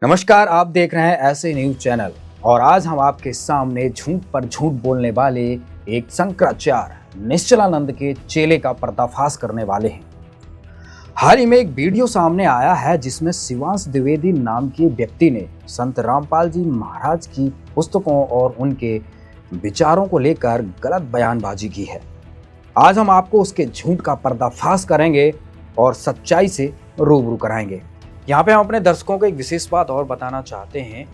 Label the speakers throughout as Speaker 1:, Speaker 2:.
Speaker 1: नमस्कार, आप देख रहे हैं ऐसे न्यूज चैनल और आज हम आपके सामने झूठ पर झूठ बोलने वाले एक शंकराचार्य निश्चलानंद के चेले का पर्दाफाश करने वाले हैं। हाल ही में एक वीडियो सामने आया है जिसमें शिवांश द्विवेदी नाम के व्यक्ति ने संत रामपाल जी महाराज की पुस्तकों और उनके विचारों को लेकर गलत बयानबाजी की है। आज हम आपको उसके झूठ का पर्दाफाश करेंगे और सच्चाई से रूबरू कराएंगे। यहाँ पे हम अपने दर्शकों को एक विशेष बात और बताना चाहते हैं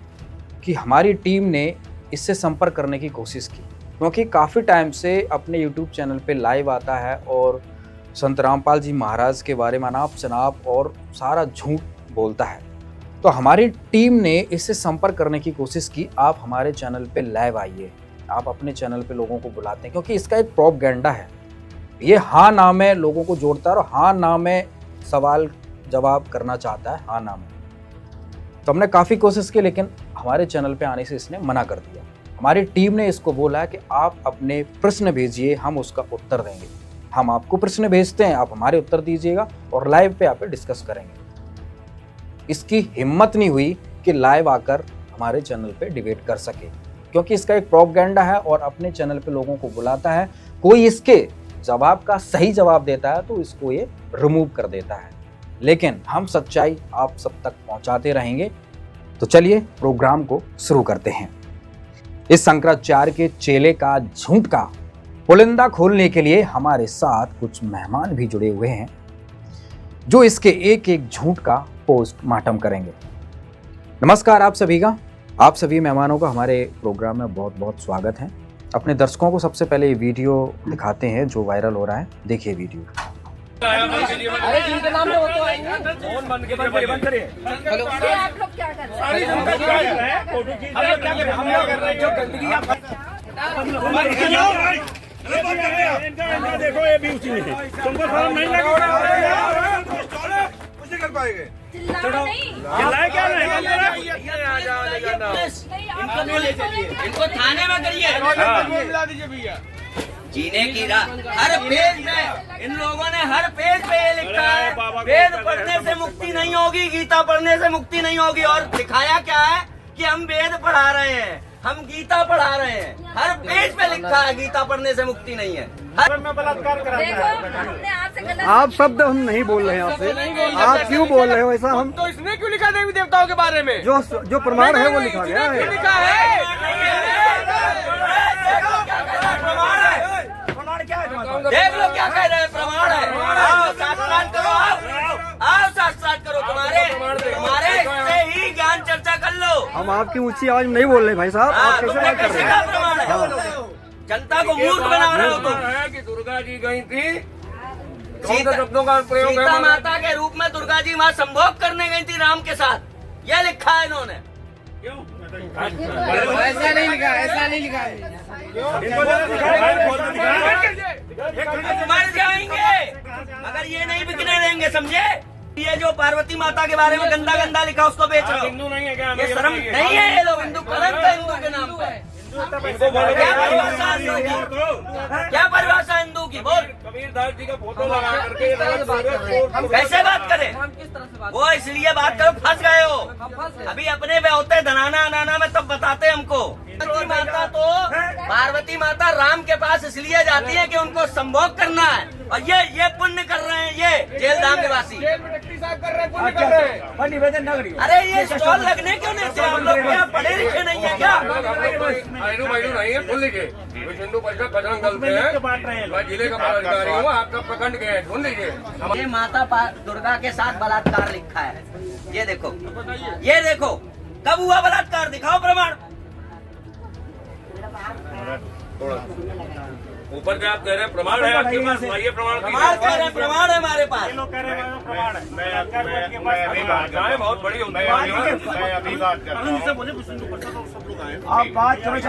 Speaker 1: कि हमारी टीम ने इससे संपर्क करने की कोशिश की, क्योंकि काफ़ी टाइम से अपने YouTube चैनल पे लाइव आता है और संत रामपाल जी महाराज के बारे में अनाप शनाप और सारा झूठ बोलता है। तो हमारी टीम ने इससे संपर्क करने की कोशिश की। आप हमारे चैनल पे लाइव आइए, आप अपने चैनल पे लोगों को बुलाते हैं, क्योंकि इसका एक प्रोपगेंडा है। ये हाँ ना में लोगों को जोड़ता है और हाँ ना में सवाल जवाब करना चाहता है, हाँ ना में। तो हमने काफ़ी कोशिश की, लेकिन हमारे चैनल पे आने से इसने मना कर दिया। हमारी टीम ने इसको बोला है कि आप अपने प्रश्न भेजिए, हम उसका उत्तर देंगे। हम आपको प्रश्न भेजते हैं, आप हमारे उत्तर दीजिएगा और लाइव पे आप डिस्कस करेंगे। इसकी हिम्मत नहीं हुई कि लाइव आकर हमारे चैनल पे डिबेट कर सके, क्योंकि इसका एक प्रोपगेंडा है और अपने चैनल पे लोगों को बुलाता है। कोई इसके जवाब का सही जवाब देता है तो इसको ये रिमूव कर देता है, लेकिन हम सच्चाई आप सब तक पहुंचाते रहेंगे। तो चलिए प्रोग्राम को शुरू करते हैं। इस शंकराचार्य के चेले का झूठ का पुलिंदा खोलने के लिए हमारे साथ कुछ मेहमान भी जुड़े हुए हैं, जो इसके एक एक झूठ का पोस्टमार्टम करेंगे। नमस्कार आप सभी का, आप सभी मेहमानों का हमारे प्रोग्राम में बहुत बहुत स्वागत है। अपने दर्शकों को सबसे पहले ये वीडियो दिखाते हैं जो वायरल हो रहा है। देखिए वीडियो।
Speaker 2: अरे जिनके नाम पे वो तो आएंगे। फोन बंद करिए। हेलो, आप लोग क्या कर रहे हैं? हम क्या कर रहे हैं? जो गंदगी आप देखो, ये भी उसी में तुमको शर्म नहीं लगा? कुछ नहीं कर पाएंगे। चिल्लाए क्या नहीं?
Speaker 3: इनको थाने में करिए।
Speaker 2: मिला दीजिए भैया।
Speaker 3: जीने की राह हर पेज में इन लोगों ने हर पेज पे ये लिखा है, वेद पढ़ने से मुक्ति नहीं होगी, गीता पढ़ने से मुक्ति नहीं होगी। और दिखाया क्या है कि हम वेद पढ़ा रहे हैं, हम गीता पढ़ा रहे हैं। हर पेज पे लिखा है गीता पढ़ने से मुक्ति नहीं है।
Speaker 2: बलात्कार करा।
Speaker 4: आप शब्द हम नहीं बोल रहे हैं आपसे, आप क्यों बोल रहे हो ऐसा? हम
Speaker 2: तो इसने क्यों लिखा देवी देवताओं के बारे में?
Speaker 4: जो प्रमाण है वो लिखा गया है।
Speaker 2: लिखा है।
Speaker 3: देख लो क्या कह रहे हैं, प्रमाण है। आओ शास्त्रार्थ करो, आओ शास्त्रार्थ करो। तुम्हारे से ही ज्ञान चर्चा कर लो।
Speaker 4: हम आपकी ऊंची आवाज में नहीं बोल रहे भाई साहब, आप कैसे बात कर रहे हैं?
Speaker 3: प्रमाण है, जनता को मूर्ख बना रहे हो तुम।
Speaker 2: है कि दुर्गा जी गई थी, कौन से शब्दों का प्रयोग है?
Speaker 3: सीता माता के रूप में दुर्गा जी वहाँ संभोग करने गई थी राम के साथ, ये लिखा है इन्होंने।
Speaker 2: ऐसा नहीं लिखा, ऐसा नहीं लिखा है।
Speaker 3: मर जाएंगे अगर ये नहीं बिकने देंगे, समझे? ये जो पार्वती माता के बारे में गंदा गंदा लिखा उसको बेच रहे हो।
Speaker 2: हिंदू नहीं है क्या?
Speaker 3: ये शर्म नहीं है? ये लोग हिंदू कलंक है हिंदू के नाम पे। क्या परिभाषा हिंदू की? बोल।
Speaker 2: कबीरदास जी का फोटो लगा करके
Speaker 3: कैसे बात करें? वो इसलिए बात करो, फंस गए हो। अभी अपने में होते धनाना अनाना में तब बताते हमको। पार्वती माता राम के पास इसलिए जाती है कि उनको संभोग करना है, और ये पुण्य कर रहे हैं ये जेल धाम निवासी। अरे ये स्टॉल लगने क्यों नहीं थे? हम लोग क्या पढ़े लिखे नहीं है क्या?
Speaker 2: नहीं है, खुल लीजिए। हिंदू परिषद बजरंग दल से है, मैं जिले का पदाधिकारी हूँ, आपका प्रखंड के हैं, ढूंढ लीजिए।
Speaker 3: ये माता दुर्गा के साथ बलात्कार लिखा है। ये देखो, ये देखो, कब हुआ बलात्कार? दिखाओ प्रमाण।
Speaker 2: ऊपर से आप कह रहे हैं प्रमाण है आपके पास, ये प्रमाण
Speaker 3: प्रमाण है हमारे पास।
Speaker 2: बहुत बड़ी होती है।
Speaker 4: आप बात करो।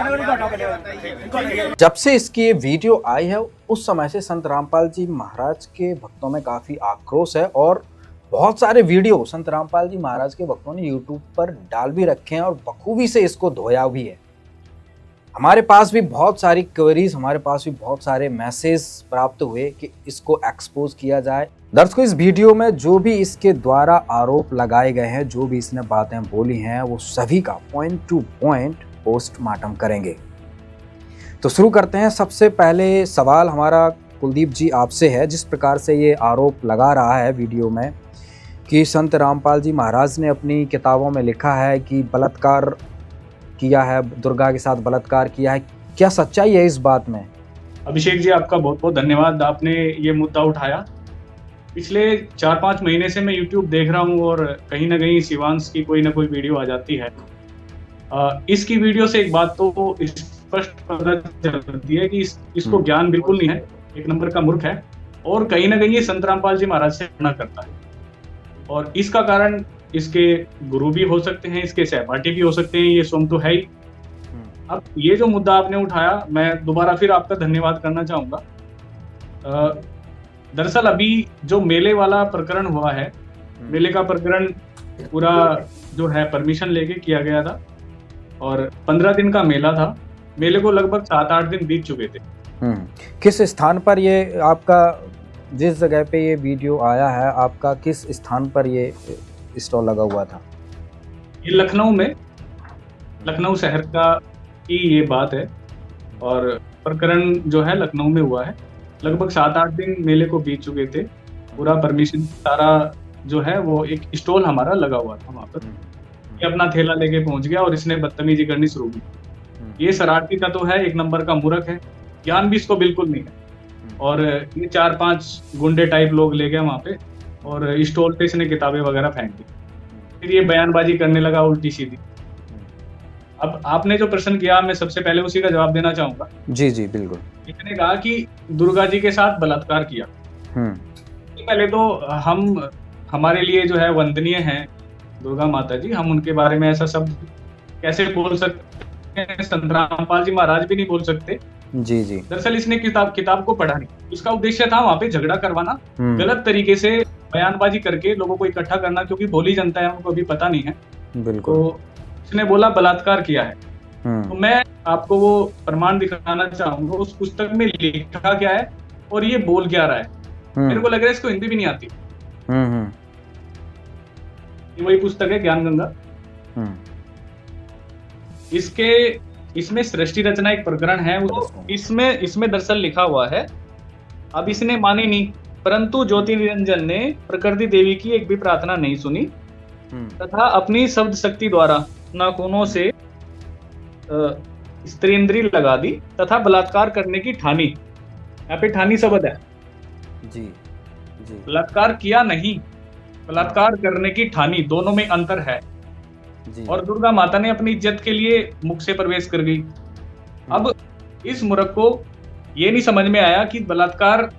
Speaker 1: जब से इसकी ये वीडियो आई है उस समय से संत रामपाल जी महाराज के भक्तों में काफ़ी आक्रोश है और बहुत सारे वीडियो संत रामपाल जी महाराज के भक्तों ने YouTube पर डाल भी रखे हैं और बखूबी से इसको धोया भी है। हमारे पास भी बहुत सारी क्वेरीज, हमारे पास भी बहुत सारे मैसेज प्राप्त हुए कि इसको एक्सपोज किया जाए। दर्शकों, इस वीडियो में जो भी इसके द्वारा आरोप लगाए गए हैं, जो भी इसने बातें बोली हैं, वो सभी का पॉइंट टू पॉइंट पोस्टमार्टम करेंगे। तो शुरू करते हैं। सबसे पहले सवाल हमारा कुलदीप जी आपसे है। जिस प्रकार से ये आरोप लगा रहा है वीडियो में कि संत रामपाल जी महाराज ने अपनी किताबों में लिखा है कि बलात्कार किया है, दुर्गा के साथ बलात्कार किया है, क्या सच्चाई है इस बात में?
Speaker 5: अभिषेक जी, आपका बहुत बहुत धन्यवाद, आपने ये मुद्दा उठाया। पिछले 4-5 महीने से मैं YouTube देख रहा हूँ और कहीं ना कहीं शिवांश की कोई ना कोई वीडियो आ जाती है। इसकी वीडियो से एक बात तो स्पष्ट पता चलती है कि इसको ज्ञान बिल्कुल नहीं है, एक नंबर का मूर्ख है और कहीं ना कहीं ये संत रामपाल जी महाराज से तुलना करता है। और इसका कारण इसके गुरु भी हो सकते हैं, इसके सहपाठी भी हो सकते हैं, ये स्वयं तो है ही। अब ये जो मुद्दा आपने उठाया, मैं दोबारा फिर आपका धन्यवाद करना चाहूंगा। दरअसल अभी जो मेले वाला प्रकरण हुआ है, मेले का प्रकरण पूरा जो है परमिशन लेके किया गया था और 15 दिन का मेला था। मेले को लगभग 7-8 दिन बीत चुके थे।
Speaker 1: किस स्थान पर ये आपका, जिस जगह पे ये वीडियो आया है, आपका किस स्थान पर ये स्टॉल लगा हुआ था?
Speaker 5: ये लखनऊ में, लखनऊ शहर का की ये बात है और प्रकरण जो है लखनऊ में हुआ है। लगभग 7-8 दिन मेले को बीत चुके थे। पूरा परमिशन सारा जो है वो एक स्टॉल हमारा लगा हुआ था वहाँ पर। ये अपना थैला लेके पहुंच गया और इसने बदतमीजी करनी शुरू की। ये शरारती का तो है, एक नंबर का मूर्ख है, ज्ञान भी इसको बिल्कुल नहीं है। और ये 4-5 गुंडे टाइप लोग ले गए वहाँ पे और स्टॉल पे इसने किताबें वगैरह फेंक दी। फिर ये बयानबाजी करने लगा उल्टी सीधी। अब आपने जो प्रश्न किया, मैं सबसे पहले उसी का जवाब देना चाहूंगा।
Speaker 1: जी जी बिल्कुल।
Speaker 5: इसने कहा कि दुर्गा जी के साथ बलात्कार किया। पहले तो हम, हमारे लिए जो है वंदनीय हैं दुर्गा माता जी, हम उनके बारे में ऐसा शब्द कैसे बोल सकते हैं? संत रामपाल जी महाराज भी नहीं बोल सकते।
Speaker 1: जी जी।
Speaker 5: दरअसल इसने किताब को पढ़ा नहीं, उसका उद्देश्य था वहां पे झगड़ा करवाना, गलत तरीके से बयानबाजी करके लोगों को इकट्ठा करना, क्योंकि भोली जनता है, उनको अभी पता नहीं है।
Speaker 1: बिल्कुल।
Speaker 5: तो इसने बोला बलात्कार किया है। तो मैं आपको वो प्रमाण दिखाना चाहूंगा, उस पुस्तक में लिखा क्या है और ये बोल क्या रहा है। मेरे को लग रहा है इसको हिंदी भी नहीं आती। ये वही पुस्तक है, ज्ञान गंगा। इसमें सृष्टि रचना एक प्रकरण है, इसमें दरअसल लिखा हुआ है, अब इसने मानी नहीं, परंतु ज्योति निरंजन ने प्रकृति देवी की एक भी प्रार्थना नहीं सुनी तथा अपनी शब्द शक्ति द्वारा नाखूनों से स्त्रीन्द्री लगा दी तथा बलात्कार करने की ठानी। यहाँ पे ठानी शब्द है।
Speaker 1: जी जी।
Speaker 5: बलात्कार किया नहीं, बलात्कार करने की ठानी, दोनों में अंतर है। जी। और दुर्गा माता ने अपनी इज्जत के लिए मुख से प्रवेश कर गई। अब इस मूर्ख को ये नहीं समझ में आया कि बलात्कार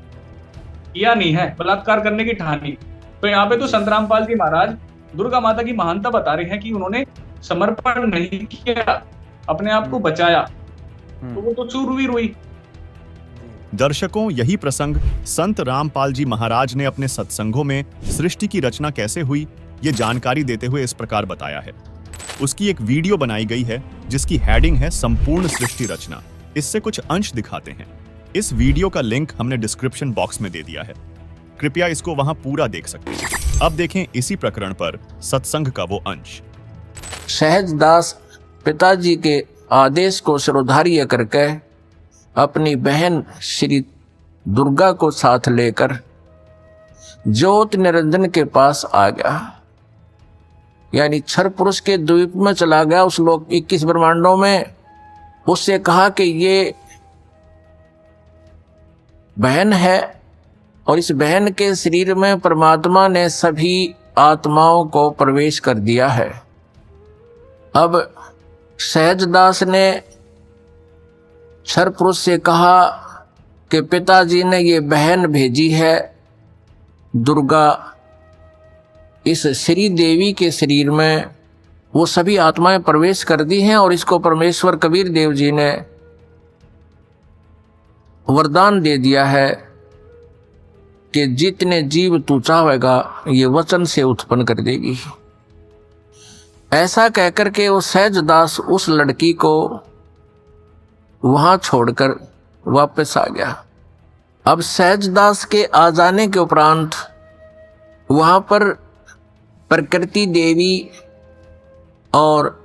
Speaker 5: किया नहीं है, बलात्कार करने की ठानी। तो यहाँ पे तो संत रामपाल जी महाराज दुर्गा माता की महानता बता रहे हैं कि उन्होंने समर्पण नहीं किया, अपने आप को बचाया, तो वो तो शूरवीर हुई।
Speaker 6: दर्शकों, यही प्रसंग संत रामपाल जी महाराज ने अपने सत्संगों में सृष्टि की रचना कैसे हुई, ये जानकारी देते हुए इस प्रकार बताया है। उसकी एक वीडियो बनाई गई है जिसकी हेडिंग है संपूर्ण सृष्टि रचना। इससे कुछ अंश दिखाते हैं। इस वीडियो का लिंक हमने डिस्क्रिप्शन बॉक्स में दे दिया है, कृपया इसको वहां पूरा देख सकते हैं। अब देखें इसी प्रकरण पर सत्संग का वो अंश।
Speaker 7: सहजदास पिताजी के आदेश को शिरोधार्य करके अपनी बहन श्री दुर्गा को साथ लेकर ज्योति निरंजन के पास आ गया, यानी क्षर पुरुष के द्वीप में चला गया, उस लोक 21 ब्रह्मांडों में। उससे कहा कि ये बहन है और इस बहन के शरीर में परमात्मा ने सभी आत्माओं को प्रवेश कर दिया है। अब सहजदास ने क्षर पुरुष से कहा कि पिताजी ने ये बहन भेजी है दुर्गा, इस श्री देवी के शरीर में वो सभी आत्माएं प्रवेश कर दी हैं और इसको परमेश्वर कबीर देव जी ने वरदान दे दिया है कि जितने जीव तू चाहेगा ये वचन से उत्पन्न कर देगी। ऐसा कहकर के वो सहजदास उस लड़की को वहां छोड़कर वापस आ गया। अब सहजदास के आ जाने के उपरांत वहां पर प्रकृति देवी और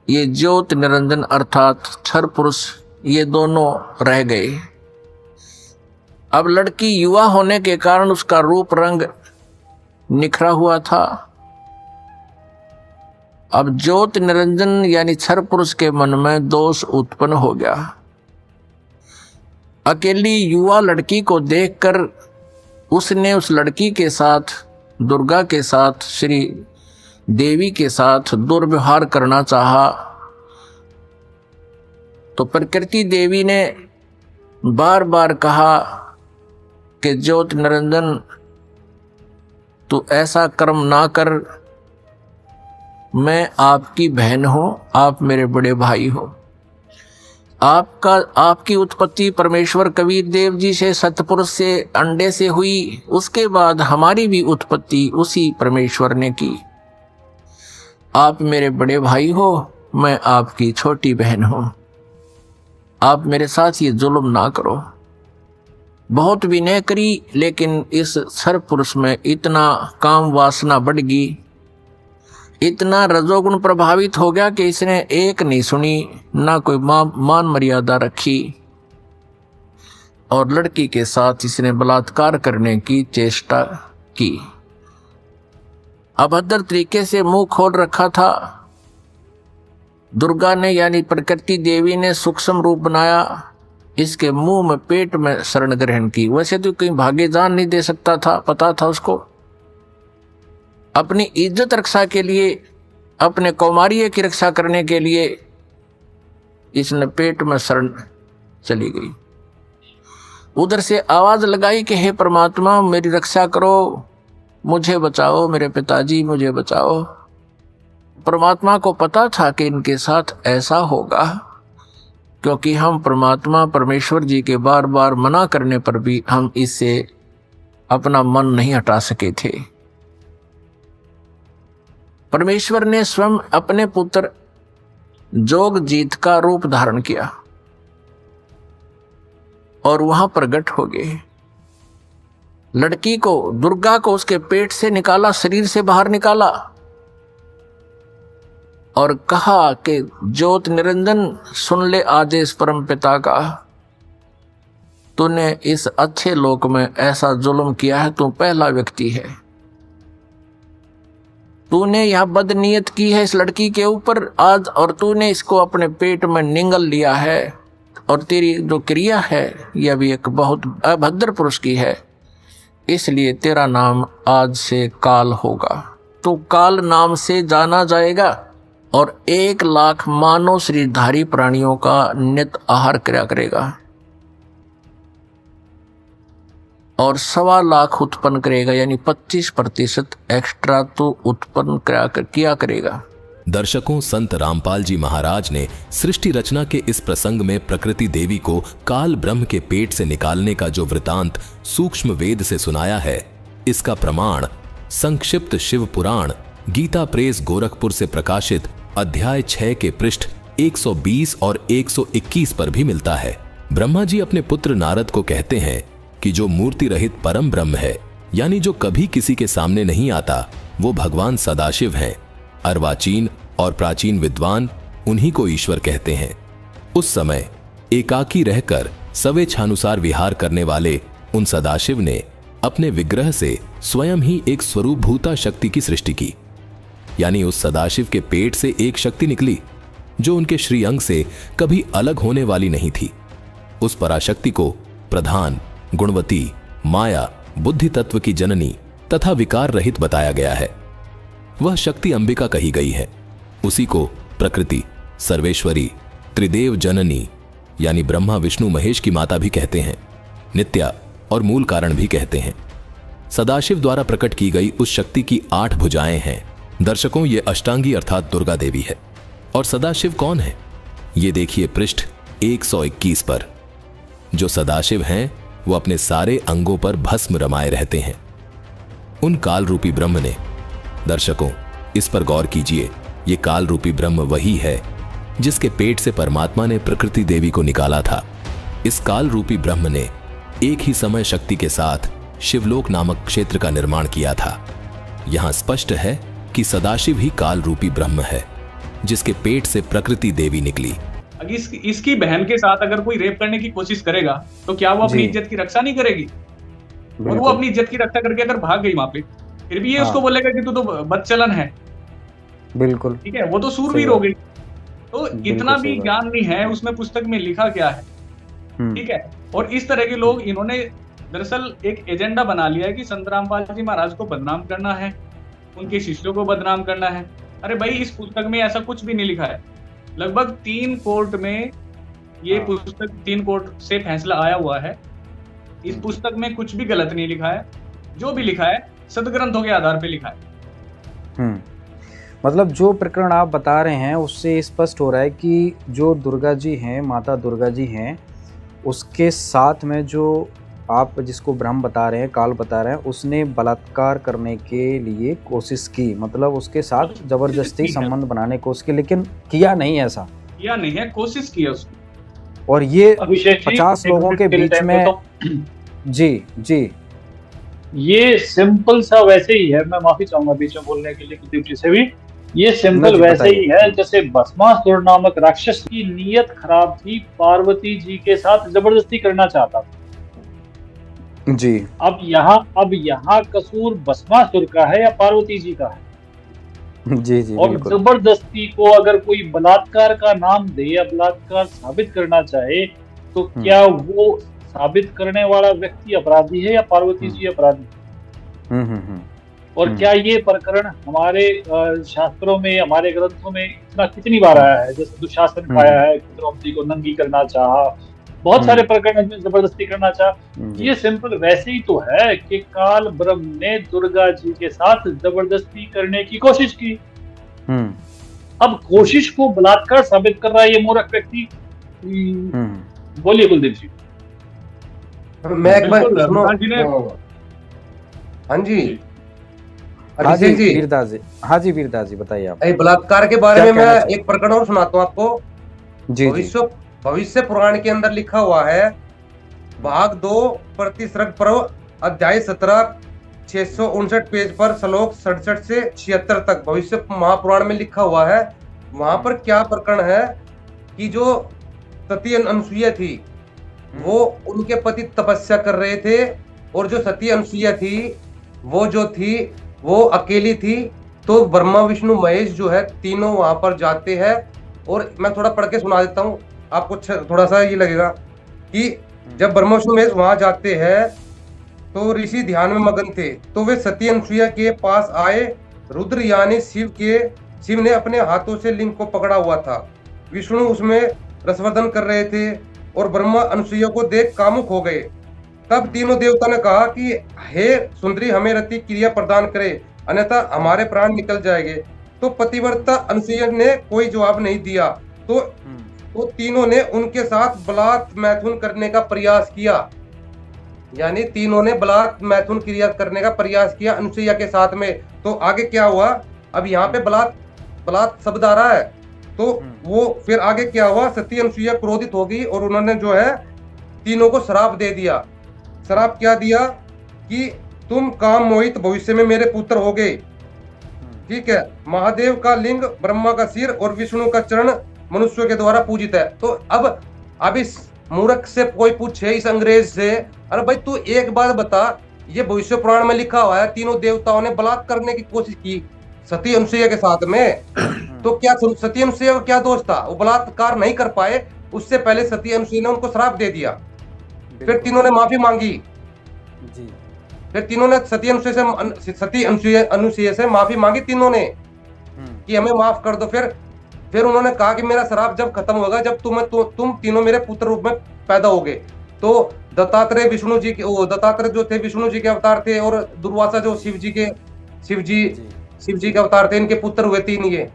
Speaker 7: ये ज्योत निरंजन अर्थात क्षर पुरुष ये दोनों रह गए। अब लड़की युवा होने के कारण उसका रूप रंग निखरा हुआ था। अब ज्योत निरंजन यानी क्षर पुरुष के मन में दोष उत्पन्न हो गया। अकेली युवा लड़की को देखकर उसने उस लड़की के साथ, दुर्गा के साथ, श्री देवी के साथ दुर्व्यवहार करना चाहा। तो प्रकृति देवी ने बार बार कहा कि ज्योत निरंजन तू ऐसा कर्म ना कर, मैं आपकी बहन हूं, आप मेरे बड़े भाई हो। आपकी उत्पत्ति परमेश्वर कबीर देव जी से सतपुरुष से अंडे से हुई, उसके बाद हमारी भी उत्पत्ति उसी परमेश्वर ने की। आप मेरे बड़े भाई हो, मैं आपकी छोटी बहन हूं, आप मेरे साथ ये जुल्म ना करो। बहुत विनय करी, लेकिन इस सर्वपुरुष में इतना काम वासना बढ़ गई, इतना रजोगुण प्रभावित हो गया कि इसने एक नहीं सुनी, ना कोई मान मर्यादा रखी और लड़की के साथ इसने बलात्कार करने की चेष्टा की। अभद्र तरीके से मुंह खोल रखा था। दुर्गा ने यानी प्रकृति देवी ने सूक्ष्म रूप बनाया, इसके मुंह में पेट में शरण ग्रहण की। वैसे तो कहीं भागे जान नहीं दे सकता था, पता था उसको। अपनी इज्जत रक्षा के लिए, अपने कौमार्य की रक्षा करने के लिए इसने पेट में शरण चली गई। उधर से आवाज लगाई कि हे परमात्मा मेरी रक्षा करो, मुझे बचाओ, मेरे पिताजी मुझे बचाओ। परमात्मा को पता था कि इनके साथ ऐसा होगा, क्योंकि हम परमात्मा परमेश्वर जी के बार बार मना करने पर भी हम इससे अपना मन नहीं हटा सके थे। परमेश्वर ने स्वयं अपने पुत्र जोगजीत का रूप धारण किया और वहां प्रकट हो गए। लड़की को, दुर्गा को उसके पेट से निकाला, शरीर से बाहर निकाला और कहा कि ज्योत निरंजन सुन ले आदेश परम पिता का, तूने इस अच्छे लोक में ऐसा जुल्म किया है, तू पहला व्यक्ति है। तूने यह बदनीयत की है इस लड़की के ऊपर आज, और तूने इसको अपने पेट में निगल लिया है, और तेरी जो क्रिया है यह भी एक बहुत अभद्र पुरुष की है, इसलिए तेरा नाम आज से काल होगा। तो काल नाम से जाना जाएगा और 1 लाख मानव शरीरधारी प्राणियों का नित आहार किया करेगा और 1.25 लाख उत्पन्न करेगा, यानी 25% एक्स्ट्रा तो उत्पन्न किया करेगा।
Speaker 8: दर्शकों, संत रामपाल जी महाराज ने सृष्टि रचना के इस प्रसंग में प्रकृति देवी को काल ब्रह्म के पेट से निकालने का जो वृतांत सूक्ष्म वेद से सुनाया है, इसका प्रमाण संक्षिप्त शिव पुराण गीता प्रेस गोरखपुर से प्रकाशित अध्याय 6 के पृष्ठ 120 और 121 पर भी मिलता है। ब्रह्मा जी अपने पुत्र नारद को कहते हैं कि जो मूर्ति रहित परम ब्रह्म है, यानी जो कभी किसी के सामने नहीं आता, वो भगवान सदाशिव हैं। अर्वाचीन और प्राचीन विद्वान उन्हीं को ईश्वर कहते हैं। उस समय एकाकी रहकर स्वेच्छानुसार विहार करने वाले उन सदाशिव ने अपने विग्रह से स्वयं ही एक स्वरूपभूता शक्ति की सृष्टि की, यानी उस सदाशिव के पेट से एक शक्ति निकली जो उनके श्रीअंग से कभी अलग होने वाली नहीं थी। उस पराशक्ति को प्रधान, गुणवती, माया, बुद्धि तत्व की जननी तथा विकार रहित बताया गया है। वह शक्ति अंबिका कही गई है। उसी को प्रकृति, सर्वेश्वरी, त्रिदेव जननी यानी ब्रह्मा विष्णु महेश की माता भी कहते हैं, नित्या और मूल कारण भी कहते हैं। सदाशिव द्वारा प्रकट की गई उस शक्ति की 8 भुजाएं हैं। दर्शकों, ये अष्टांगी अर्थात दुर्गा देवी है। और सदाशिव कौन है, ये देखिए पृष्ठ 121 पर। जो सदाशिव हैं वो अपने सारे अंगों पर भस्म रमाए रहते हैं। उन काल रूपी ब्रह्म ने, दर्शकों इस पर गौर कीजिए, ये काल रूपी ब्रह्म वही है जिसके पेट से परमात्मा ने प्रकृति देवी को निकाला था। इस काल रूपी ब्रह्म ने एक ही समय शक्ति के साथ शिवलोक नामक क्षेत्र का निर्माण किया था। यहां स्पष्ट है कि सदाशिव ही काल रूपी ब्रह्म है, जिसके पेट से प्रकृति देवी निकली।
Speaker 5: अगर इसकी बहन के साथ अगर कोई रेप करने की कोशिश करेगा तो क्या वो अपनी
Speaker 1: जी।
Speaker 5: इज्जत की रक्षा नहीं करेगी? और वो
Speaker 1: बिल्कुल।
Speaker 5: अपनी इज्जत की रक्षा करके अगर भाग गई वहां पे, फिर भी ये
Speaker 1: हाँ।
Speaker 5: उसको बोलेगा कि तू तो बदचलन है।
Speaker 1: बिल्कुल।
Speaker 5: ठीक है, वो तो
Speaker 1: सही
Speaker 5: सूरवीर
Speaker 1: बात।
Speaker 5: हो गई। तो
Speaker 1: बिल्कुल
Speaker 5: इतना
Speaker 1: सही
Speaker 5: भी
Speaker 1: बात।
Speaker 5: ज्ञान नहीं है उसमें पुस्तक में लिखा क्या है।
Speaker 1: हम्म,
Speaker 5: ठीक है, और इस तरह के लोग इन्होंने दरअसल एक एजेंडा बना लिया है कि संत रामपाल जी महाराज को बदनाम करना है, उनके शिष्यों को बदनाम करना है। अरे भाई, इस पुस्तक में ऐसा कुछ भी नहीं लिखा है। लगभग 3 कोर्ट में ये
Speaker 1: हाँ।
Speaker 5: पुस्तक 3 कोर्ट से फैसला आया हुआ है। इस पुस्तक में कुछ भी गलत नहीं लिखा है। जो भी लिखा है सदग्रंथों के आधार पे लिखा है।
Speaker 1: हम्म। मतलब जो प्रकरण आप बता रहे हैं उससे स्पष्ट हो रहा है कि जो दुर्गा जी हैं, माता दुर्गा जी हैं, उसके साथ में जो आप जिसको ब्रह्म बता रहे हैं, काल बता रहे हैं, उसने बलात्कार करने के लिए कोशिश की। मतलब उसके साथ जबरदस्ती
Speaker 5: की है।
Speaker 1: संबंध बनाने की कोशिश की, लेकिन किया नहीं ऐसा।
Speaker 5: या नहीं है, कोशिश की है उसने।
Speaker 1: और ये
Speaker 9: अभिषेक जी,
Speaker 1: 50
Speaker 9: एक
Speaker 1: लोगों
Speaker 9: मिनट
Speaker 1: के
Speaker 9: लिए
Speaker 1: बीच
Speaker 9: टाइम
Speaker 1: में
Speaker 9: देता हूं।
Speaker 1: जी
Speaker 9: ये सिंपल सा वैसे ही है, मैं माफी चाहूंगा बीच में बोलने के लिए कुलदीप जी से भी। ये सिंपल
Speaker 1: जी,
Speaker 9: वैसे
Speaker 1: बताइए।
Speaker 9: ही है जैसे भस्मासुर नामक राक्षस की नीयत खराब थी, पार्वती जी के साथ जबरदस्ती करना चाहता था।
Speaker 1: जी
Speaker 9: अब यहाँ कसूर भस्मासुर का है या पार्वती जी का है?
Speaker 1: जी जी
Speaker 9: और
Speaker 1: बिल्कुल।
Speaker 9: जबरदस्ती को अगर कोई बलात्कार का नाम दे या बलात्कार साबित करना चाहे तो क्या वो साबित करने वाला व्यक्ति अपराधी है या पार्वती जी अपराधी? और क्या ये प्रकरण हमारे शास्त्रों में, हमारे ग्रंथों में इतना कितनी बार आया है? जैसे दुशासन का आया है, द्रौपदी को नंगी करना चाहा, बहुत सारे प्रकरण में जबरदस्ती करना चाहा। ये सिंपल वैसे ही तो है कि काल ब्रह्म ने दुर्गा जी के साथ जबरदस्ती करने की कोशिश की। अब कोशिश को बलात्कार साबित कर रहा है ये मूर्ख व्यक्ति। बोलिए कुलदीप जी।
Speaker 10: मैं एक बार
Speaker 5: बिल्कुल,
Speaker 10: सुनो।
Speaker 5: प्रकाश जी ने-
Speaker 10: हाँ जी,
Speaker 1: हाँ जी
Speaker 10: अभिषेक जी,
Speaker 1: वीरदास जी। हाँ जी वीरदास जी, बताइए आप।
Speaker 10: ये बलात्कार के बारे
Speaker 1: क्या
Speaker 10: में
Speaker 1: कहना
Speaker 10: मैं
Speaker 1: चाहते
Speaker 10: एक प्रकरण और सुनाता हूँ आपको।
Speaker 1: जी जी
Speaker 10: भविष्य पुराण के अंदर लिखा हुआ है, भाग 2 प्रतिसर्ग पर्व अध्याय 17 659 पेज पर श्लोक 67 से 76 तक भविष्य महापुराण में लिखा हुआ है। वहां पर क्या प्रकरण है कि जो सती अनसुईया थी, वो उनके पति तपस्या कर रहे थे, और जो सती अनसुईया थी वो जो थी वो अकेली थी। तो ब्रह्मा विष्णु महेश जो है तीनों वहां पर जाते हैं। और मैं थोड़ा पढ़ के सुना देता हूँ आपको, थोड़ा सा ये लगेगा कि जब ब्रह्मा विष्णु महेश वहां जाते हैं तो ऋषि ध्यान में मगन थे। तो वे सती अनसुईया के पास आए। रुद्र यानी शिव ने अपने हाथों से लिंग को पकड़ा हुआ था। विष्णु उसमें रसवर्धन कर रहे थे और ब्रह्मा अनसुईया को देख कामुक हो गए। तब तीनों देवता ने कहा कि हे सुंदरी, हमें रति क्रिया प्रदान करे, अन्यथा हमारे प्राण निकल जाएंगे। तो पतिव्रता अनसुईया ने कोई जवाब नहीं दिया। तो तीनों ने उनके साथ बलात् मैथुन करने का प्रयास किया। यानी तीनों ने बलात् मैथुन क्रिया करने का प्रयास किया अनसुईया के साथ में। तो आगे क्या हुआ? अब यहाँ पे बलात् शब्द आ रहा है। तो वो फिर आगे क्या हुआ? सती अनसुईया क्रोधित हो गई और उन्होंने जो है तीनों को श्राप दे दिया। श्राप क्या दिया कि तुम काम मोहित भविष्य में मेरे पुत्र हो गए। ठीक है, महादेव का लिंग, ब्रह्मा का सिर और विष्णु का चरण मनुष्यों के द्वारा पूजित है। तो अब इस मूर्ख से कोई पूछे, इस अंग्रेज से, अरे भाई तू एक बात बता, ये भविष्य पुराण में लिखा हुआ है तीनों देवताओं ने बलात्कार करने की कोशिश की सती अनसुईया के साथ में। तो क्या सती अनसुईया का क्या दोष था? वो बलात्कार नहीं कर पाए, उससे पहले सती अनसुईया ने उनको श्राप दे दिया। फिर तीनों ने माफी मांगी
Speaker 1: जी।
Speaker 10: फिर तीनों ने सती अनसुईया से माफी मांगी तीनों ने कि हमें माफ कर दो। फिर उन्होंने कहा कि मेरा श्राप जब खत्म होगा जब तुम तीनों मेरे पुत्र रूप में पैदा होगे। तो दत्तात्रेय दत्तात्रेय जो थे विष्णु जी के अवतार थे, और दुर्वासा जो शिव जी के अवतार थे, इनके पुत्र हुए तीन ये।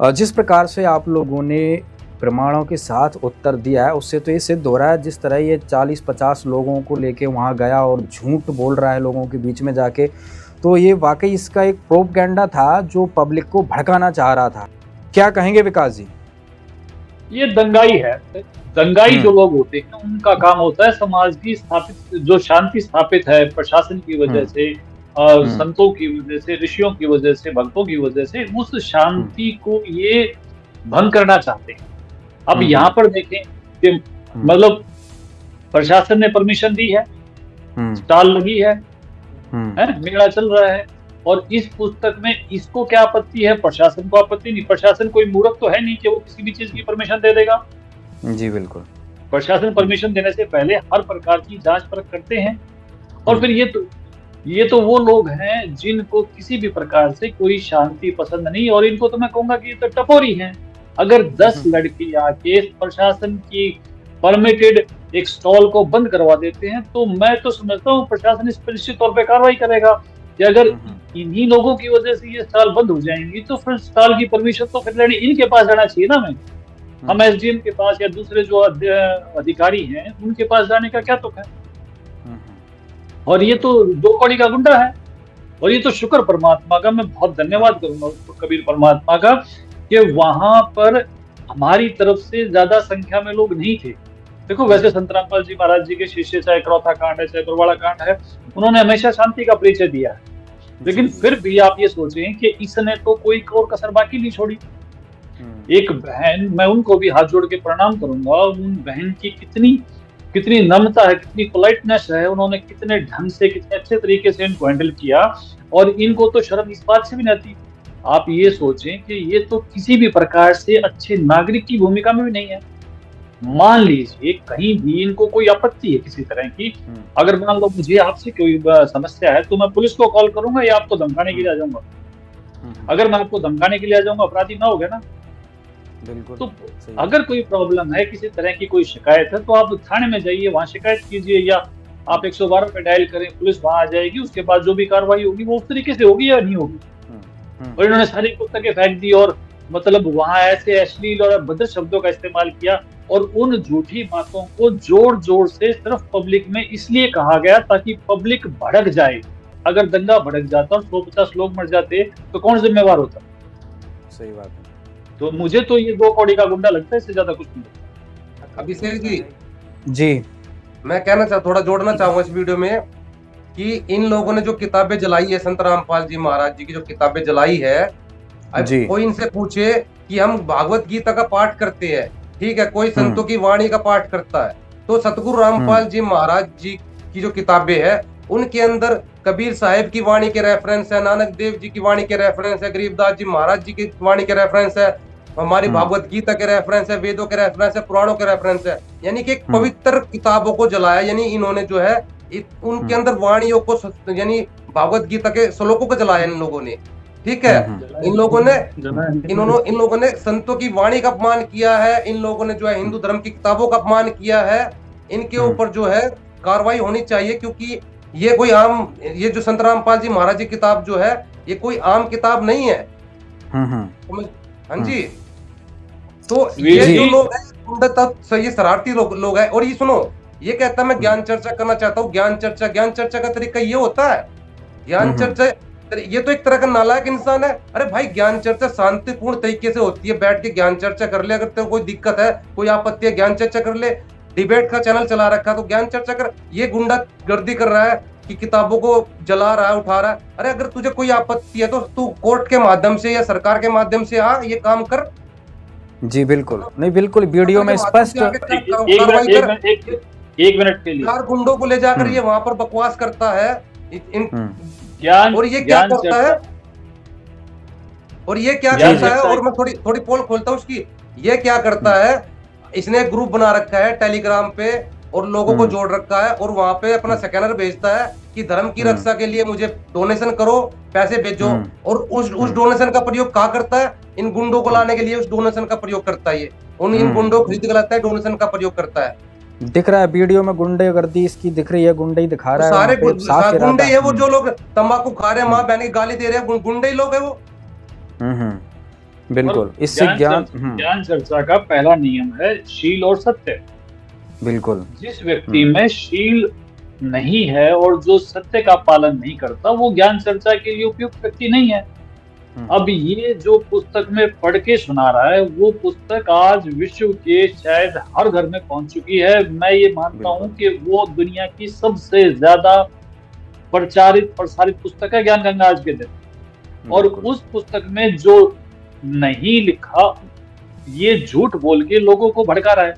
Speaker 1: जिस प्रकार से आप लोगों ने प्रमाणों के साथ उत्तर दिया है, उससे तो ये सिद्ध हो रहा है, जिस तरह ये 40-50 लोगों को लेके वहाँ गया और झूठ बोल रहा है लोगों के बीच में जाके, तो ये वाकई इसका एक प्रोपगेंडा था जो पब्लिक को भड़काना चाह रहा था। क्या कहेंगे विकास जी?
Speaker 9: ये दंगाई है। दंगाई जो लोग होते हैं उनका काम होता है समाज की स्थापित जो शांति स्थापित है प्रशासन की वजह से, संतों की वजह से, ऋषियों की वजह से, भक्तों की वजह से, उस शांति को ये भंग करना चाहते हैं। अब यहाँ पर देखें कि मतलब प्रशासन ने परमिशन दी है, स्टॉल लगी है, मेला चल रहा है, और इस पुस्तक में इसको क्या आपत्ति है? प्रशासन को आपत्ति नहीं। प्रशासन कोई मूर्ख तो है नहीं कि वो किसी भी चीज की परमिशन दे देगा।
Speaker 1: जी बिल्कुल।
Speaker 9: प्रशासन परमिशन देने से पहले हर प्रकार की जांच परख करते हैं। और फिर ये तो वो लोग हैं जिनको किसी भी प्रकार से कोई शांति पसंद नहीं, और इनको तो मैं कहूंगा कि ये तो टपोरी हैं। अगर 10 लड़के आके प्रशासन की परमिटेड एक स्टॉल को बंद करवा देते हैं तो मैं तो समझता हूँ प्रशासन इस पर निश्चित तौर पर कार्रवाई करेगा कि अगर इन्हीं लोगों की वजह से ये स्टॉल बंद हो जाएंगी तो फिर स्टॉल की परमिशन तो फिर लेनी इनके पास जाना चाहिए ना। मैं हम एसडीएम के पास या दूसरे जो अधिकारी हैं उनके पास जाने का क्या तुक है? और ये तो 2 कौड़ी का गुंडा है। और ये तो शुक्र परमात्मा का, मैं बहुत धन्यवाद करूंगा उसको, कबीर परमात्मा का, कि वहां पर हमारी तरफ से ज्यादा संख्या में लोग नहीं थे। देखो वैसे संत रामपाल जी महाराज जी के शिष्य, चाहे करौथा कांड है चाहे बरवाड़ा कांड है, उन्होंने हमेशा शांति का परिचय दिया है। लेकिन फिर भी आप ये सोचें कि इसने तो कोई और कसर बाकी नहीं छोड़ी। एक बहन, मैं उनको भी हाथ जोड़ के प्रणाम करूंगा, उन बहन की कितनी नम्रता है, कितनी पोलाइटनेस है, उन्होंने कितने ढंग से, कितने अच्छे तरीके से इनको हैंडल किया, और इनको तो शर्म इस बात से भी नहीं आती। आप ये सोचें कि ये तो किसी भी प्रकार से अच्छे नागरिक की भूमिका में भी नहीं है। मान लीजिए कहीं भी इनको कोई आपत्ति है किसी तरह की, अगर मान लो मुझे आपसे कोई समस्या है तो मैं पुलिस को कॉल करूंगा या आपको धमकाने के लिए आ जाऊंगा। अगर मैं आपको धमकाने के लिए आ जाऊंगा, अपराधी ना हो गया ना।
Speaker 1: बिल्कुल।
Speaker 9: तो अगर कोई प्रॉब्लम है, किसी तरह की कोई शिकायत है, तो आप थाने में जाइए, वहां शिकायत कीजिए, या आप 112 पे डायल करें, पुलिस वहां आ जाएगी। उसके बाद जो भी कार्रवाई होगी वो उस तरीके से होगी या नहीं होगी। और इन्होंने सारी पुस्तकें फेंक दी और मतलब वहां ऐसे अश्लील और अभद्र शब्दों का इस्तेमाल किया, और उन झूठी बातों को जोर जोर से सिर्फ पब्लिक में इसलिए कहा गया ताकि पब्लिक भड़क जाए। अगर दंगा भड़क जाता और 150 लोग मर जाते तो कौन जिम्मेवार होता?
Speaker 1: सही बात है।
Speaker 9: तो मुझे तो ये 2 कौड़ी का गुंडा लगता है, इससे ज्यादा कुछ नहीं।
Speaker 10: अभिषेक जी,
Speaker 1: जी
Speaker 10: मैं थोड़ा जोड़ना चाहूंगा इस वीडियो में कि इन लोगों ने जो किताबें जलाई है, संत रामपाल जी महाराज जी की जो किताबें जलाई है, अब कोई इनसे पूछे कि हम भागवत गीता का पाठ करते हैं, ठीक है, कोई संतों की वाणी का पाठ करता है, तो सतगुरु रामपाल जी महाराज जी की जो किताबें हैं उनके अंदर कबीर साहिब की वाणी के रेफरेंस है, नानक देव जी की वाणी के रेफरेंस है, गरीबदास जी महाराज जी की वाणी के रेफरेंस है, हमारी भागवत गीता के रेफरेंस है, वेदों के रेफरेंस है, पुराणों के रेफरेंस है। यानी कि एक पवित्र किताबों को जलाया, यानी इन्होंने जो है उनके अंदर वाणियों को, यानी भागवत गीता के श्लोकों को जलाया इन लोगों ने, ठीक है। इन लोगों ने संतों की वाणी का अपमान किया है, इन लोगों ने जो है हिंदू धर्म की किताबों का अपमान किया है। इनके ऊपर जो है कार्रवाई होनी चाहिए, क्योंकि ये जो संत रामपाल जी महाराज जी किताब जो है ये कोई आम किताब नहीं है। हाँ जी। तो ये जो लोग हैं ये शरारती लोग हैं। और ये सुनो, ये कहता है मैं ज्ञान चर्चा करना चाहता हूँ। ज्ञान चर्चा का तरीका ये होता है? ज्ञान चर्चा, ये तो एक तरह का नालायक इंसान है। अरे भाई, ज्ञान चर्चा शांतिपूर्ण तरीके से होती है, बैठ के ज्ञान चर्चा कर ले। अगर तेरे कोई दिक्कत है, कोई आपत्ति है, ज्ञान चर्चा कर ले। डिबेट का चैनल चला रखा तो ज्ञान चर्चा कर। ये गुंडागर्दी कर रहा है कि किताबों को जला रहा है, उठा रहा है। अरे अगर तुझे कोई आपत्ति है तो तू कोर्ट के माध्यम से या सरकार के माध्यम से ये काम कर। जी बिल्कुल, नहीं बिल्कुल, वीडियो में स्पष्ट।
Speaker 9: एक मिनट के लिए
Speaker 10: 4 गुंडों को ले जाकर ये वहां पर बकवास करता है।
Speaker 9: ज्ञान,
Speaker 10: और ये क्या करता है, और मैं थोड़ी पोल खोलता हूँ उसकी। ये क्या करता है, इसने एक ग्रुप बना रखा है टेलीग्राम पे और लोगों को जोड़ रखा है, और वहां पे अपना स्कैनर भेजता है कि धर्म की रक्षा के लिए मुझे डोनेशन करो, पैसे भेजो। और उस डोनेशन का प्रयोग कहाँ करता है? इन गुंडों को लाने के लिए उस डोनेशन का प्रयोग करता है। इन गुंडों को खरीद के लाता है, डोनेशन का प्रयोग करता है।
Speaker 1: दिख रहा है वीडियो में गुंडेगर्दी इसकी दिख रही है, गुंडे ही दिखा रहा है।
Speaker 10: सारे गुंडे है वो, जो लोग तंबाकू खा रहे हैं, माँ बहन की गाली दे रहे हैं, गुंडे ही लोग है वो।
Speaker 1: बिल्कुल। इससे
Speaker 9: ज्ञान चर्चा का पहला नियम है शील और सत्य।
Speaker 1: बिल्कुल।
Speaker 9: जिस व्यक्ति में शील नहीं है और जो सत्य का पालन नहीं करता, वो ज्ञान चर्चा के लिए उपयुक्त व्यक्ति नहीं है। अब ये जो पुस्तक में पढ़ के सुना रहा है, वो पुस्तक आज विश्व के शायद हर घर में पहुंच चुकी है। मैं ये मानता हूं कि वो दुनिया की सबसे ज्यादा प्रसारित पुस्तक है, ज्ञान गंगा आज के दिन। और उस पुस्तक में जो नहीं लिखा, ये झूठ बोल के लोगों को भड़का रहा है।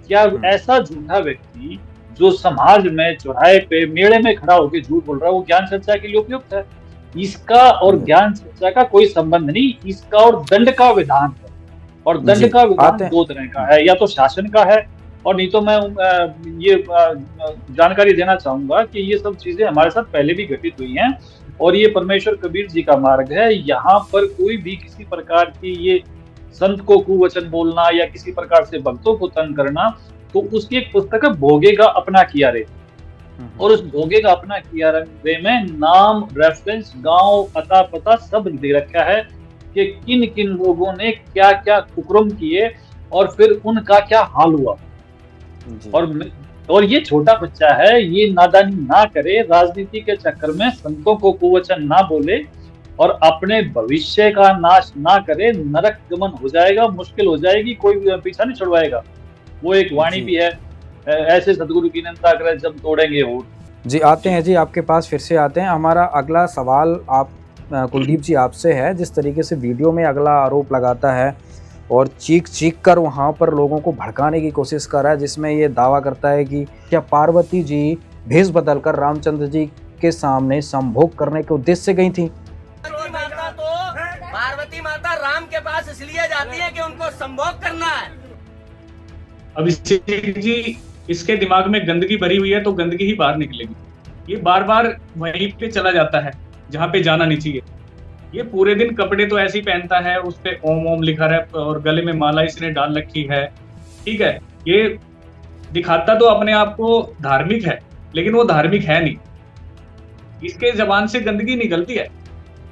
Speaker 9: क्या ऐसा झूठा व्यक्ति जो समाज में चौराहे पे मेले में खड़ा होकर झूठ बोल रहा है, वो ज्ञान चर्चा के लिए उपयुक्त है? इसका और ज्ञान चर्चा का कोई संबंध नहीं, इसका और दंड का विधान है। और दंड का विधान दो तरह का है, या तो शासन का है, और नहीं तो मैं ये जानकारी देना चाहूंगा कि ये सब चीजें हमारे साथ पहले भी घटित हुई हैं, और ये परमेश्वर कबीर जी का मार्ग है। यहाँ पर कोई भी किसी प्रकार की ये संत को कुवचन बोलना या किसी प्रकार से भक्तों को तंग करना, तो उसकी एक पुस्तक है भोगेगा अपना किया रे। और उस भोगेगा अपना किया रे में नाम, रेफरेंस, गांव, अता पता सब दे रखा है कि किन किन लोगों ने क्या क्या कुकर्म किए और फिर उनका क्या हाल हुआ। और ये छोटा बच्चा है, ये नादानी ना करे, राजनीति के चक्कर में संतों को कुवचन ना बोले और अपने भविष्य का नाश ना करे। नरक गमन हो जाएगा, मुश्किल हो जाएगी, कोई पीछा नहीं छुड़वाएगा। वो एक वाणी भी है, ऐसे सदगुरु की निंदा करे जब तोड़ेंगे होठ।
Speaker 1: जी आते हैं जी, आपके पास फिर से आते हैं। हमारा अगला सवाल आप कुलदीप जी आपसे है। जिस तरीके से वीडियो में अगला आरोप लगाता है और चीख कर वहाँ पर लोगों को भड़काने की कोशिश कर रहा है, जिसमें ये दावा करता है कि क्या पार्वती जी भेष बदलकर रामचंद्र जी के सामने संभोग करने के उद्देश्य से गई थी।
Speaker 3: पार्वती माता राम के पास इसलिए जाती है कि उनको संभोग करना है।
Speaker 5: अभिषेक जी, इसके दिमाग में गंदगी भरी हुई है तो गंदगी ही बाहर निकलेगी। ये बार बार वहीं पे चला जाता है जहाँ पे जाना नहीं चाहिए। ये पूरे दिन कपड़े तो ऐसे ही पहनता है, उस पे ओम ओम लिखा है और गले में माला इसने डाल रखी है, ठीक है। ये दिखाता तो अपने आप को धार्मिक है, लेकिन वो धार्मिक है नहीं, इसके जबान से गंदगी निकलती है।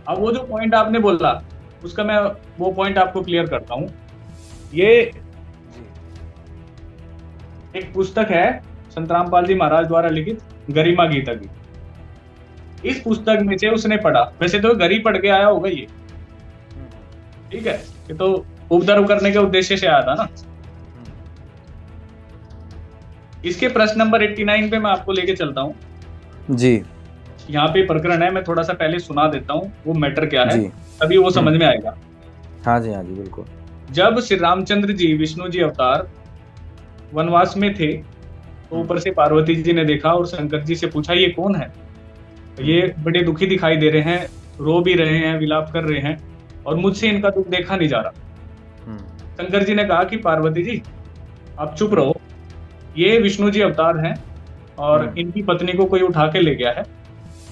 Speaker 5: अब वो जो पॉइंट आपने बोला, उसका मैं वो पॉइंट आपको क्लियर करता हूँ। ये एक पुस्तक है संत रामपाल जी महाराज द्वारा लिखित गरिमा गीता की। इस पुस्तक में से उसने पढ़ा, वैसे तो घर ही पढ़ के आया होगा ये, ठीक है, ये तो उपद्रव करने के उद्देश्य से आया था ना। इसके प्रश्न नंबर 89 पे मैं आपको लेके चलता हूँ
Speaker 1: जी।
Speaker 5: यहाँ पे प्रकरण है, मैं थोड़ा सा पहले सुना देता हूँ वो मैटर क्या है, तभी वो समझ में आएगा।
Speaker 1: हाँ जी, हाँ जी, बिल्कुल।
Speaker 5: जब श्री रामचंद्र जी, विष्णु जी अवतार वनवास में थे, तो ऊपर से पार्वती जी ने देखा और शंकर जी से पूछा ये कौन है। ये बड़े दुखी दिखाई दे रहे हैं, रो भी रहे हैं, विलाप कर रहे हैं और मुझसे इनका दुख देखा नहीं जा रहा। शंकर जी ने कहा कि पार्वती जी आप चुप रहो, ये विष्णु जी अवतार हैं और इनकी पत्नी को कोई उठा के ले गया है,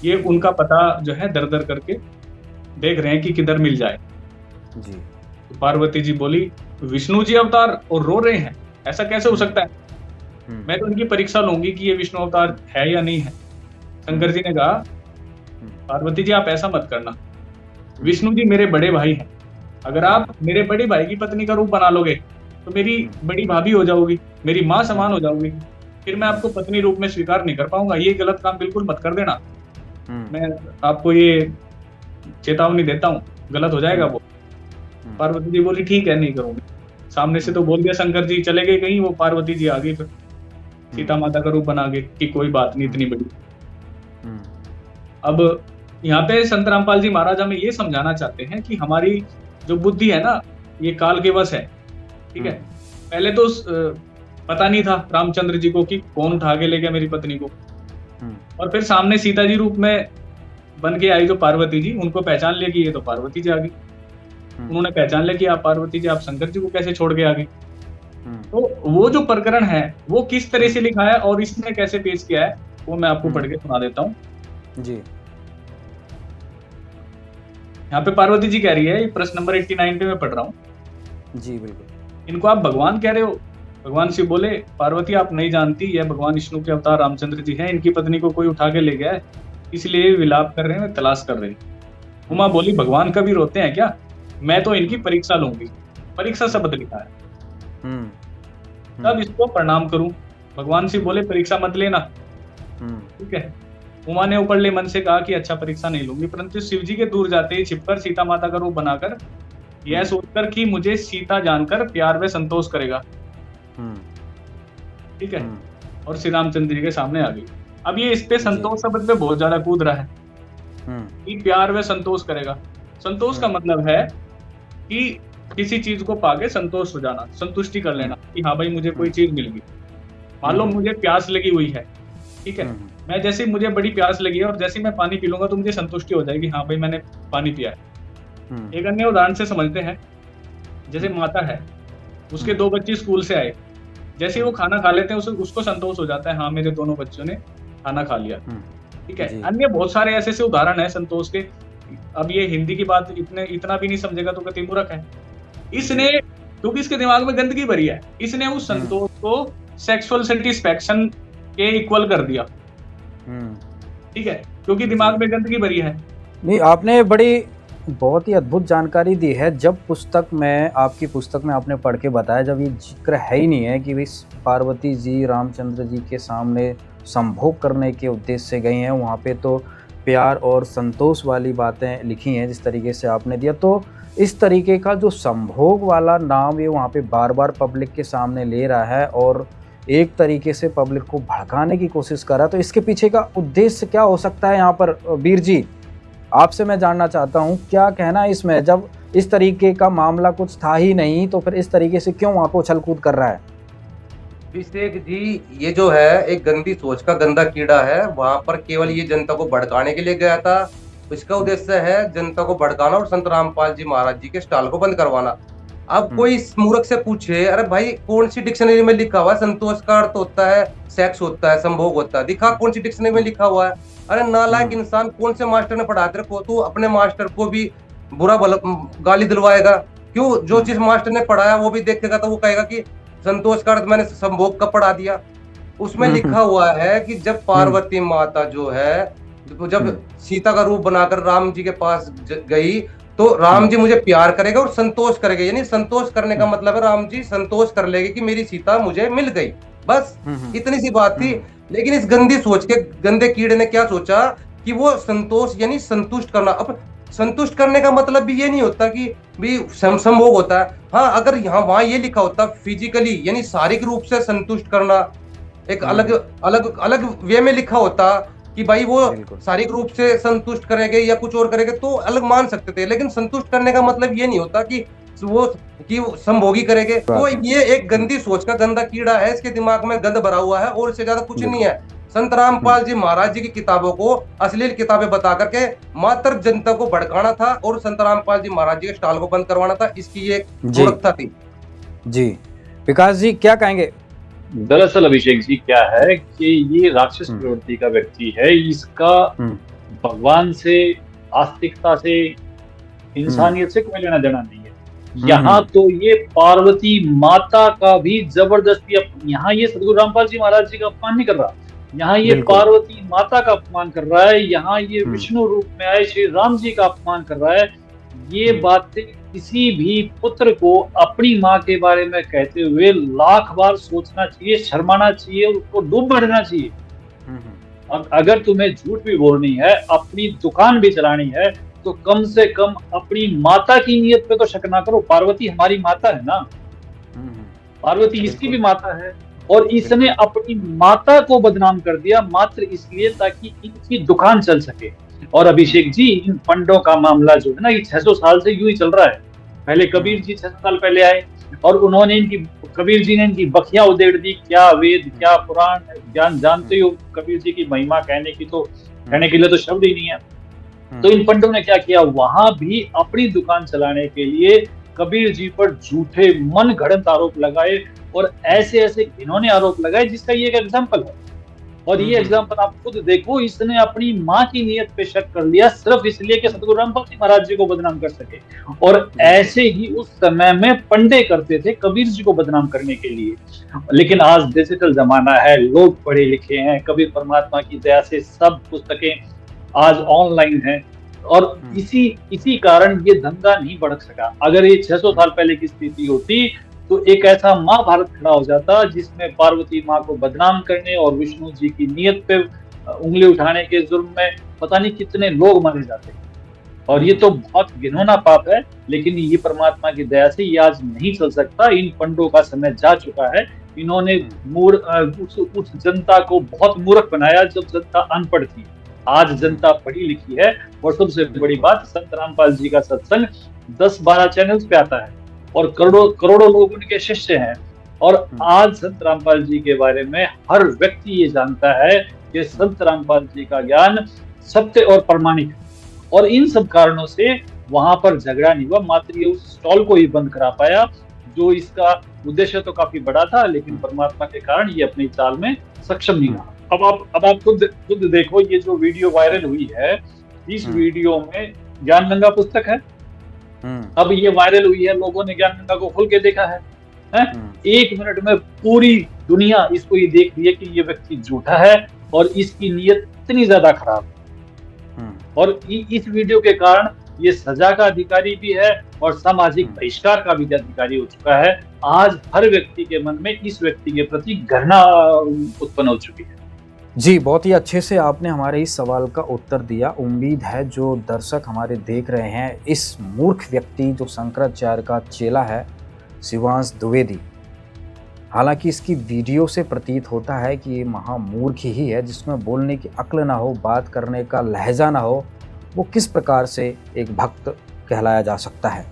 Speaker 5: ये उनका पता जो है दर दर करके देख रहे हैं कि किधर मिल जाए
Speaker 1: जी।
Speaker 5: तो पार्वती जी बोली विष्णु जी अवतार और रो रहे हैं, ऐसा कैसे हो सकता है, मैं तो इनकी परीक्षा लूंगी कि ये विष्णु अवतार है या नहीं है। शंकर जी ने कहा पार्वती जी आप ऐसा मत करना, विष्णु जी मेरे बड़े भाई हैं, अगर आप मेरे बड़े भाई की पत्नी का रूप बना लोगे तो मेरी बड़ी भाभी हो जाओगी, मेरी माँ समान हो जाओगी, फिर मैं आपको पत्नी रूप में स्वीकार नहीं कर पाऊंगा, ये गलत काम बिल्कुल मत कर देना। मैं आपको ये चेतावनी देता हूँ, गलत हो जाएगा वो। पार्वती जी बोली ठीक है, नहीं करूंगी। सामने से तो बोल दिया शंकर जी, चले गए कहीं, वो पार्वती जी आ गई फिर सीता माता का रूप बना के कि कोई बात नहीं इतनी बड़ी। अब यहाँ पे संत रामपाल जी महाराज हमें ये समझाना चाहते हैं कि हमारी जो बुद्धि है ना, ये काल के वश है, ठीक है। पहले तो पता नहीं था रामचंद्र जी को कि कौन उठा के ले गया मेरी पत्नी को, और फिर सामने सीता जी रूप में बन के आई जो पार्वती जी, उनको पहचान लिया कि ये तो पार्वती जी आ गई। उन्होंने पहचान लिया कि आप पार्वती जी, आप शंकर जी को कैसे छोड़ के आ गए। तो वो जो प्रकरण है वो किस तरह से लिखा है और इसने कैसे पेश किया है, वो मैं आपको पढ़ के सुना देता हूँ
Speaker 1: जी।
Speaker 5: यहाँ पे पार्वती जी कह रही है, प्रश्न नंबर 89 पे मैं पढ़ रहा हूँ
Speaker 1: जी। बिल्कुल।
Speaker 5: इनको आप भगवान कह रहे हो। भगवान शिव बोले पार्वती आप नहीं जानती, यह भगवान विष्णु के अवतार रामचंद्र जी हैं, इनकी पत्नी को कोई उठा के ले गया है, इसलिए विलाप कर रहे हैं, तलाश कर रहे हैं। उमा बोली भगवान कभी रोते हैं क्या, मैं तो इनकी परीक्षा लूंगी। परीक्षा शब्द लिखा है, तब इसको प्रणाम करूं। भगवान शिव बोले परीक्षा मत लेना, ठीक है। उमा ने उपरले मन से कहा कि अच्छा परीक्षा नहीं लूंगी, परंतु शिव जी के दूर जाते ही छिपकर सीता माता का रूप बनाकर यह सोचकर कि मुझे सीता जानकर प्यार व संतोष करेगा, ठीक है, और श्री रामचंद्र जी के सामने आ गई। अब ये इस पे संतोष शब्द पे बहुत ज्यादा कूद रहा है कि प्यार व संतोष करेगा। संतोष का मतलब है कि किसी चीज को पाके संतोष हो जाना, संतुष्टि कर लेना कि हाँ भाई मुझे कोई चीज मिल गई। मान लो मुझे प्यास लगी हुई है, ठीक है, मैं जैसे मुझे बड़ी प्यास लगी है और जैसे मैं पानी पी लूंगा तो मुझे संतुष्टि हो जाएगी, हाँ भाई मैंने पानी पिया है। एक अन्य उदाहरण से समझते हैं, जैसे माता है, उसके 2 बच्चे स्कूल से आए, जैसे वो खाना खा लेते हैं उसको संतोष हो जाता है, हाँ मेरे दोनों बच्चों ने खाना खा लिया, ठीक है। अन्य बहुत सारे ऐसे उदाहरण है संतोष के। अब ये हिंदी की बात इतना भी नहीं समझेगा तो कहते मूर्ख है। इसने, क्योंकि इसके दिमाग में गंदगी भरी है, इसने उस संतोष को सेक्सुअल सेटिस्फैक्शन के इक्वल कर दिया, ठीक है, क्योंकि दिमाग में गंदगी भरी है।
Speaker 1: नहीं, आपने बड़ी बहुत ही अद्भुत जानकारी दी है। जब आपकी पुस्तक में आपने पढ़ के बताया, जब ये जिक्र है ही नहीं है कि भाई पार्वती जी रामचंद्र जी के सामने संभोग करने के उद्देश्य से गई हैं, वहाँ पे तो प्यार और संतोष वाली बातें लिखी हैं जिस तरीके से आपने दिया, तो इस तरीके का जो संभोग वाला नाम ये वहाँ पे बार बार पब्लिक के सामने ले रहा है और एक तरीके से पब्लिक को भड़काने की कोशिश कर रहा है, तो इसके पीछे का उद्देश्य क्या हो सकता है? यहाँ पर वीर जी आपसे मैं जानना चाहता हूँ, क्या कहना है इसमें? जब इस तरीके का मामला कुछ था ही नहीं तो फिर इस तरीके से क्यों वहाँ पे उछल कूद कर रहा है?
Speaker 10: अभिषेक जी, ये जो है एक गंदी सोच का गंदा कीड़ा है। वहां पर केवल ये जनता को भड़काने के लिए गया था। इसका उद्देश्य है जनता को भड़काना और संत रामपाल जी महाराज जी के स्टॉल को बंद करवाना। अब कोई मूर्ख से पूछे, अरे भाई कौन सी डिक्शनरी में लिखा हुआ है संतोष का अर्थ होता है सेक्स होता है, संभोग होता है, दिखा कौन सी डिक्शनरी में लिखा हुआ है? अरे नालायक इंसान, कौन से मास्टर ने पढ़ा तेरे को? तू अपने मास्टर को भी बुरा गाली दिलवाएगा क्यों? जो चीज मास्टर ने पढ़ाया वो भी देखेगा तो वो कहेगा कि संतोष का अर्थ मैंने संभोग का पढ़ा दिया। उसमें लिखा हुआ है कि जब पार्वती माता जो है, जब सीता का रूप बनाकर राम जी के पास गई तो राम जी मुझे प्यार करेगा और संतोष करेगा, यानी संतोष करने का मतलब है राम जी संतोष कर लेंगे कि मेरी सीता मुझे मिल गई, बस इतनी सी बात थी। लेकिन इस गंदी सोच के गंदे कीड़े ने क्या सोचा कि वो संतोष यानी संतुष्ट करना। अब संतुष्ट करने का मतलब भी ये नहीं होता कि भी संभोग होता है। हाँ, अगर यहाँ वहां ये लिखा होता फिजिकली यानी शारीरिक रूप से संतुष्ट करना, एक अलग अलग अलग वे में लिखा होता कि भाई वो शारीरिक रूप से संतुष्ट करेंगे या कुछ और करेंगे तो अलग मान सकते थे। लेकिन संतुष्ट करने का मतलब ये नहीं होता कि वो संभोगी करेंगे। तो ये एक गंदी सोच का गंदा कीड़ा है, इसके दिमाग में गंद भरा हुआ है और इससे ज्यादा कुछ नहीं है। संत रामपाल जी महाराज जी की किताबों को अश्लील किताबें बता करके मात्र जनता को भड़काना था और संत रामपाल जी महाराज जी के स्टॉल को बंद करवाना था, इसकी ये मूर्खता थी।
Speaker 1: जी विकास जी क्या कहेंगे?
Speaker 9: दरअसल अभिषेक जी क्या है कि ये राक्षस प्रवृत्ति का व्यक्ति है, इसका भगवान से, आस्तिकता से, इंसानियत से कोई लेना देना नहीं है। यहाँ तो ये पार्वती माता का भी जबरदस्ती, यहाँ ये सदगुरु रामपाल जी महाराज जी का अपमान नहीं कर रहा, यहाँ ये पार्वती माता का अपमान कर रहा है, यहाँ ये विष्णु रूप में आए श्री राम जी का अपमान कर रहा है। ये बातें किसी भी पुत्र को अपनी माँ के बारे में कहते हुए लाख बार सोचना चाहिए, शर्माना चाहिए, उसको डूब मरना चाहिए। अगर तुम्हें झूठ भी बोलनी है, अपनी दुकान भी चलानी है, तो कम से कम अपनी माता की नीयत पे तो शक ना करो। पार्वती हमारी माता है ना, पार्वती इसकी भी माता है और इसने अपनी माता को बदनाम कर दिया मात्र इसलिए ताकि इनकी दुकान चल सके। और अभिषेक जी, इन पंडों का मामला जो है ना, ये 600 साल से यूं ही चल रहा है। पहले कबीर जी 600 साल पहले आए और उन्होंने कबीर जी ने इनकी बखियां उधेड़ दी। क्या वेद, क्या पुराण ज्ञान जानते हो, कबीर जी की महिमा कहने के लिए तो शब्द ही नहीं है। तो इन पंडों ने क्या किया, वहां भी अपनी दुकान चलाने के लिए कबीर जी पर झूठे मन गढ़ंत आरोप लगाए और ऐसे ऐसे इन्होंने आरोप लगाए जिसका ये एक एग्जाम्पल है। और ये एग्जाम्पल आप खुद देखो, इसने अपनी माँ की नीयत पे शक कर लिया सिर्फ इसलिए कि सतगुरु रामपाल जी महाराज जी को बदनाम कर सके। और ऐसे ही उस समय में पंडे करते थे कबीर जी को बदनाम करने के लिए। लेकिन आज डिजिटल जमाना है, लोग पढ़े लिखे हैं, कबीर परमात्मा की दया से सब पुस्तकें आज ऑनलाइन है और इसी कारण ये धंधा नहीं भड़क सका। अगर ये 600 साल पहले की स्थिति होती तो एक ऐसा महाभारत खड़ा हो जाता जिसमें पार्वती माँ को बदनाम करने और विष्णु जी की नीयत पे उंगली उठाने के जुर्म में पता नहीं कितने लोग मारे जाते हैं। और ये तो बहुत घिनौना पाप है, लेकिन ये परमात्मा की दया से ये आज नहीं चल सकता। इन पंडों का समय जा चुका है। इन्होंने उस जनता को बहुत मूर्ख बनाया जब जनता अनपढ़ थी। आज जनता पढ़ी लिखी है। और सबसे बड़ी बात, संत रामपाल जी का सत्संग 10-12 चैनल्स पे आता है और करोड़ों लोग उनके शिष्य हैं। और आज संत रामपाल जी के बारे में हर व्यक्ति ये जानता है कि संत रामपाल जी का ज्ञान सत्य और प्रमाणिक है। और इन सब कारणों से वहां पर झगड़ा नहीं हुआ, मात्र ये उस स्टॉल को ही बंद करा पाया, जो इसका उद्देश्य तो काफी बड़ा था, लेकिन परमात्मा के कारण ये अपनी चाल में सक्षम नहीं रहा। अब आप खुद देखो, ये जो वीडियो वायरल हुई है, इस वीडियो में ज्ञान गंगा पुस्तक है। अब ये वायरल हुई है, लोगों ने ज्ञान गंगा को खोल के देखा है। 1 मिनट में पूरी दुनिया इसको ये देख रही है कि ये व्यक्ति झूठा है और इसकी नीयत इतनी ज्यादा खराब है। और इस वीडियो के कारण ये सजा का अधिकारी भी है और सामाजिक बहिष्कार का भी अधिकारी हो चुका है। आज हर व्यक्ति के मन में इस व्यक्ति के प्रति घृणा उत्पन्न हो चुकी है।
Speaker 1: जी, बहुत ही अच्छे से आपने हमारे इस सवाल का उत्तर दिया। उम्मीद है जो दर्शक हमारे देख रहे हैं, इस मूर्ख व्यक्ति जो शंकराचार्य का चेला है, शिवांश द्विवेदी, हालांकि इसकी वीडियो से प्रतीत होता है कि ये महामूर्ख ही है, जिसमें बोलने की अक्ल ना हो, बात करने का लहजा ना हो, वो किस प्रकार से एक भक्त कहलाया जा सकता है।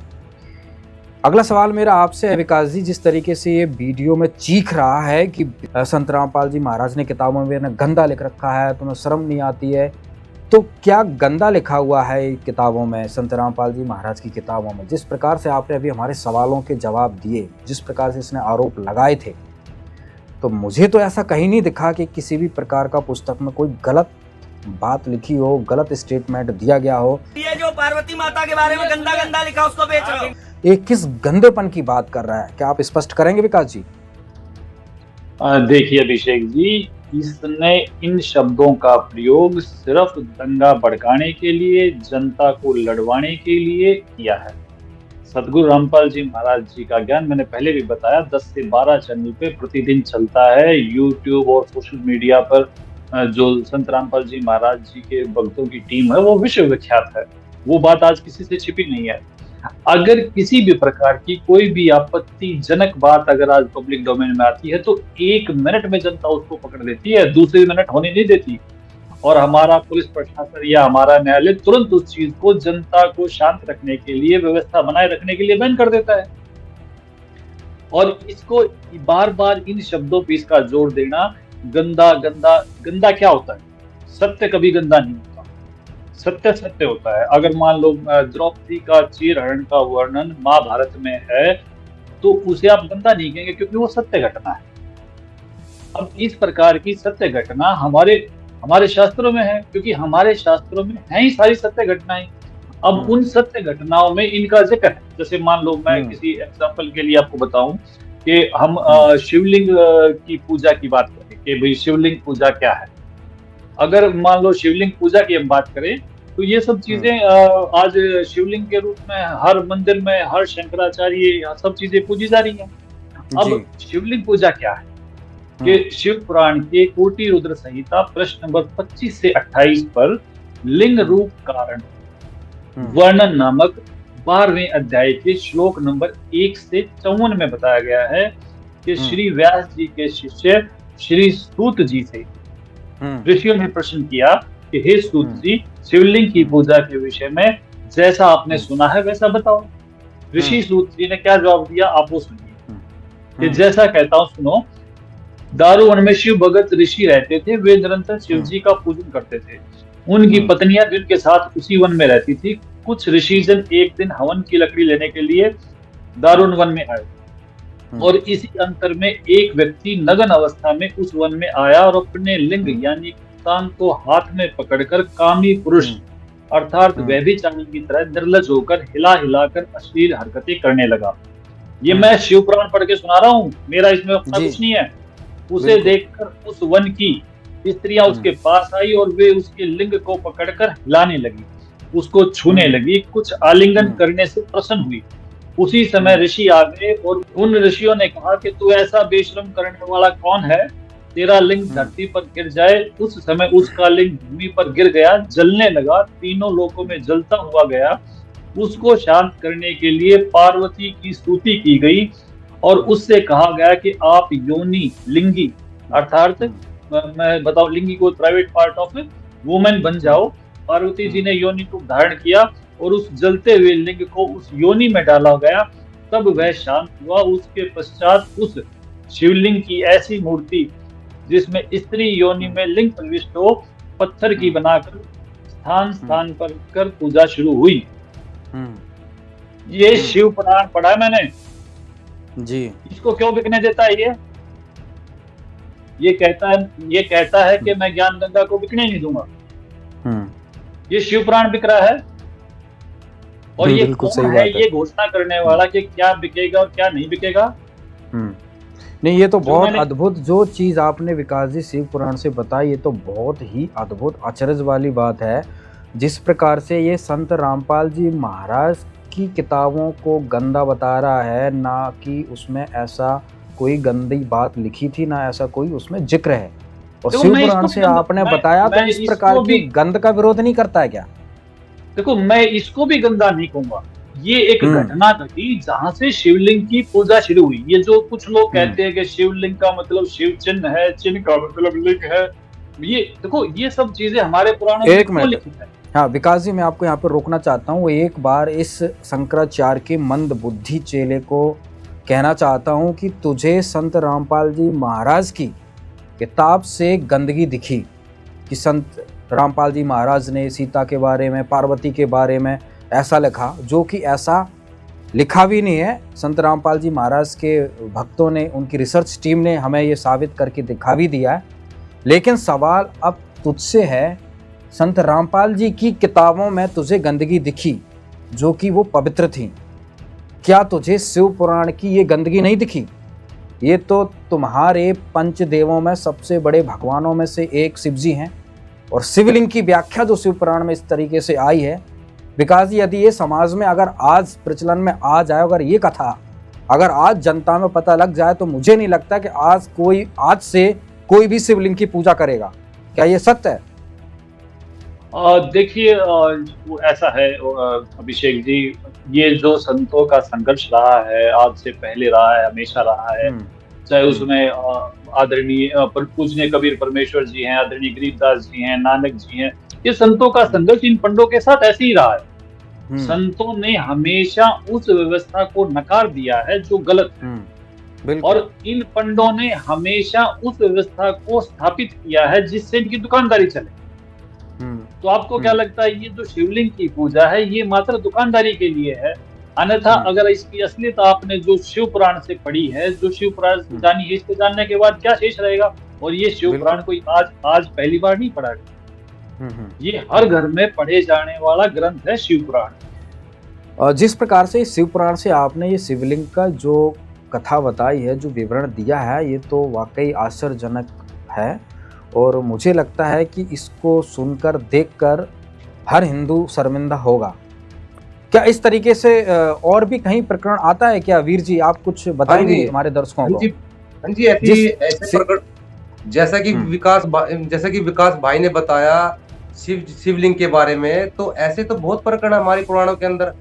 Speaker 1: अगला सवाल मेरा आपसे है विकास जी, जिस तरीके से ये वीडियो में चीख रहा है कि संत रामपाल जी महाराज ने किताबों में गंदा लिख रखा है, तुम्हें शर्म नहीं आती है, तो क्या गंदा लिखा हुआ है किताबों में, संत रामपाल जी महाराज की किताबों में? जिस प्रकार से आपने अभी हमारे सवालों के जवाब दिए, जिस प्रकार से इसने आरोप लगाए थे, तो मुझे तो ऐसा कहीं नहीं दिखा कि किसी भी प्रकार का पुस्तक में कोई गलत बात लिखी हो, गलत स्टेटमेंट दिया गया हो।
Speaker 3: ये जो पार्वती माता के बारे में गंदा लिखा उसको बेच रहे हैं।
Speaker 1: ये किस गंदेपन की बात कर रहा है, क्या आप स्पष्ट करेंगे विकास जी?
Speaker 9: देखिए अभिषेक जी, इसने इन शब्दों का प्रयोग सिर्फ दंगा भड़काने के लिए, जनता को लड़वाने के लिए किया है। सदगुरु रामपाल जी महाराज जी का ज्ञान मैंने पहले भी बताया 10 से 12 चैनल पे प्रतिदिन चलता है। यूट्यूब और सोशल मीडिया पर जो संत रामपाल जी महाराज जी के भक्तों की टीम है, वो विश्व विख्यात है। वो बात आज किसी से छिपी नहीं है। अगर किसी भी प्रकार की कोई भी आपत्तिजनक बात अगर आज पब्लिक डोमेन में आती है, तो 1 मिनट में जनता उसको पकड़ लेती है, दूसरे मिनट होने नहीं देती। और हमारा पुलिस प्रशासन या हमारा न्यायालय तुरंत उस चीज को जनता को शांत रखने के लिए, व्यवस्था बनाए रखने के लिए बैन कर देता है। और इसको बार बार इन शब्दों पर इसका जोर देना, गंदा क्या होता है? सत्य कभी गंदा नहीं होता, सत्य सत्य होता है। अगर मान लो द्रौपदी का चीरहरण का वर्णन महाभारत में है, तो उसे आप गंदा नहीं कहेंगे, क्योंकि वो सत्य घटना है। अब इस प्रकार की सत्य घटना हमारे शास्त्रों में है, क्योंकि हमारे शास्त्रों में है ही सारी सत्य घटनाएं। अब उन सत्य घटनाओं में इनका जिक्र है। जैसे मान लो मैं किसी एग्जाम्पल के लिए आपको बताऊं कि हम शिवलिंग की पूजा की बात करें कि भाई शिवलिंग पूजा क्या है। अगर मान लो शिवलिंग पूजा की हम बात करें, तो ये सब चीजें आज शिवलिंग के रूप में हर मंदिर में, हर शंकराचार्य, सब चीजें पूजी जा रही हैं। अब शिवलिंग पूजा क्या है कि शिव पुराण के कोटि रुद्र संहिता प्रश्न नंबर 25 से 28 पर लिंग रूप कारण वर्णन नामक 12वें अध्याय के श्लोक नंबर 1 से 54 में बताया गया है कि श्री व्यास जी के शिष्य श्री सूत जी से ऋषियों ने प्रश्न किया कि हे सूत जी, शिवलिंग की पूजा के विषय में जैसा आपने सुना है वैसा बताओ। ऋषि सूत जी ने क्या जवाब दिया, आप वो सुनिए कि जैसा कहता हूं सुनो। दारुवन में शिव भगत ऋषि रहते थे, वे निरंतर शिव जी का पूजन करते थे। उनकी पत्नियां जिनके साथ उसी वन में रहती थी। कुछ ऋषिजन एक दिन हवन की लकड़ी लेने के लिए दारुण वन में आए, और इसी अंतर में एक व्यक्ति नग्न अवस्था में उस वन में आया और अपने लिंग यानी तांग को हाथ में पकड़कर कामी पुरुष अर्थात व्यभिचारी की तरह निर्लज होकर हिला हिलाकर अश्लील हरकतें करने लगा। ये मैं शिव पुराण पढ़ के सुना रहा हूँ, मेरा इसमें अपना कुछ नहीं है। उसे देखकर उस वन की स्त्रियां उसके पास आई और वे उसके लिंग को पकड़कर हिलाने लगी, उसको छूने लगी, कुछ आलिंगन करने से प्रसन्न हुई। उसी समय ऋषि आ गए और उन ऋषियों ने कहा कि तू ऐसा बेशरम करने वाला कौन है तेरा लिंग धरती पर गिर जाए, उस समय उसका लिंग भूमि पर गिर गया, जलने लगा, तीनों लोकों में जलता हुआ गया। उसको शांत करने के लिए पार्वती की स्तुति की गई और उससे कहा गया कि आप योनि लिंगी अर्थात मैं बताऊं लिंगी को प्राइवेट पार्ट ऑफ वुमेन बन जाओ। पार्वती जी ने योनि को धारण किया और उस जलते हुए लिंग को उस योनि में डाला गया, तब वह शांत हुआ। उसके पश्चात उस शिवलिंग की ऐसी मूर्ति जिसमें स्त्री योनि में लिंग प्रविष्ट हो, पत्थर की बनाकर स्थान स्थान पर कर पूजा शुरू हुई। ये शिव पुराण पढ़ा है मैंने
Speaker 1: जी।
Speaker 9: इसको क्यों बिकने देता है? ये कहता है कि मैं ज्ञान गंगा को बिकने नहीं दूंगा। ये शिव पुराण बिक रहा है और ये कौन है ये घोषणा करने वाला कि क्या बिकेगा और क्या नहीं बिकेगा?
Speaker 1: नहीं, ये तो बहुत अद्भुत जो चीज आपने विकास जी शिव पुराण से बताई, ये तो बहुत ही अद्भुत अचरज वाली बात है। जिस प्रकार से ये संत रामपाल जी महाराज की किताबों को गंदा बता रहा है, ना कि उसमें ऐसा कोई गंदी बात लिखी थी, ना ऐसा कोई उसमें जिक्र है। और शिव पुराण से आपने बताया तो इस प्रकार की गंद का विरोध नहीं करता है क्या?
Speaker 9: देखो, मैं इसको भी गंदा नहीं कहूंगा। ये एक घटना घटी जहां से शिवलिंग की पूजा शुरू हुई। ये जो कुछ लोग कहते हैं कि शिवलिंग का मतलब शिव चिन्ह है, चिन्ह का मतलब लिंग है, ये देखो ये सब चीजें हमारे पुराणों में क्यों लिखी है?
Speaker 1: हाँ विकास जी, मैं आपको यहाँ पर रोकना चाहता हूँ। एक बार इस शंकराचार्य के मंद बुद्धि चेले को कहना चाहता हूँ कि तुझे संत रामपाल जी महाराज की किताब से गंदगी दिखी कि संत रामपाल जी महाराज ने सीता के बारे में, पार्वती के बारे में ऐसा लिखा, जो कि ऐसा लिखा भी नहीं है। संत रामपाल जी महाराज के भक्तों ने, उनकी रिसर्च टीम ने हमें ये साबित करके दिखा भी दिया है। लेकिन सवाल अब तुझसे है, संत रामपाल जी की किताबों में तुझे गंदगी दिखी जो कि वो पवित्र थी, क्या तुझे शिव पुराण की ये गंदगी नहीं दिखी? ये तो तुम्हारे पंचदेवों में सबसे बड़े भगवानों में से एक शिव जी हैं, और शिवलिंग की व्याख्या जो शिव पुराण में इस तरीके से आई है, विकास जी, यदि ये समाज में अगर आज प्रचलन में आ जाए, अगर ये कथा अगर आज जनता में पता लग जाए, तो मुझे नहीं लगता कि आज से कोई भी शिवलिंग की पूजा करेगा। क्या ये सत्य है?
Speaker 9: देखिए, ऐसा है अभिषेक जी, ये जो संतों का संघर्ष रहा है, आज से पहले रहा है, हमेशा रहा है। चाहे उसमें आदरणीय पूजनीय कबीर परमेश्वर जी हैं, आदरणीय गरीबदास जी हैं, नानक जी हैं, ये संतों का संघर्ष इन पंडों के साथ ऐसे ही रहा है। संतों ने हमेशा उस व्यवस्था को नकार दिया है जो गलत है, और इन पंडों ने हमेशा उस व्यवस्था को स्थापित किया है जिससे इनकी दुकानदारी चले। तो आपको क्या लगता है, ये जो शिवलिंग की पूजा है ये मात्र दुकानदारी के लिए है? अन्यथा अगर इसकी असलियत आपने जो शिव पुराण से पढ़ी है, जो शिव पुराण से जानी है, इसको जानने के बाद क्या शेष रहेगा? और ये शिव पुराण कोई आज पहली बार नहीं पढ़ा गया, ये हर घर में पढ़े जाने वाला ग्रंथ है शिव पुराण।
Speaker 1: जिस प्रकार से शिव पुराण से आपने ये शिवलिंग का जो कथा बताई है, जो विवरण दिया है, ये तो वाकई आश्चर्यजनक है। और मुझे लगता है कि इसको सुनकर, देखकर हर हिंदू शर्मिंदा होगा। क्या इस तरीके से और भी कहीं प्रकरण आता है क्या? वीर जी, आप कुछ बताएंगे हमारे दर्शकों को?
Speaker 10: हाँ जी, ऐसे प्रकरण जैसा कि विकास भाई ने बताया शिवलिंग के बारे में, तो ऐसे तो बहुत प्रकरण हमारे पुराणों के अंदर,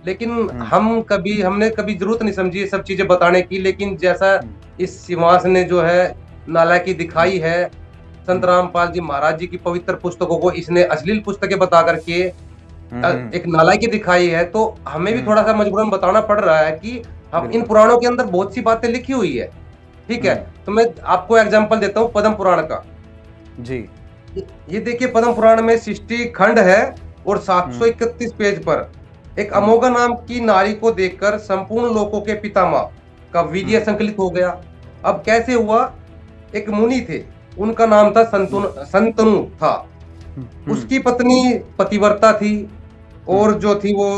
Speaker 10: लेकिन हमने कभी जरूरत नहीं समझी ये सब चीजें बताने की। लेकिन जैसा इस सिंहास ने जो है नालायकी दिखाई है, संत रामपाल जी महाराज जी की पवित्र पुस्तकों को इसने अश्लील पुस्तकें बता करके एक नालायकी दिखाई है, तो हमें भी थोड़ा सा मजबूरन बताना पड़ रहा है कि हम इन पुराणों के अंदर बहुत सी बातें लिखी हुई है। ठीक है, तो मैं आपको एग्जांपल देता हूँ पद्म पुराण का
Speaker 1: जी।
Speaker 10: ये देखिए, पद्म पुराण में 60 खंड है और 731 पेज पर एक अमोघा नाम की नारी को देखकर संपूर्ण लोकों के पितामह का वीर्य संकलित हो गया। अब कैसे हुआ? एक मुनि थे, उनका नाम था संतनु था। उसकी पत्नी पतिव्रता थी, और जो थी वो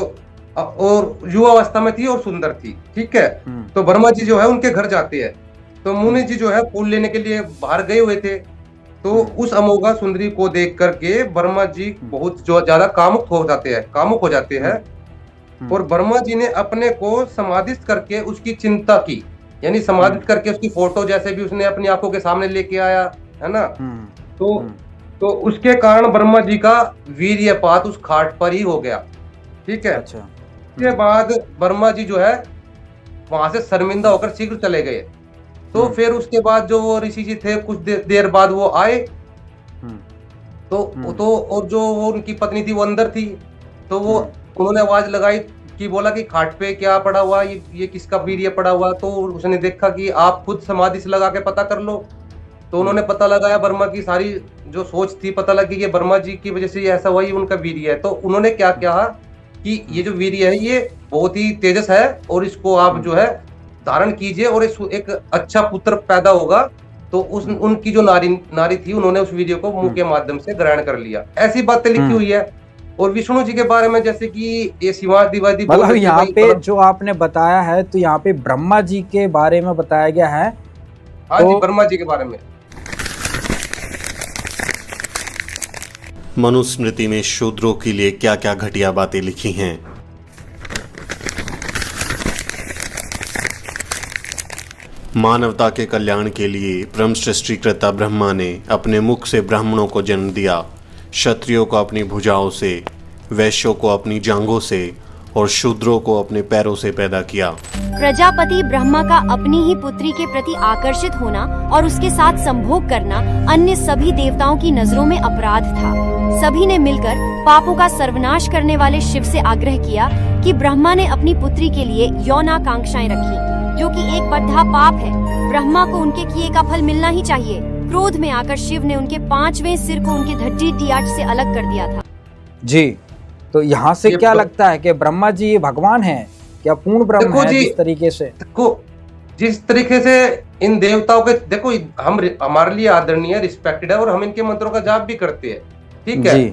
Speaker 10: और युवावस्था में थी और सुंदर थी। ठीक है, तो ब्रह्मा जी जो है उनके घर जाते हैं, तो मुनि जी जो है फूल लेने के लिए बाहर गए हुए थे। तो उस अमोघा सुंदरी को देख करके ब्रह्मा जी बहुत ज्यादा कामुक हो जाते हैं, और ब्रह्मा जी ने अपने को समाधिस्थ करके उसकी चिंता की। यानी समाधित करके उसकी फोटो जैसे भी उसने अपनी आंखों के सामने लेके आया है ना। तो उसके कारण ब्रह्मा जी का वीर्यपात उस खाट पर ही हो गया। ठीक है।
Speaker 1: अच्छा।
Speaker 10: उसके बाद ब्रह्मा जी जो है वहां से शर्मिंदा होकर शीघ्र चले गए। तो फिर उसके बाद जो वो ऋषि जी थे कुछ देर बाद वो आए। तो और जो वो उनकी पत्नी थी वो अंदर थी। तो वो उन्होंने आवाज लगाई कि बोला कि खाट पे क्या पड़ा हुआ, ये किसका वीर्य पड़ा हुआ। तो उसने देखा कि आप खुद समाधि से लगा के पता कर लो। तो उन्होंने पता लगाया, ब्रह्मा की सारी जो सोच थी पता लगी कि ब्रह्मा जी की वजह से ये ऐसा हुआ, ये उनका वीर्य है। तो उन्होंने क्या कहा कि ये जो वीर्य है ये बहुत ही तेजस है और इसको आप जो है धारण कीजिए और एक अच्छा पुत्र पैदा होगा। तो उनकी जो नारी थी उन्होंने उस वीडियो को मुंह के माध्यम से ग्रहण कर लिया। ऐसी बातें लिखी हुई है। और विष्णु जी के बारे में जैसे कि ये शिवादिवादी,
Speaker 1: मतलब यहाँ पे जो आपने बताया है तो यहाँ पे ब्रह्मा जी के बारे में बताया गया है।
Speaker 10: हाँ जी, ब्रह्मा जी के बारे में।
Speaker 11: मनुस्मृति में शूद्रों के लिए क्या क्या घटिया बातें लिखी हैं। मानवता के कल्याण के लिए परम सृष्टिकर्ता ब्रह्मा ने अपने मुख से ब्राह्मणों को जन्म दिया, क्षत्रियों को अपनी भुजाओं से, वैश्यों को अपनी जांघों से और शूद्रों को अपने पैरों से पैदा किया।
Speaker 12: प्रजापति ब्रह्मा का अपनी ही पुत्री के प्रति आकर्षित होना और उसके साथ संभोग करना अन्य सभी देवताओं की नजरों में अपराध था। सभी ने मिलकर पापों का सर्वनाश करने वाले शिव से आग्रह किया कि ब्रह्मा ने अपनी पुत्री के लिए यौनाकांक्षाएं रखी, जो कि एक बद्धा पाप है। ब्रह्मा को उनके किए का फल मिलना ही चाहिए। क्रोध में आकर शिव ने उनके 5वें सिर को उनके धज्जी टियाच से अलग कर दिया था।
Speaker 1: जी, तो यहाँ से क्या लगता है कि ब्रह्मा जी ये भगवान हैं? क्या पूर्ण ब्रह्म है? जिस तरीके से
Speaker 10: जिस तरीके से इन देवताओं के देखो हम हमारे लिए आदरणीय रिस्पेक्टेड है और हम इनके मंत्रों का जाप भी करते हैं। ठीक है।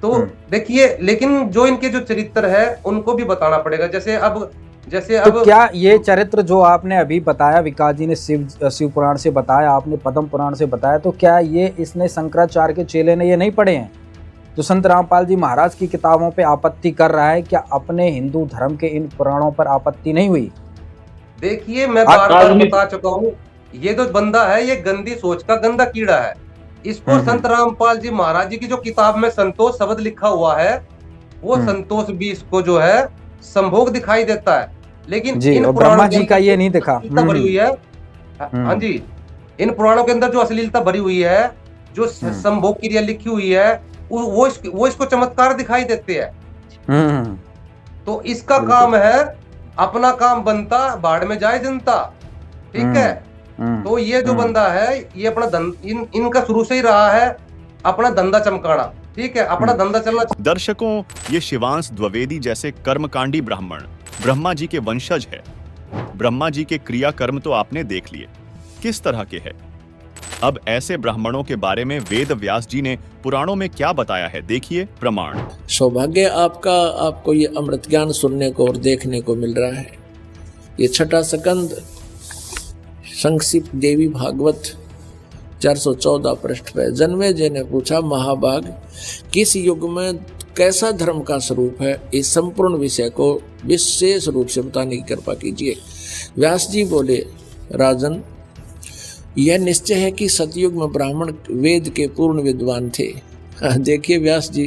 Speaker 10: तो देखिए, लेकिन जो इनके जो चरित्र है उनको भी बताना पड़ेगा। जैसे अब
Speaker 1: तो क्या ये चरित्र जो आपने अभी बताया, विकास जी ने शिव पुराण से बताया, आपने पद्म पुराण से बताया, तो क्या ये इसने शंकराचार्य के चेले ने ये नहीं पढ़े हैं? जो संत रामपाल जी महाराज की किताबों पे आपत्ति कर रहा है, क्या अपने हिंदू धर्म के इन पुराणों पर आपत्ति नहीं हुई?
Speaker 10: देखिए, मैं बार-बार बता चुका हूँ, ये जो बंदा है ये गंदी सोच का गंदा कीड़ा है। इसको संत रामपाल जी महाराज जी की जो किताब में संतोष शब्द लिखा हुआ है वो संतोष भी इसको जो है संभोग दिखाई देता है, लेकिन इन
Speaker 1: ब्रह्मा जी का ये नहीं दिखा।
Speaker 10: भरी हुई है। हाँ जी, इन पुराणों के अंदर जो अश्लीलता भरी हुई है, जो संभोग क्रिया लिखी हुई है, वो इसको चमत्कार दिखाई देते हैं। तो इसका काम है, अपना काम बनता बाढ़ में जाए जनता। ठीक है। तो ये जो बंदा है ये अपना इनका शुरू से ही रहा है अपना धंधा चमकाना। ठीक है, अपना धंधा चलना।
Speaker 6: दर्शकों, ये शिवांश द्विवेदी जैसे कर्मकांडी ब्राह्मण ब्रह्मा जी के वंशज है। ब्रह्मा जी के क्रिया कर्म तो आपने देख लिए किस तरह के है। अब ऐसे ब्राह्मणों के बारे में वेद व्यास जी ने पुराणों में क्या बताया है, देखिए प्रमाण।
Speaker 7: सौभाग्य आपको ये अमृत ज्ञान सुनने को और देखने को मिल रहा है। ये छठा स्कंद संक्षिप्त देवी भागवत 414 पृष्ठ पे जन्मेजय ने पूछा, महाभाग किस युग में कैसा धर्म का स्वरूप है, इस संपूर्ण विषय को विशेष रूप से बताने की कृपा कीजिए। व्यास जी बोले, राजन, यह निश्चय है कि सतयुग में ब्राह्मण वेद के पूर्ण विद्वान थे। देखिए, व्यास जी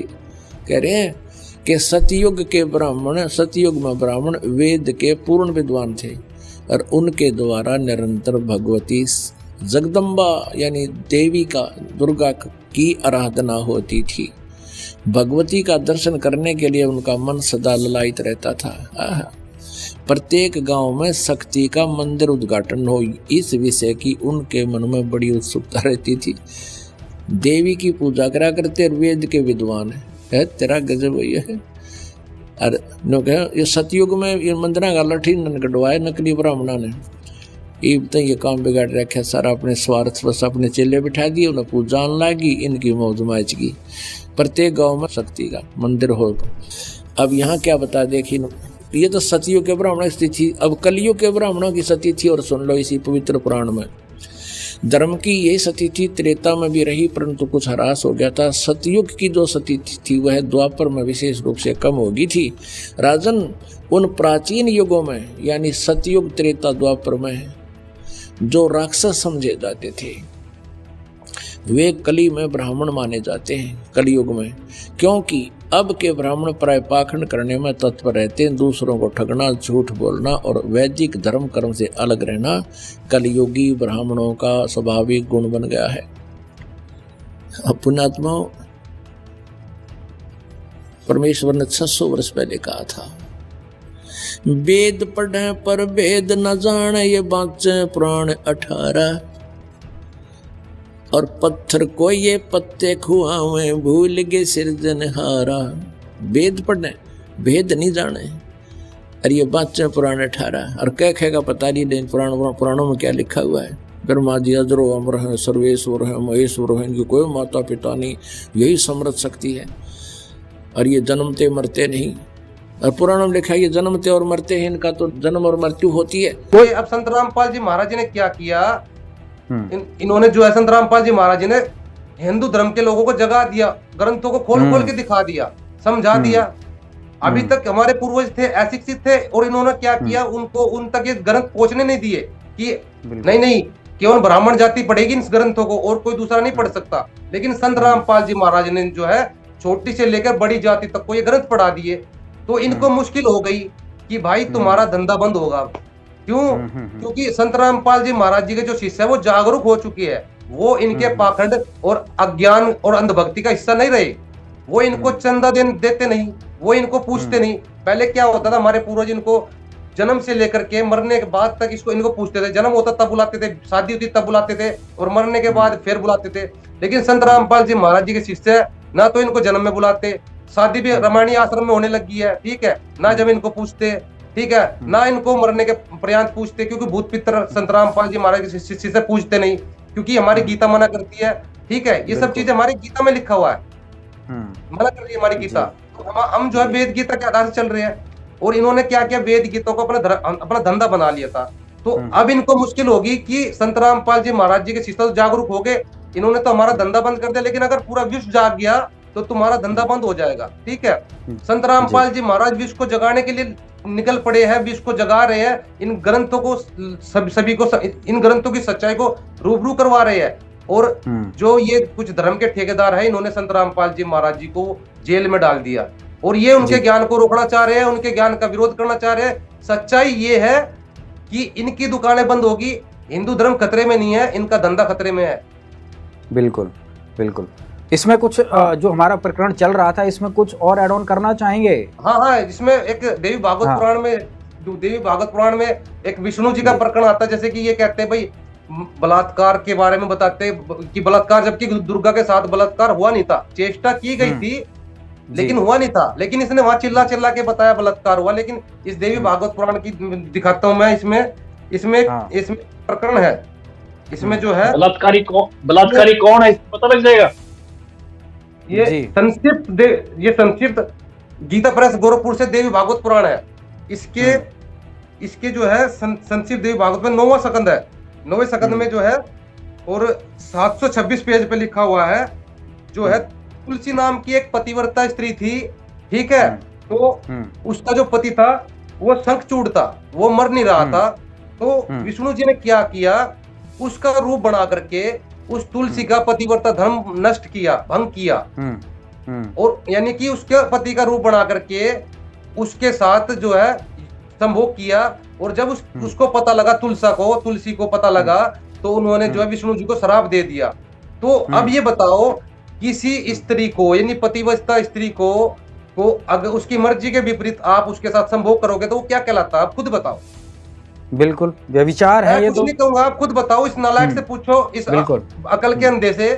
Speaker 7: कह रहे हैं कि सतयुग में ब्राह्मण वेद के पूर्ण विद्वान थे और उनके द्वारा निरंतर भगवती जगदम्बा यानी देवी का दुर्गा की आराधना होती थी। भगवती का दर्शन करने के लिए उनका मन सदा ललायित रहता था। प्रत्येक गांव में शक्ति का मंदिर उद्घाटन हो, इस विषय की उनके मन में बड़ी उत्सुकता रहती थी। देवी की पूजा करा करते, वेद के विद्वान है तेरा गजब है। अरे नो कह, ये सतयुग में ये मंदिर का लठी कटवाए नकली ब्राह्मणा ने, ये काम बिगाड़ रखा सारा। अपने स्वार्थ बस अपने चेले बिठा दिए, उन्हें पूजा लागी, इनकी मौज माच की। प्रत्येक गांव में शक्ति का मंदिर हो। अब यहाँ क्या बता, देखिए ये तो सतयुग के ब्राह्मण की थी। अब कलयुग के ब्राह्मणों की सती थी, और सुन लो इसी पवित्र पुराण में धर्म की यही सती थी, त्रेता में भी रही परंतु कुछ ह्रास हो गया था। सतयुग की जो सती थी वह द्वापर में विशेष रूप से कम होगी थी। राजन, उन प्राचीन युगों में यानी सतयुग, त्रेता, द्वापर में जो राक्षस समझे जाते थे वे कली में ब्राह्मण माने जाते हैं, कलयुग में, क्योंकि अब के ब्राह्मण प्राय पाखंड करने में तत्पर रहते हैं, दूसरों को ठगना, झूठ बोलना और वैदिक धर्म कर्म से अलग रहना कलयुगी ब्राह्मणों का स्वाभाविक गुण बन गया है। पुण्यात्माओं, परमेश्वर ने 600 वर्ष पहले कहा था, वेद पढ़े पर भेद न जाने, ये बाँचे पुराण 18, और पत्थर को ये पत्ते खुआवे, भूल गए सिरजनहारा। वेद पढ़े भेद नहीं जाने, और ये बाँचे पुराण 18, और क्या कहेगा पता नहीं, लेकिन पुराणों में क्या लिखा हुआ है, ब्रह्मा जी अजरो अमर है, सर्वेश्वर है, महेश्वर है, इनकी कोई माता पिता नहीं, यही समृद्ध शक्ति है, और ये जन्मते मरते नहीं। और पुराणों में लिखा है ये जन्मते और मरते हैं, इनका तो जन्म और मृत्यु होती है।
Speaker 10: कोई अब संत रामपाल जी महाराज जी ने क्या किया, इन्होंने जो है संत रामपाल जी महाराज जी ने हिंदू धर्म के लोगों को जगा दिया, ग्रंथों को खोल खोल के दिखा दिया, समझा दिया। अभी तक हमारे पूर्वज थे अशिक्षित थे, और इन्होंने क्या किया, उनको उन तक ये ग्रंथ पहुंचने नहीं दिए कि नहीं केवल ब्राह्मण जाति पढ़ेगी इन ग्रंथों को और कोई दूसरा नहीं पढ़ सकता। लेकिन संत रामपाल जी महाराज ने जो है छोटी से लेकर बड़ी जाति तक को ये ग्रंथ पढ़ा दिए, तो इनको मुश्किल हो गई कि भाई तुम्हारा धंधा बंद होगा। क्यों? क्योंकि संत रामपाल जी महाराज जी के जो शिष्य है वो जागरूक हो चुके हैं, वो इनके पाखंड और अज्ञान और अंधभक्ति का हिस्सा नहीं रहे। वो इनको चंदा देते नहीं, वो इनको पूछते नहीं। पहले क्या होता था, हमारे पूर्वज इनको जन्म से लेकर के मरने के बाद तक इनको पूछते थे, जन्म होता तब बुलाते थे, शादी होती तब बुलाते थे, और मरने के बाद फिर बुलाते थे। लेकिन संत रामपाल जी महाराज जी के शिष्य ना तो इनको जन्म में बुलाते, शादी भी रामायणी आश्रम में होने लगी है, ठीक है, ना जब इनको पूछते, ठीक है, ना इनको मरने के पर्यंत पूछते, क्योंकि भूत पितर संत रामपाल जी महाराज के शिष्य से पूछते नहीं, क्योंकि हमारी गीता मना करती है, ठीक है, ये सब चीजें हमारी गीता में लिखा हुआ है, मना कर रही है हमारी गीता। तो हम जो है वेद गीता के आधार से चल रहे हैं, और इन्होंने क्या किया, वेद गीता को अपना धंधा बना लिया था। तो अब इनको मुश्किल होगी कि संत रामपाल जी महाराज जी के शिष्य तो जागरूक हो गए, इन्होंने तो हमारा धंधा बंद कर दिया, लेकिन अगर पूरा विश्व जाग गया तो तुम्हारा धंधा बंद हो जाएगा, ठीक है। संत रामपाल जी महाराज विश्व को जगाने के लिए निकल पड़े हैं, विश्व को जगा रहे हैं, इन ग्रंथों को सभी को, इन ग्रंथों की सच्चाई को रूबरू करवा रहे हैं। और जो ये कुछ धर्म के ठेकेदार है, इन्होंने संत रामपाल जी महाराज जी को जेल में डाल दिया, और ये उनके ज्ञान को रोकना चाह रहे हैं, उनके ज्ञान का विरोध करना चाह रहे हैं। सच्चाई ये है कि इनकी दुकानें बंद होगी, हिंदू धर्म खतरे में नहीं है, इनका धंधा खतरे में है।
Speaker 1: बिल्कुल बिल्कुल। इसमें कुछ जो हमारा प्रकरण चल रहा था, इसमें कुछ और ऐड ऑन करना चाहेंगे?
Speaker 10: हाँ, इसमें एक देवी भागवत पुराण में एक विष्णु जी का प्रकरण आता है, जैसे कि ये कहते हैं भाई बलात्कार के बारे में बताते हैं कि बलात्कार, जबकि दुर्गा के साथ बलात्कार हुआ नहीं था, चेष्टा की गई थी लेकिन हुआ नहीं था, लेकिन इसने वहां चिल्ला चिल्ला के बताया बलात्कार हुआ। लेकिन इस देवी भागवत पुराण की दिखाता हूं मैं, इसमें प्रकरण है, इसमें जो है
Speaker 9: बलात्कारी कौन है पता लग जाएगा।
Speaker 10: ये संक्षिप्त गीता प्रेस गोरखपुर से देवी भागवत पुराण है। इसके जो है संक्षिप्त देवी भागवत में 9वां स्कंद है, 9वें स्कंद में जो है, और 726 पेज पे लिखा हुआ है, जो है तुलसी नाम की एक पतिव्रता स्त्री थी, ठीक है, तो उसका जो पति था वो शंखचूड़ था, वो मर नहीं रहा था, तो विष्णु जी ने क्या किया, उसका रूप बना करके उस तुलसी का पतिव्रता धर्म नष्ट किया, भंग किया, और यानी कि उसके पति का रूप बना करके उसके साथ जो है संभोग किया। और जब उसको पता लगा, तुलसी को पता लगा, तो उन्होंने जो है विष्णु जी को श्राप दे दिया। तो अब ये बताओ, किसी स्त्री को यानी पतिव्रता स्त्री को अगर उसकी मर्जी के विपरीत आप उसके साथ संभोग करोगे तो वो क्या कहलाता है, आप खुद बताओ।
Speaker 1: बिल्कुल व्यभिचार है ये, तो
Speaker 10: नहीं कहूंगा, आप खुद बताओ, इस नालायक से पूछो, इस अकल के अंधे से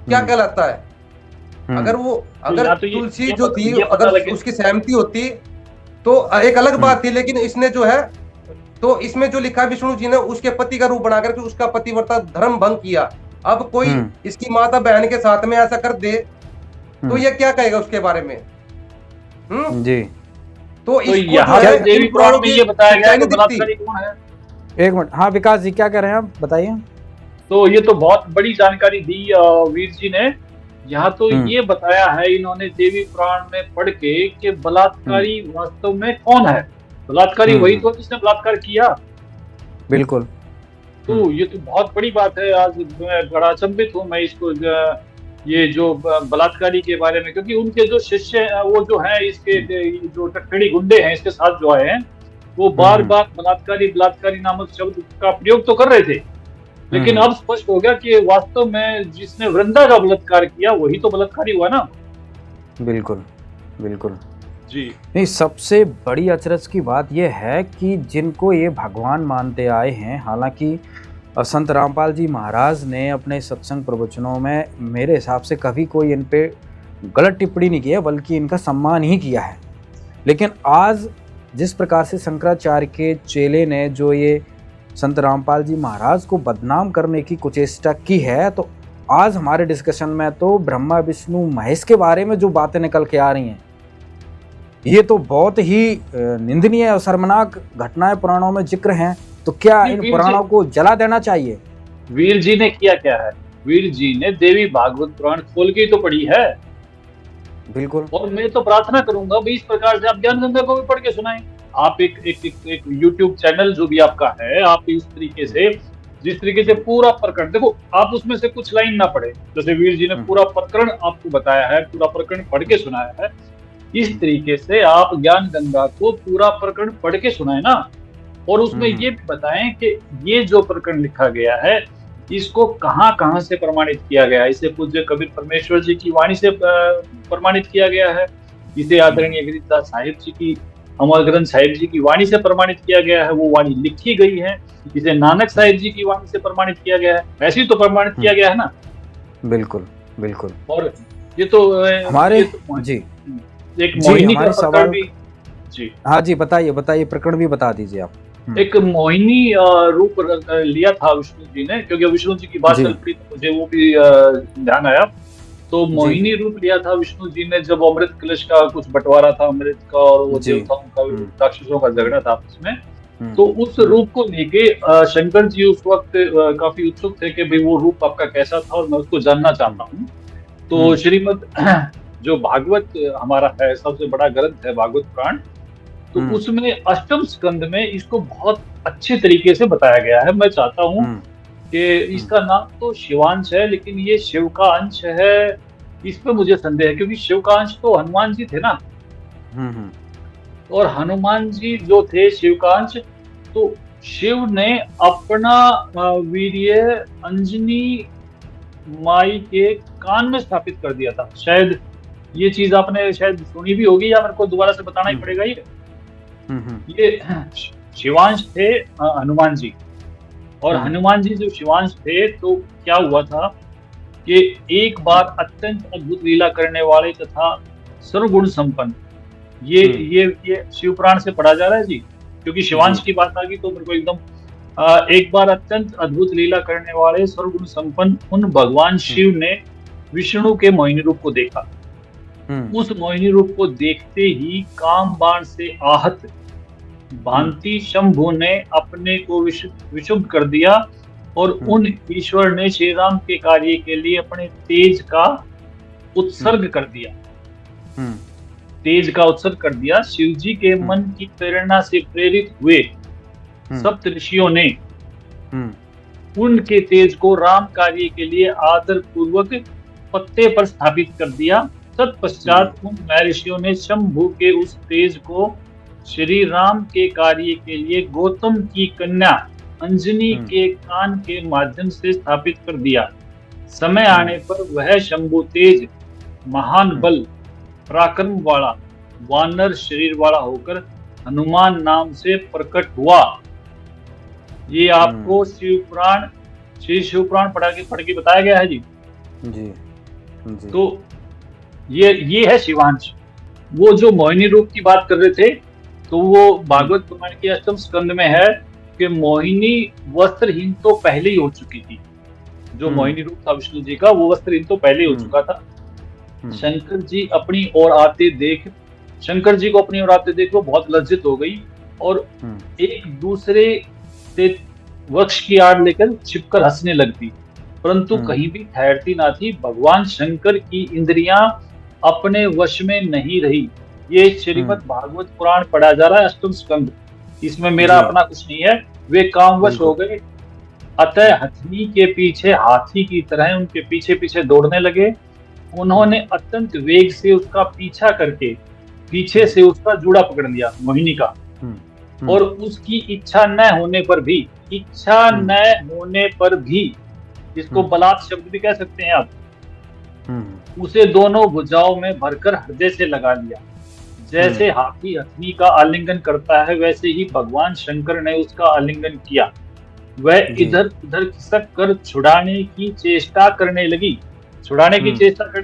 Speaker 10: क्या कहलाता है। अगर तुलसी जो थी, अगर उसकी सहमति होती तो एक अलग बात थी, लेकिन इसने जो है, तो इसमें जो लिखा विष्णु जी ने उसके पति का रूप बना करके उसका पतिव्रता धर्म भंग किया। अब कोई इसकी माता बहन के साथ में ऐसा कर दे तो ये क्या कहेगा उसके बारे में?
Speaker 1: जी,
Speaker 9: तो यहाँ देवी पुराण में ये बताया गया है बलात्कारी कौन है।
Speaker 1: एक मिनट, हाँ विकास जी क्या कह रहे हैं आप, बताइए।
Speaker 9: तो ये तो बहुत बड़ी जानकारी दी वीर जी ने। यहाँ तो ये बताया है इन्होंने देवी पुराण में पढ़ के कि बलात्कारी वास्तव में कौन है। बलात्कारी वही तो जिसने बलात्कार किया।
Speaker 1: बिल्कुल।
Speaker 9: तो ये तो बहुत बड़ी बात है। आज मैं बड़ा अचंभित हूँ मैं इसको ये जो बलात्कारी के बारे में, क्योंकि उनके जो शिष्य वो जो है इसके जो टटकड़ी गुंडे हैं इसके साथ जो आए हैं वो बार बार बलात्कारी नामक शब्द का प्रयोग तो कर रहे थे, लेकिन अब स्पष्ट हो गया कि वास्तव में जिसने वृंदा का बलात्कार किया वही तो बलात्कारी हुआ ना।
Speaker 1: बिल्कुल बिल्कुल
Speaker 9: जी।
Speaker 1: नहीं, सबसे बड़ी अचरज की बात यह है कि जिनको ये भगवान मानते आए हैं, हालांकि संत रामपाल जी महाराज ने अपने सत्संग प्रवचनों में मेरे हिसाब से कभी कोई इन पे गलत टिप्पणी नहीं की है, बल्कि इनका सम्मान ही किया है। लेकिन आज जिस प्रकार से शंकराचार्य के चेले ने जो ये संत रामपाल जी महाराज को बदनाम करने की कुचेष्टा की है, तो आज हमारे डिस्कशन में तो ब्रह्मा विष्णु महेश के बारे में जो बातें निकल के आ रही हैं, ये तो बहुत ही निंदनीय और शर्मनाक घटनाएं पुराणों में जिक्र हैं। तो क्या इन पुराणों को जला देना चाहिए?
Speaker 9: वीर जी ने किया क्या है? वीर जी ने देवी भागवत पुराण खोल के तो पढ़ी है।
Speaker 1: बिल्कुल।
Speaker 9: और मैं तो प्रार्थना करूंगा भाई इस प्रकार से आप ज्ञान गंगा को भी पढ़ के सुनाएं। आप एक यूट्यूब चैनल जो भी आपका है, आप इस तरीके से जिस तरीके से पूरा प्रकरण देखो, आप उसमें से कुछ लाइन ना पढ़े, जैसे वीर जी ने पूरा प्रकरण आपको बताया है, पूरा प्रकरण पढ़ के सुनाया है, इस तरीके से आप ज्ञान गंगा को पूरा प्रकरण पढ़ के सुनाए ना, और उसमें ये भी बताएं कि ये जो प्रकरण लिखा गया है इसको कहाँ कहाँ से प्रमाणित किया गया है। इसे पूज्य कबीर परमेश्वर जी की वाणी से प्रमाणित किया गया है, इसे आदरणीय गिरिदास साहिब जी की, अमर ग्रंथ साहिब जी की वाणी से प्रमाणित किया गया है, वो वाणी लिखी गई है, इसे नानक साहिब जी की वाणी से प्रमाणित किया गया है, वैसे ही तो प्रमाणित किया गया है ना।
Speaker 1: बिल्कुल बिल्कुल।
Speaker 9: और ये तो
Speaker 1: हमारे
Speaker 9: जी एक मोहिनी का प्रकरण भी जी।
Speaker 1: हाँ जी, बताइए प्रकरण भी बता दीजिए आप।
Speaker 9: एक मोहिनी रूप लिया था विष्णु जी ने, क्योंकि विष्णु जी की बात चल रही तो मुझे वो भी ध्यान आया। तो मोहिनी रूप लिया था विष्णु जी ने जब अमृत कलश का कुछ बंटवारा था अमृत का, और वो देवताओं का राक्षसों का झगड़ा था आपस में, तो उस रूप को लेके शंकर जी उस वक्त काफी उत्सुक थे कि भाई वो रूप आपका कैसा था और मैं उसको जानना चाहता हूँ। तो श्रीमद जो भागवत हमारा है, सबसे बड़ा ग्रंथ है भागवत पुराण, तो उसमें अष्टम स्कंद में इसको बहुत अच्छे तरीके से बताया गया है। मैं चाहता हूँ कि इसका नाम तो शिवांश है, लेकिन ये शिव का अंश है, इस पे मुझे संदेह है, क्योंकि शिव का अंश तो हनुमान जी थे ना, और हनुमान जी जो थे शिव का अंश, तो शिव ने अपना वीर्य अंजनी माई के कान में स्थापित कर दिया था। शायद ये चीज आपने शायद सुनी भी होगी, या मेरे को दोबारा से बताना ही पड़ेगा। ये शिवांश थे हनुमान जी, और हनुमान जी जो शिवांश थे, तो क्या हुआ था कि एक बार अत्यंत अद्भुत लीला करने वाले तथा सर्वगुण संपन्न, ये शिव पुराण से पढ़ा जा रहा है जी, क्योंकि शिवांश की बात आ गई तो मेरे को एकदम एक बार अत्यंत अद्भुत लीला करने वाले सर्वगुण संपन्न उन भगवान शिव ने विष्णु के मोहिनी रूप को देखा। उस मोहिनी रूप को देखते ही काम बाण से आहत भांति शंभु ने अपने को विशुद्ध कर दिया, और उन ईश्वर ने श्री राम के कार्य के लिए अपने तेज का उत्सर्ग कर दिया। तेज का उत्सर्ग कर दिया। शिव जी के मन की प्रेरणा से प्रेरित हुए सप्त ऋषियों ने उनके तेज को राम कार्य के लिए आदर पूर्वक पत्ते पर स्थापित कर दिया। तत्पश्चात उन महर्षियों ने शंभु के उस तेज को श्री राम के कार्य के लिए गौतम की कन्या अंजनी के कान के माध्यम से स्थापित कर दिया। समय आने पर वह शंभु तेज महान बल पराक्रम वाला वानर शरीर वाला होकर हनुमान नाम से प्रकट हुआ। ये आपको शिवपुराण श्री शिवपुराण पढ़ के बताया गया है जी। तो ये है शिवांश। वो जो मोहिनी रूप की बात कर रहे थे, तो वो भागवत पुराण के अष्टम स्कंद में है कि मोहिनी वस्त्रहीन तो पहले ही हो चुकी थी। जो मोहिनी रूप था विष्णु जी का, वो वस्त्रहीन तो पहले ही हो चुका था। शंकर जी अपनी ओर आते देख वो बहुत लज्जित हो गई और एक दूसरे से वक्ष की आड़ लेकर छिपकर हंसने लगती, परंतु कहीं भी ठहरती ना थी। भगवान शंकर की इंद्रियां अपने वश में नहीं रही। ये श्रीमद् भागवत पुराण पढ़ा जा रहा है अष्टम स्कंद, इसमें मेरा अपना कुछ नहीं है। वे कामवश हो गए, अतः हथनी के पीछे हाथी की तरह उनके पीछे पीछे दौड़ने लगे। उन्होंने अत्यंत वेग से उसका पीछा करके पीछे से उसका जूड़ा पकड़ लिया मोहिनी का, और उसकी इच्छा न होने पर भी इसको बलात् शब्द भी कह सकते हैं आप, उसे दोनों भुजाओं में भरकर हृदय से लगा लिया। जैसे हाथी हथनी का आलिंगन करता है वैसे ही भगवान शंकर ने उसका आलिंगन किया। वह इधर उधर खिसक कर छुड़ाने की चेष्टा करने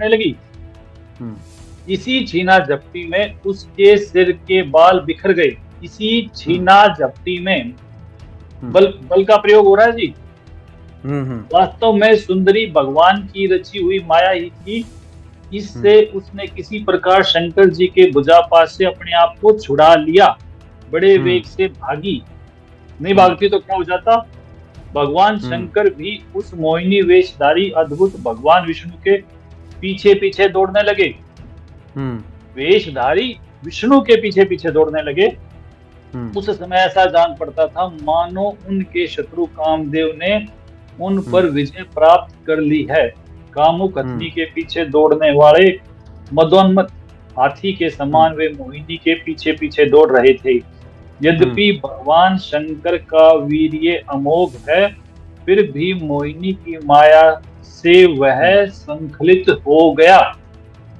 Speaker 9: लगी। इसी छीना झपटी में उसके सिर के बाल बिखर गए। इसी छीना झपटी में बल का प्रयोग हो रहा है जी। वास्तव में सुंदरी भगवान की रची हुई माया ही थी। इससे उसने किसी प्रकार शंकर जी के भुजापात से अपने आप को छुड़ा लिया। बड़े वेग से भागी, नहीं भागती तो क्या हो जाता। भगवान शंकर भी उस मोहिनी वेशधारी अद्भुत भगवान विष्णु के पीछे पीछे दौड़ने लगे। वेशधारी विष्णु के पीछे पीछे दौड़ने लगे। उस समय ऐसा जान पड़ता था मानो उनके शत्रु कामदेव ने उन पर विजय प्राप्त कर ली है। कामुक हथनी के पीछे दौड़ने वाले मदोन्मत्त हाथी के समान वे मोहिनी के पीछे पीछे दौड़ रहे थे। यद्यपि भगवान शंकर का वीर्य अमोघ है, फिर भी मोहिनी की माया से वह संखलित हो गया।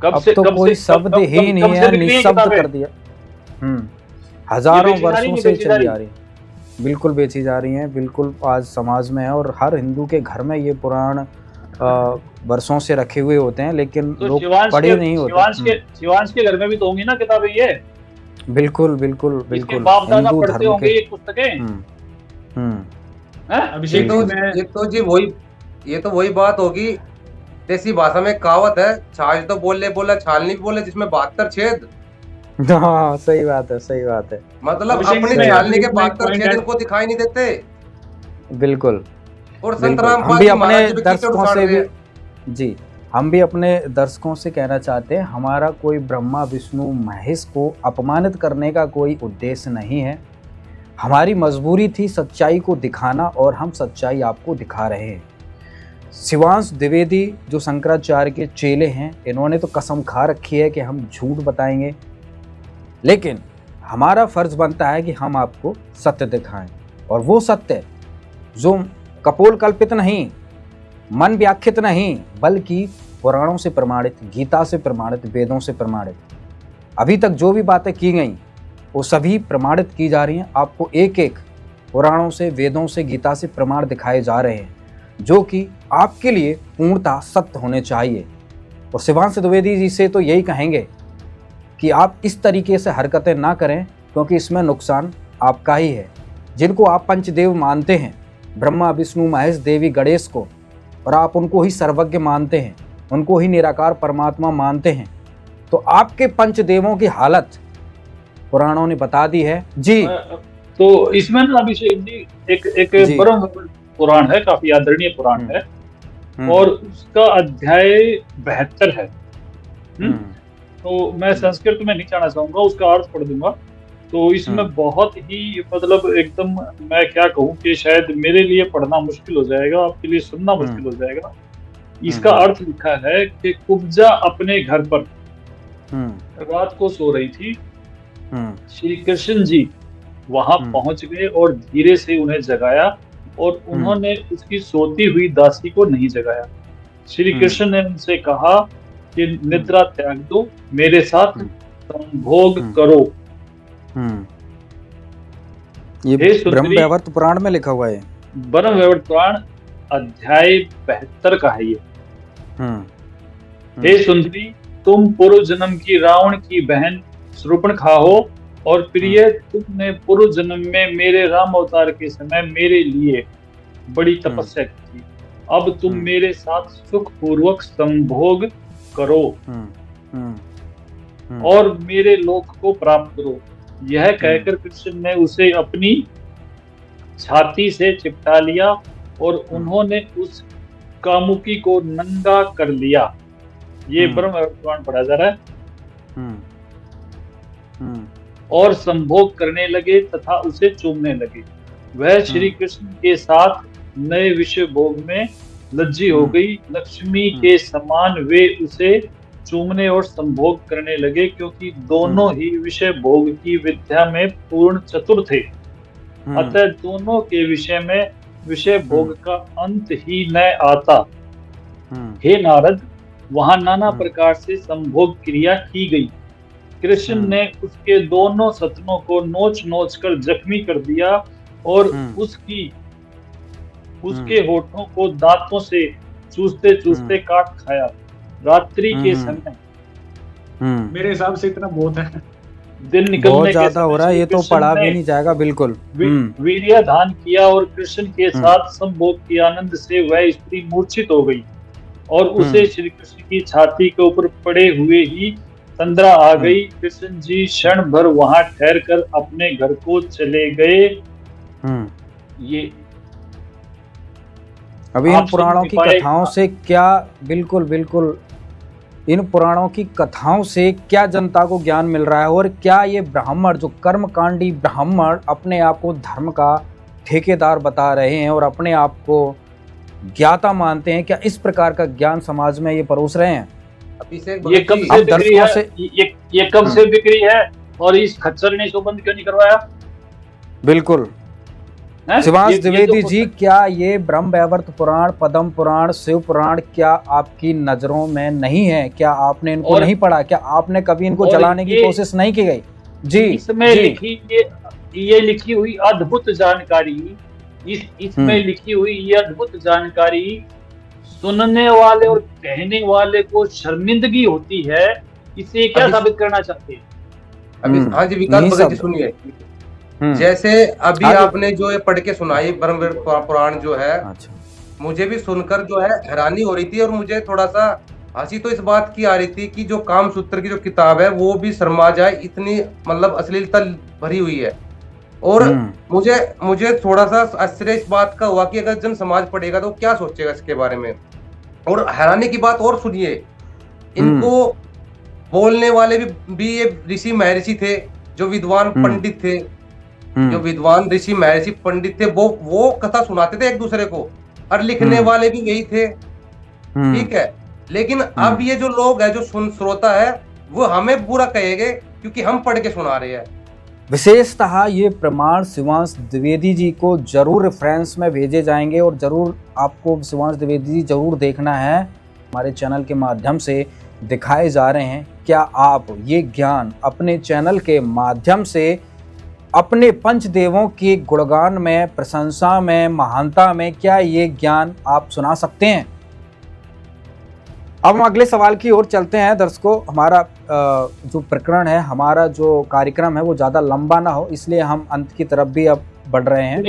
Speaker 1: अब तो कोई शब्द ही नहीं है, निशब्द कर दिया। हजारों वर्षों से चली आ रही, बिल्कुल बेची जा रही हैं, बिल्कुल आज समाज में है और हर हिंदू के घर में ये पुराण वर्षों से रखे हुए होते हैं, लेकिन
Speaker 9: तो
Speaker 1: लोग पढ़े नहीं होते।
Speaker 9: शिवांश के घर में भी तो होंगी ना किताबें ये।
Speaker 1: बिल्कुल बिल्कुल बिल्कुल
Speaker 9: बाप दादा पढ़ते होंगे ये पुस्तकें।
Speaker 10: ये तो वही बात होगी। देसी भाषा में कहावत है, छाछ तो बोले बोला छाल नहीं बोले, जिसमें 72 छेद।
Speaker 1: हाँ सही बात है।
Speaker 10: मतलब अपने छालने के 72 छेद इनको दिखाई नहीं देते।
Speaker 1: बिल्कुल।
Speaker 10: और संत रामपाल
Speaker 1: हम भी अपने दर्शकों से भी जी हम भी अपने दर्शकों से कहना चाहते हैं, हमारा कोई ब्रह्मा विष्णु महेश को अपमानित करने का कोई उद्देश्य नहीं है। हमारी मजबूरी थी सच्चाई को दिखाना और हम सच्चाई आपको दिखा रहे हैं। शिवांश द्विवेदी जो शंकराचार्य के चेले हैं, इन्होंने तो कसम खा रखी है कि हम झूठ बताएंगे, लेकिन हमारा फर्ज बनता है कि हम आपको सत्य दिखाएं, और वो सत्य जो कपोल कल्पित नहीं, मन व्याख्यित नहीं, बल्कि पुराणों से प्रमाणित, गीता से प्रमाणित, वेदों से प्रमाणित। अभी तक जो भी बातें की गई वो सभी प्रमाणित की जा रही हैं। आपको एक एक पुराणों से, वेदों से, गीता से प्रमाण दिखाए जा रहे हैं, जो कि आपके लिए पूर्णतः सत्य होने चाहिए। और शिवांश द्विवेदी जी से तो यही कहेंगे कि आप इस तरीके से हरकतें ना करें, क्योंकि इसमें नुकसान आपका ही है। जिनको आप पंचदेव मानते हैं, ब्रह्मा विष्णु महेश देवी गणेश को, और आप उनको ही सर्वज्ञ मानते हैं, उनको ही निराकार परमात्मा मानते हैं, तो आपके पंचदेवों की हालत पुराणों ने बता दी है जी।
Speaker 9: तो इसमें ना अभिषेक जी एक ब्रह्म पुराण है, काफी आदरणीय पुराण है, और उसका अध्याय 72 है। तो मैं संस्कृत में नहीं जाना चाहूंगा, उसका अर्थ पढ़ दूंगा। तो इसमें बहुत ही मतलब एकदम मैं क्या कहूँ कि शायद मेरे लिए पढ़ना मुश्किल हो जाएगा, आपके लिए सुनना मुश्किल हो जाएगा। इसका अर्थ लिखा है कि कुब्जा अपने घर पर रात को सो रही थी। श्री कृष्ण जी वहां पहुंच गए और धीरे से उन्हें जगाया, और उन्होंने उसकी सोती हुई दासी को नहीं जगाया। श्री कृष्ण ने उनसे कहा कि निद्रा त्याग दो, मेरे साथ संभोग करो।
Speaker 1: ये ब्रह्मवैवर्त पुराण में लिखा हुआ है।
Speaker 9: ब्रह्मवैवर्त पुराण अध्याय 72 का है ये। हे सुंदरी, तुम पूर्व जन्म की रावण की बहन शूर्पणखा हो, और प्रिय तुमने पूर्व जन्म में मेरे राम अवतार के समय मेरे लिए बड़ी तपस्या की थी। अब तुम मेरे साथ सुख पूर्वक संभोग करो और मेरे लोक को प्राप्त करो। यह कहकर कृष्ण ने उसे अपनी छाती से चिपटा लिया, और उन्होंने उस कामुकी को नंगा कर लिया। ये ब्रह्मवैवर्त पुराण पढ़ा जा रहा है। और संभोग करने लगे तथा उसे चूमने लगे। वह श्री कृष्ण के साथ नए विषय भोग में लज्जी हो गई। लक्ष्मी के समान वे उसे चूमने और संभोग करने लगे, क्योंकि दोनों ही विषय भोग की विद्या में पूर्ण चतुर थे। अतः दोनों के विषय में विषय भोग का अंत ही न आता। हे नारद, वहां नाना प्रकार से संभोग क्रिया की गई। कृष्ण ने उसके दोनों सतनों को नोच नोच कर जख्मी कर दिया और उसके होठों को दांतों से चूसते चूसते काट खाया। रात्रि के समय
Speaker 5: मेरे हिसाब से इतना बहुत है।
Speaker 9: दिन निकलने
Speaker 1: बहुत
Speaker 9: के
Speaker 1: ज्यादा हो रहा है, ये तो
Speaker 9: कृष्ण
Speaker 1: पढ़ा भी
Speaker 9: ने
Speaker 1: नहीं जाएगा बिल्कुल।
Speaker 9: वीर्य धान किया और कृष्ण के साथ संभोग के आनंद से वह स्त्री मूर्छित हो गई और उसे श्री कृष्ण की छाती के ऊपर पड़े हुए ही तंद्रा आ गई। कृष्ण जी क्षण भर वहां ठहर कर अपने घर को चले गए। ये
Speaker 1: अभी इन
Speaker 9: आप
Speaker 1: पुराणों
Speaker 9: सुन
Speaker 1: की
Speaker 9: पाए-
Speaker 1: कथाओं से क्या, बिल्कुल बिल्कुल, इन पुराणों की कथाओं से क्या जनता को ज्ञान मिल रहा है? और क्या ये ब्राह्मण, जो कर्मकांडी ब्राह्मण अपने आप को धर्म का ठेकेदार बता रहे हैं और अपने आप को ज्ञाता मानते हैं, क्या इस प्रकार का ज्ञान समाज में ये परोस रहे हैं?
Speaker 9: ये कब से बिक्री है? ये कब से बिक्री है? और इस खच्चर ने इसको बंद क्यों नहीं करवाया?
Speaker 1: बिल्कुल। शिवांश द्विवेदी जी, क्या ये ब्रह्म वैवर्त पुराण, पद्म पुराण, शिव पुराण क्या आपकी नजरों में नहीं है? क्या आपने इनको नहीं पढ़ा? क्या आपने कभी इनको जलाने की कोशिश नहीं की गई? जी,
Speaker 9: इसमें लिखी ये लिखी हुई अद्भुत जानकारी, इसमें लिखी हुई ये अद्भुत जानकारी सुनने वाले और कहने वाले को शर्मिंदगी होती है। इसे क्या साबित करना चाहते हैं?
Speaker 10: अभी हाँ जी, विकास भगत जी सुनिए। जैसे अभी आपने जो ये पढ़ के सुनाई ब्रह्म पुराण जो है, मुझे भी सुनकर जो है हैरानी हो रही थी और मुझे थोड़ा सा हंसी तो इस बात की आ रही थी कि जो कामसूत्र की जो किताब है वो भी शर्मा जाए, इतनी मतलब अश्लीलता भरी हुई है। और मुझे थोड़ा सा आश्चर्य इस बात का हुआ कि अगर जन समाज पढ़ेगा तो क्या सोचेगा इसके बारे में। और हैरानी की बात और सुनिए, इनको बोलने वाले भी ये ऋषि महर्षि थे, जो विद्वान पंडित थे, जो विद्वान ऋषि महर्षि पंडित थे, वो कथा सुनाते थे एक दूसरे को, और लिखने वाले भी यही थे। ठीक है, लेकिन अब ये जो लोग है, जो श्रोता है, वो हमें बुरा कहेंगे क्योंकि हम पढ़ के सुना रहे हैं।
Speaker 1: विशेषतः ये प्रमाण शिवांश द्विवेदी जी को जरूर रेफरेंस में भेजे जाएंगे और जरूर आपको शिवांश द्विवेदी जी जरूर देखना है। हमारे चैनल के माध्यम से दिखाए जा रहे हैं। क्या आप ये ज्ञान अपने चैनल के माध्यम से अपने पंचदेवों के गुणगान में, प्रशंसा में, महानता में, क्या ये ज्ञान आप सुना सकते हैं? अब हम अगले सवाल की ओर चलते हैं। दर्शकों, हमारा जो प्रकरण है, हमारा जो कार्यक्रम है वो ज़्यादा लंबा ना हो, इसलिए हम अंत की तरफ भी अब बढ़ रहे हैं।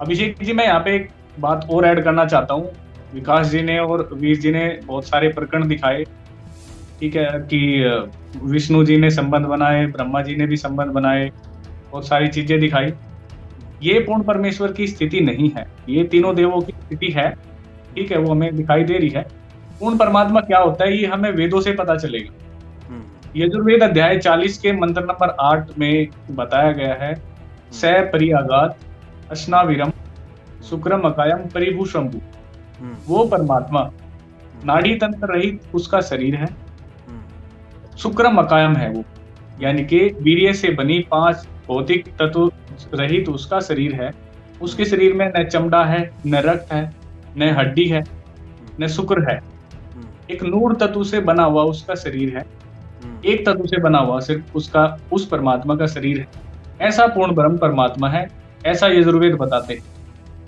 Speaker 5: अभिषेक जी, मैं यहाँ पे एक बात और ऐड करना चाहता हूँ। विकास जी ने और वीर जी ने बहुत सारे प्रकरण दिखाए, ठीक है, कि विष्णु जी ने संबंध बनाए, ब्रह्मा जी ने भी संबंध बनाए, बहुत सारी चीजें दिखाई। ये पूर्ण परमेश्वर की स्थिति नहीं है, ये तीनों देवों की स्थिति है, ठीक है, वो हमें दिखाई दे रही है। पूर्ण परमात्मा क्या होता है ये हमें वेदों से पता चलेगा। यजुर्वेद अध्याय 40 के मंत्र नंबर 8 में बताया गया है, स परियागात अश्नाविरम शुक्रम अकायम परिभूषंभु। वो परमात्मा नाड़ी तंत्र रहित उसका शरीर है, शुक्रम अकायम है वो, यानी कि वीर्य से बनी 5 भौतिक तत्व रहित उसका शरीर है। उसके शरीर में न चमड़ा है, न रक्त है, न हड्डी है, न शुक्र है। एक नूर तत्व से बना हुआ उसका शरीर है, एक तत्व से बना हुआ सिर्फ उसका, उस परमात्मा का शरीर है। ऐसा पूर्ण ब्रह्म परमात्मा है, ऐसा यजुर्वेद बताते हैं।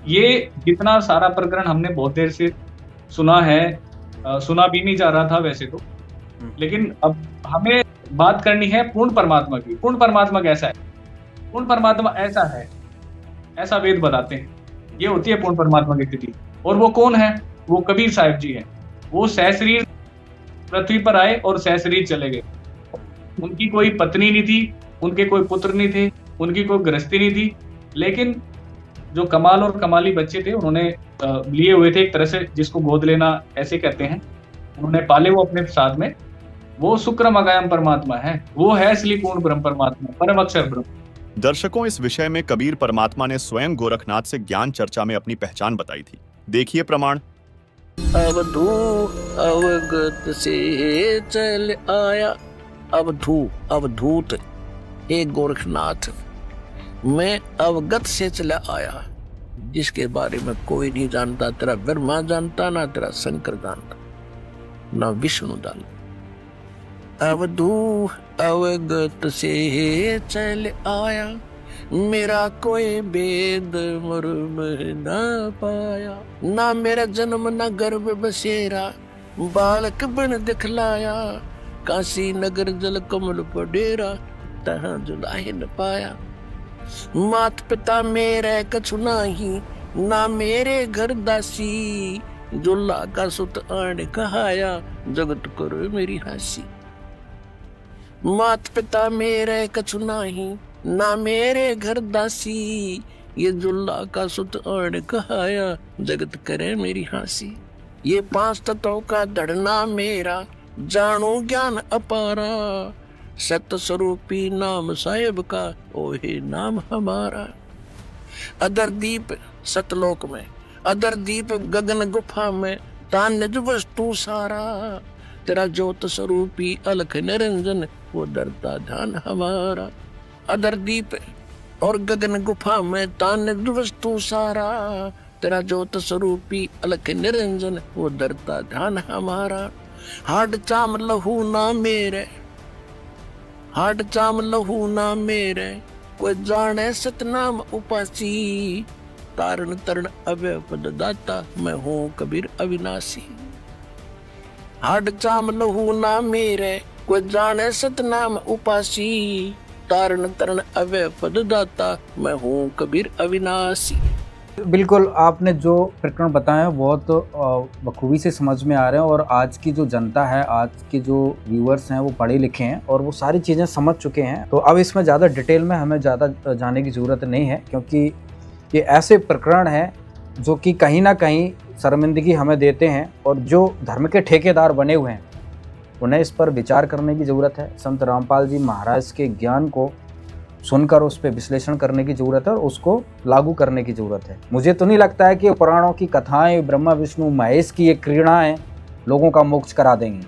Speaker 5: ये जितना सारा प्रकरण हमने बहुत देर से सुना है, सुना भी नहीं जा रहा था वैसे तो, लेकिन अब हमें बात करनी है पूर्ण परमात्मा की। पूर्ण परमात्मा कैसा है? पूर्ण परमात्मा ऐसा है, ऐसा वेद बताते हैं। ये होती है पूर्ण परमात्मा की स्थिति। और वो कौन है? वो कबीर साहिब जी हैं। वो सहशरीर पृथ्वी पर आए और सहशरीर चले गए। उनकी कोई पत्नी नहीं थी, उनके कोई पुत्र नहीं थे, उनकी कोई गृहस्थी नहीं थी, लेकिन जो कमाल और कमाली बच्चे थे उन्होंने लिए हुए थे, एक तरह से जिसको गोद लेना ऐसे कहते हैं, उन्होंने पाले वो अपने साथ में। वो शुक्रम अकायम परमात्मा है, वो है असली पूर्ण ब्रह्म परमात्मा, परम अक्षर ब्रह्म।
Speaker 6: दर्शकों, इस विषय में कबीर परमात्मा ने स्वयं गोरखनाथ से ज्ञान चर्चा में अपनी पहचान बताई थी। देखिए प्रमाण।
Speaker 7: अवधू अवगत से चल आया, अवधूत हे गोरखनाथ, मैं अवगत से चला आया, जिसके बारे में कोई नहीं जानता। तेरा ब्रह्मा जानता, ना तेरा शंकर जानता, ना विष्णु जानता। अवधू अवगत से चल आया, मेरा कोई भेद मर्म ना पाया। ना मेरा जन्म ना गर्भ बसेरा, बालक बन दिखलाया। काशी नगर जल कमल पर डेरा, तहाँ जुलाहे न पाया। मात पिता मेरे कछु नाही, ना मेरे घर दासी। जुल्ला का सुत आण कहाया, जगत करो मेरी हासी। मात पिता मेरे कछु नाही, ना मेरे घर दासी। ये जुल्ला का सुत आण कहाया, जगत करे मेरी हासी। ये 5 तत्वों का धड़ना मेरा, जानू ज्ञान अपारा। सत्य स्वरूपी नाम साहेब का, ओहे नाम हमारा। अदर दीप सतलोक में, अदर दीप गगन गुफा में, तान निज वस्तु सारा। तेरा ज्योत स्वरूपी अलख निरंजन, वो डरता ध्यान हमारा। अदर दीप और गगन गुफा में, तान निज वस्तु सारा। तेरा ज्योत स्वरूपी अलख निरंजन, वो डरता ध्यान हमारा। हाड चाम लहू ना मेरे, हाड चाम लहू ना मेरे, कोई जाने सतनाम उपासी। तारण तरण अव्यय पद दाता, मैं हूँ कबीर अविनाशी। हाड चाम लहू ना मेरे, कोई जाने सतनाम उपासी। तारण तरण अव्यय पद दाता, मैं हूँ कबीर अविनाशी।
Speaker 1: बिल्कुल, आपने जो प्रकरण बताए बहुत बखूबी से समझ में आ रहे हैं और आज की जो जनता है, आज के जो व्यूअर्स हैं वो पढ़े लिखे हैं और वो सारी चीज़ें समझ चुके हैं। तो अब इसमें ज़्यादा डिटेल में हमें ज़्यादा जाने की ज़रूरत नहीं है, क्योंकि ये ऐसे प्रकरण हैं जो कि कहीं ना कहीं शर्मिंदगी हमें देते हैं और जो धर्म के ठेकेदार बने हुए हैं उन्हें इस पर विचार करने की ज़रूरत है। संत रामपाल जी महाराज के ज्ञान को सुनकर उस पर विश्लेषण करने की ज़रूरत है और उसको लागू करने की ज़रूरत है। मुझे तो नहीं लगता है कि पुराणों की कथाएं, ब्रह्मा विष्णु महेश की ये क्रीड़ाएँ लोगों का मोक्ष करा देंगी।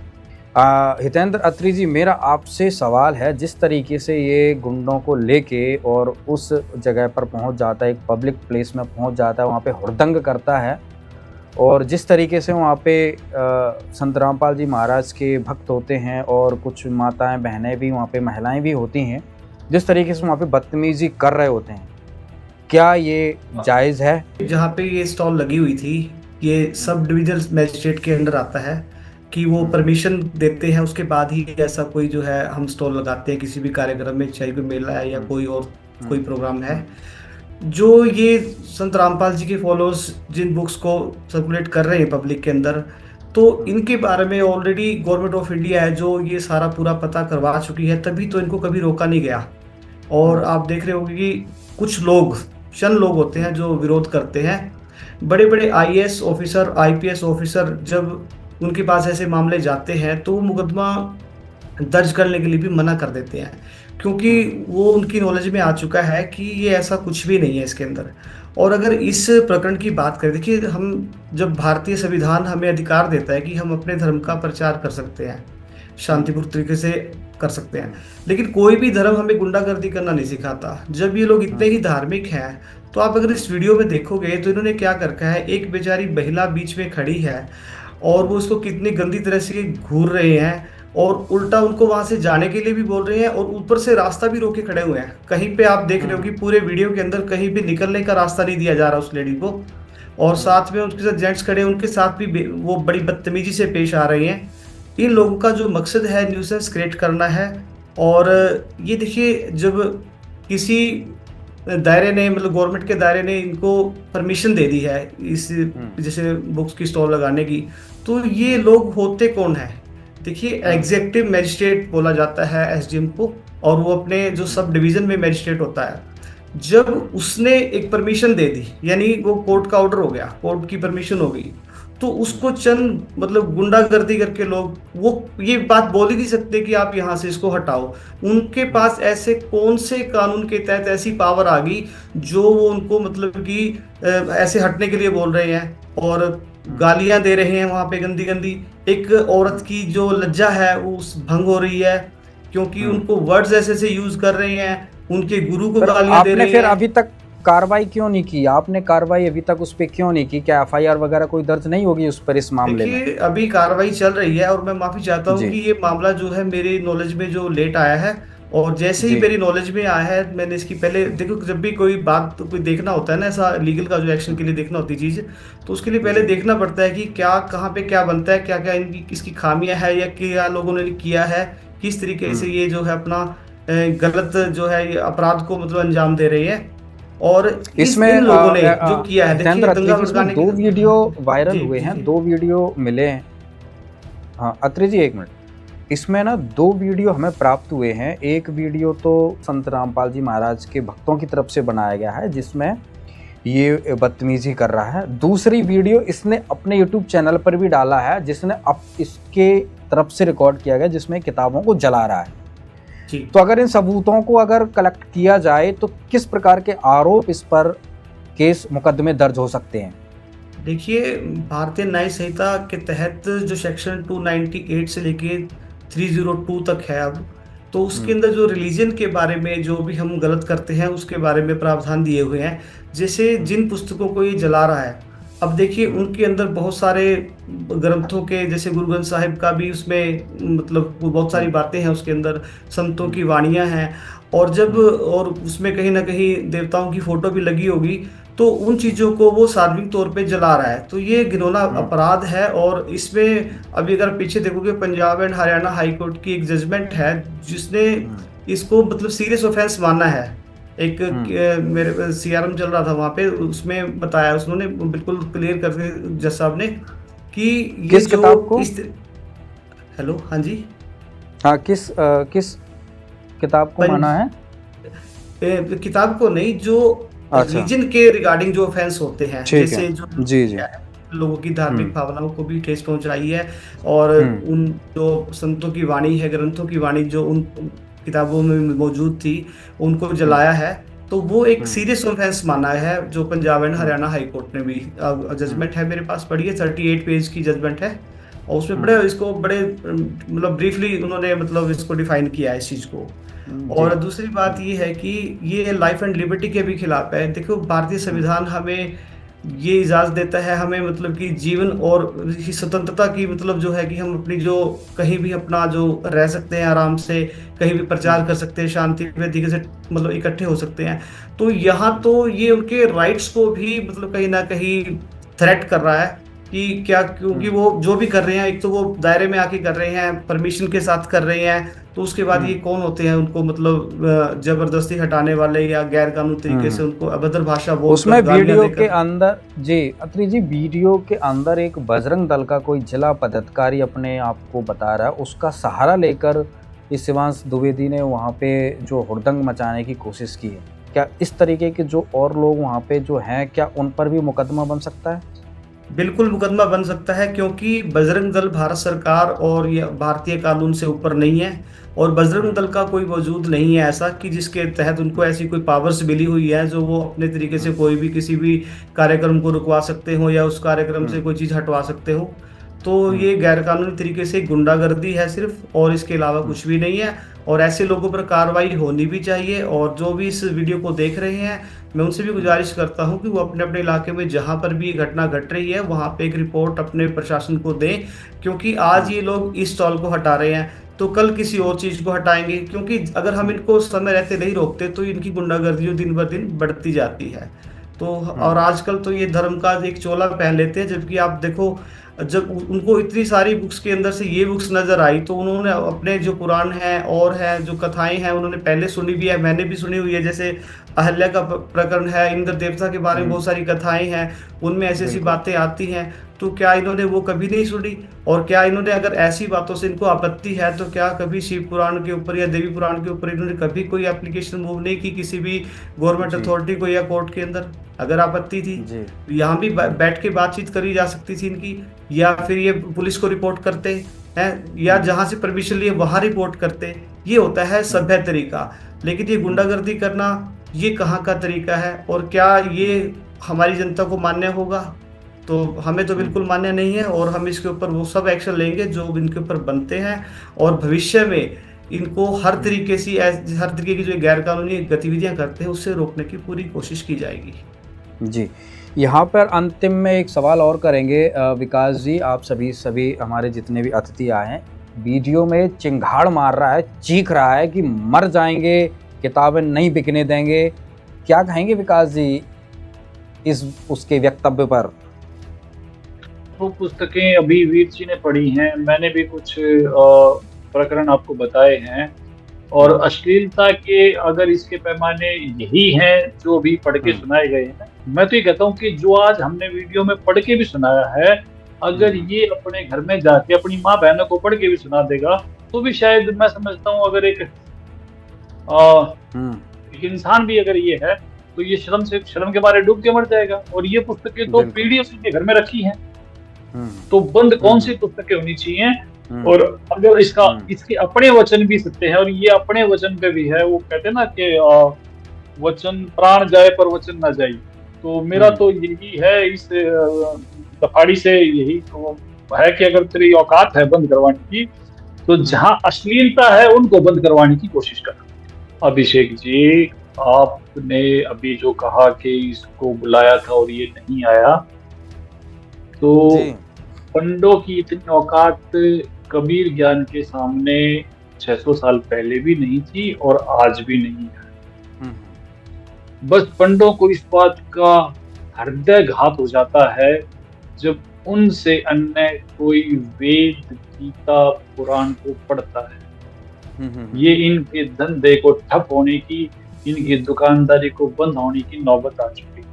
Speaker 1: हितेंद्र अत्री जी, मेरा आपसे सवाल है, जिस तरीके से ये गुंडों को लेके और उस जगह पर पहुंच जाता है, एक पब्लिक प्लेस में पहुंच जाता है, वहाँ पे हुड़दंग करता है और जिस तरीके से वहाँ पे संत रामपाल जी महाराज के भक्त होते हैं और कुछ माताएं बहनें भी वहाँ पे, महिलाएं भी होती हैं, जिस तरीके से वहाँ पे बदतमीजी कर रहे होते हैं, क्या ये जायज़ है?
Speaker 13: जहाँ पे ये स्टॉल लगी हुई थी, ये सब डिविजन मजिस्ट्रेट के अंडर आता है कि वो परमिशन देते हैं, उसके बाद ही ऐसा कोई जो है हम स्टॉल लगाते हैं किसी भी कार्यक्रम में, चाहे कोई मेला है या कोई और कोई प्रोग्राम है। जो ये संत रामपाल जी के फॉलोअर्स जिन बुक्स को सर्कुलेट कर रहे हैं पब्लिक के अंदर, तो इनके बारे में ऑलरेडी गवर्नमेंट ऑफ इंडिया है जो ये सारा पूरा पता करवा चुकी है, तभी तो इनको कभी रोका नहीं गया। और आप देख रहे होंगे कि कुछ लोग, चंद लोग होते हैं जो विरोध करते हैं। बड़े बड़े IAS ऑफिसर, IPS ऑफिसर जब उनके पास ऐसे मामले जाते हैं तो वो मुकदमा दर्ज करने के लिए भी मना कर देते हैं, क्योंकि वो उनकी नॉलेज में आ चुका है कि ये ऐसा कुछ भी नहीं है इसके अंदर। और अगर इस प्रकरण की बात करें, देखिए, हम जब भारतीय संविधान हमें अधिकार देता है कि हम अपने धर्म का प्रचार कर सकते हैं, शांतिपूर्ण तरीके से कर सकते हैं, लेकिन कोई भी धर्म हमें गुंडागर्दी करना नहीं सिखाता। जब ये लोग इतने ही धार्मिक हैं, तो आप अगर इस वीडियो में देखोगे तो इन्होंने क्या कर रखा है, एक बेचारी महिला बीच में खड़ी है और वो उसको कितनी गंदी तरह से घूर रहे हैं और उल्टा उनको वहां से जाने के लिए भी बोल रहे हैं और ऊपर से रास्ता भी रोके खड़े हुए हैं। कहीं पे आप देख रहे हो कि पूरे वीडियो के अंदर कहीं भी निकलने का रास्ता नहीं दिया जा रहा उस लेडी को, और साथ में उनके साथ जेंट्स खड़े हैं, उनके साथ भी वो बड़ी बदतमीजी से पेश आ रही हैं। इन लोगों का जो मकसद है न्यूसेंस क्रिएट करना है। और ये देखिए, जब किसी दायरे ने, मतलब गवर्नमेंट के दायरे ने इनको परमिशन दे दी है इस जैसे बुक्स की स्टॉल लगाने की, तो ये लोग होते कौन है? देखिए, एग्जीक्यूटिव मजिस्ट्रेट बोला जाता है SDM को, और वो अपने जो सब डिवीजन में मजिस्ट्रेट होता है, जब उसने एक परमिशन दे दी, यानी वो कोर्ट का ऑर्डर हो गया, कोर्ट की परमिशन हो गई, तो उसको चंद मतलब गुंडागर्दी करके लोग वो ये बात बोल ही नहीं सकते कि आप यहाँ से इसको हटाओ। उनके पास ऐसे कौन से कानून के तहत ऐसी पावर आ गई जो वो उनको मतलब कि ऐसे हटने के लिए बोल रहे हैं और गालियां दे रहे हैं वहां पे गंदी गंदी। एक औरत की जो लज्जा है वो भंग हो रही है क्योंकि उनको वर्ड्स ऐसे यूज कर रहे हैं, उनके गुरु को गालियां दे रहे हैं।
Speaker 1: फिर अभी तक कार्रवाई क्यों नहीं की आपने? कार्रवाई अभी तक उस पर क्यों नहीं की? क्या एफआईआर वगैरह कोई दर्ज नहीं होगी उस पर इस मामले में?
Speaker 13: अभी कार्रवाई चल रही है और मैं माफी चाहता हूँ कि ये मामला जो है मेरे नॉलेज में जो लेट आया है, और जैसे ही मेरी नॉलेज में आया है मैंने इसकी पहले देखो, जब भी कोई बात कोई देखना होता है ना, ऐसा लीगल का जो एक्शन के लिए देखना होती चीज, तो उसके लिए पहले देखना पड़ता है कि क्या कहाँ पे क्या बनता है, क्या क्या इनकी किसकी खामियां है या क्या लोगों ने किया है, किस तरीके से ये जो है अपना गलत जो है ये अपराध को मतलब अंजाम दे रही है। और
Speaker 1: इसमें
Speaker 13: इन लोगों ने जो किया है, देखिए दंगा भड़काने
Speaker 1: दो वीडियो वायरल हुए हैं, 2 वीडियो मिले हैं। हाँ अत्रे जी एक मिनट, इसमें ना 2 वीडियो हमें प्राप्त हुए हैं। एक वीडियो तो संत रामपाल जी महाराज के भक्तों की तरफ से बनाया गया है जिसमें ये बदतमीजी कर रहा है। दूसरी वीडियो इसने अपने YouTube चैनल पर भी डाला है जिसने अब इसके तरफ से रिकॉर्ड किया गया जिसमें किताबों को जला रहा है। तो अगर इन सबूतों को अगर कलेक्ट किया जाए तो किस प्रकार के आरोप इस पर केस मुकदमे दर्ज हो सकते हैं?
Speaker 13: देखिए भारतीय न्याय संहिता के तहत जो सेक्शन 298 से लेके 302 तक है अब, तो उसके अंदर जो रिलीजन के बारे में जो भी हम गलत करते हैं उसके बारे में प्रावधान दिए हुए हैं। जैसे जिन पुस्तकों को ये जला रहा है, अब देखिए उनके अंदर बहुत सारे ग्रंथों के, जैसे गुरु ग्रंथ साहिब का भी उसमें मतलब बहुत सारी बातें हैं उसके अंदर, संतों की वाणियां हैं, और उसमें कहीं ना कहीं देवताओं की फोटो भी लगी होगी, तो उन चीज़ों को वो सार्वजनिक तौर पे जला रहा है। तो ये घिनौना अपराध है। और इसमें अभी अगर पीछे देखोगे Punjab and Haryana high court की एक जजमेंट है जिसने इसको मतलब सीरियस ऑफेंस माना है। एक मेरे सीआरएम चल रहा था वहाँ पे, उसमें बताया उन्होंने बिल्कुल क्लियर करके जज साहब ने कि ये
Speaker 1: किस किताब को?
Speaker 13: हेलो हाँ जी
Speaker 1: हाँ किस किताब को माना है?
Speaker 13: किताब को नहीं, जो रिलीजन के रिगार्डिंग जो ऑफेंस होते हैं, जैसे जो
Speaker 1: जी
Speaker 13: लोगों की धार्मिक भावनाओं को भी ठेस पहुंचाई है, और उन जो संतों की वाणी है, ग्रंथों की वाणी जो उन किताबों में मौजूद थी उनको जलाया है, तो वो एक सीरियस ऑफेंस माना है जो Punjab and Haryana high court ने भी जजमेंट है मेरे पास पढ़ी है, 38 पेज की जजमेंट है, और उसमें बड़े मतलब ब्रीफली उन्होंने मतलब इसको डिफाइन किया है इस चीज को। और दूसरी बात ये है कि ये लाइफ एंड लिबर्टी के भी खिलाफ है। देखो भारतीय संविधान हमें ये इजाज़त देता है, हमें मतलब कि जीवन और स्वतंत्रता की मतलब जो है कि हम अपनी जो कहीं भी अपना जो रह सकते हैं, आराम से कहीं भी प्रचार कर सकते हैं, शांति तरीके से मतलब इकट्ठे हो सकते हैं। तो यहाँ तो ये उनके राइट्स को भी मतलब कहीं ना कहीं थ्रेट कर रहा है कि क्या, क्योंकि वो जो भी कर रहे हैं, एक तो वो दायरे में आके कर रहे हैं, परमिशन के साथ कर रहे हैं, तो उसके बाद ये कौन होते हैं उनको मतलब जबरदस्ती हटाने वाले या गैर कानूनी तरीके से उनको अभद्र भाषा बोल।
Speaker 1: उसमें वीडियो के अंदर जी अत्री जी, वीडियो के अंदर एक बजरंग दल का कोई जिला पदाधिकारी अपने आप को बता रहा है, उसका सहारा लेकर इस शिवांश द्विवेदी ने वहाँ पे जो हुड़दंग मचाने की कोशिश की है। क्या इस तरीके के जो और लोग वहाँ पे जो हैं, क्या उन पर भी मुकदमा बन सकता है?
Speaker 13: बिल्कुल मुकदमा बन सकता है, क्योंकि बजरंग दल भारत सरकार और ये भारतीय कानून से ऊपर नहीं है, और बजरंग दल का कोई वजूद नहीं है ऐसा कि जिसके तहत उनको ऐसी कोई पावर्स मिली हुई है जो वो अपने तरीके से कोई भी किसी भी कार्यक्रम को रुकवा सकते हो या उस कार्यक्रम से कोई चीज़ हटवा सकते हो। तो ये गैरकानूनी तरीके से गुंडागर्दी है सिर्फ, और इसके अलावा कुछ भी नहीं है, और ऐसे लोगों पर कार्रवाई होनी भी चाहिए। और जो भी इस वीडियो को देख रहे हैं, मैं उनसे भी गुजारिश करता हूं कि वो अपने अपने इलाके में जहां पर भी घटना घट रही है वहां पे एक रिपोर्ट अपने प्रशासन को दें, क्योंकि आज ये लोग इस स्टॉल को हटा रहे हैं तो कल किसी और चीज़ को हटाएंगे, क्योंकि अगर हम इनको समय रहते नहीं रोकते तो इनकी गुंडागर्दी दिन ब दिन बढ़ती जाती है। तो और आजकल तो ये धर्म का एक चोला पहन लेते हैं, जबकि आप देखो जब उनको इतनी सारी बुक्स के अंदर से ये बुक्स नजर आई तो उन्होंने अपने जो पुराण हैं और हैं जो कथाएं हैं उन्होंने पहले सुनी भी है, मैंने भी सुनी हुई है। जैसे अहल्या का प्रकरण है, इंद्र देवता के बारे में बहुत सारी कथाएं हैं, उनमें ऐसी ऐसी बातें आती हैं। तो क्या इन्होंने वो कभी नहीं सुनी? और क्या इन्होंने, अगर ऐसी बातों से इनको आपत्ति है तो क्या कभी शिव पुराण के ऊपर या देवी पुराण के ऊपर इन्होंने कभी कोई एप्लीकेशन मूव नहीं की किसी भी गवर्नमेंट अथॉरिटी को या कोर्ट के अंदर? अगर आपत्ति थी यहाँ भी बैठ के बातचीत करी जा सकती थी इनकी, या फिर ये पुलिस को रिपोर्ट करते हैं या जहाँ से परमिशन लिए वहाँ रिपोर्ट करते। ये होता है सभ्य तरीका। लेकिन ये गुंडागर्दी करना, ये कहाँ का तरीका है? और क्या ये हमारी जनता को मान्य होगा? तो हमें तो बिल्कुल मान्य नहीं है, और हम इसके ऊपर वो सब एक्शन लेंगे जो इनके ऊपर बनते हैं, और भविष्य में इनको हर तरीके की जो गैर कानूनी गतिविधियां करते हैं उससे रोकने की पूरी कोशिश की जाएगी।
Speaker 1: जी, यहाँ पर अंतिम में एक सवाल और करेंगे विकास जी। आप सभी हमारे जितने भी अतिथि आए हैं, वीडियो में चिंगाड़ मार रहा है, चीख रहा है कि मर जाएंगे, किताबें नहीं बिकने देंगे। क्या कहेंगे विकास जी उसके वक्तव्य पर?
Speaker 9: वो पुस्तकें अभी वीर जी ने पढ़ी हैं, मैंने भी कुछ प्रकरण आपको बताए हैं, और अश्लीलता के अगर इसके पैमाने यही हैं जो भी पढ़ के सुनाए गए हैं, मैं तो ये कहता हूँ कि जो आज हमने वीडियो में पढ़ के भी सुनाया है, अगर ये अपने घर में जाके अपनी माँ बहनों को पढ़ के भी सुना देगा तो भी शायद मैं समझता हूँ अगर एक इंसान भी अगर ये है तो ये शर्म के मारे डूब के मर जाएगा। और ये पुस्तकें तो पीढ़ियों से इनके घर में रखी हैं, तो बंद कौन सी पुस्तकें होनी चाहिए? और अगर इसके अपने वचन भी सत्य है, और ये अपने वचन पे भी है, वो कहते हैं ना कि वचन प्राण जाए पर वचन ना जाए। तो मेरा तो यही है इस दफाड़ी से, यही तो है कि अगर तेरी औकात है बंद करवाने की, तो जहां अश्लीलता है उनको बंद करवाने की कोशिश कर। अभिषेक जी, आपने अभी जो कहा कि इसको बुलाया था और ये नहीं आया, तो पंडों की इतनी औकात कबीर ज्ञान के सामने 600 साल पहले भी नहीं थी और आज भी नहीं है। बस पंडों को इस बात का हृदय घात हो जाता है जब उनसे अन्य कोई वेद, गीता, पुराण को पढ़ता है। ये इनके धंधे को ठप होने की, इनकी दुकानदारी को बंद होने की नौबत आ चुकी है।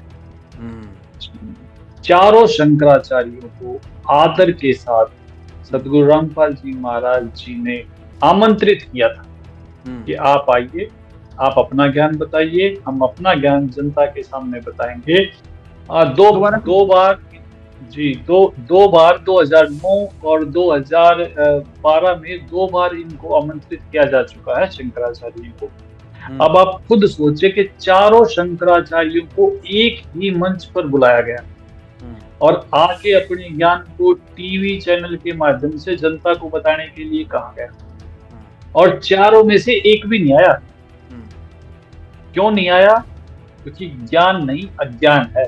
Speaker 9: चारों शंकराचार्यों को आदर के साथ सदगुरु रामपाल जी महाराज जी ने आमंत्रित किया था कि आप आइए, आप अपना ज्ञान बताइए, हम अपना ज्ञान जनता के सामने बताएंगे। दो बार 2009 और 2012 में 2 बार इनको आमंत्रित किया जा चुका है शंकराचार्यों को। अब आप खुद सोचे कि चारों शंकराचार्यों को एक ही मंच पर बुलाया गया और आके अपने ज्ञान को टीवी चैनल के माध्यम से जनता को बताने के लिए कहा गया, और चारों में से एक भी नहीं आया। क्यों नहीं आया? क्योंकि ज्ञान नहीं, अज्ञान है।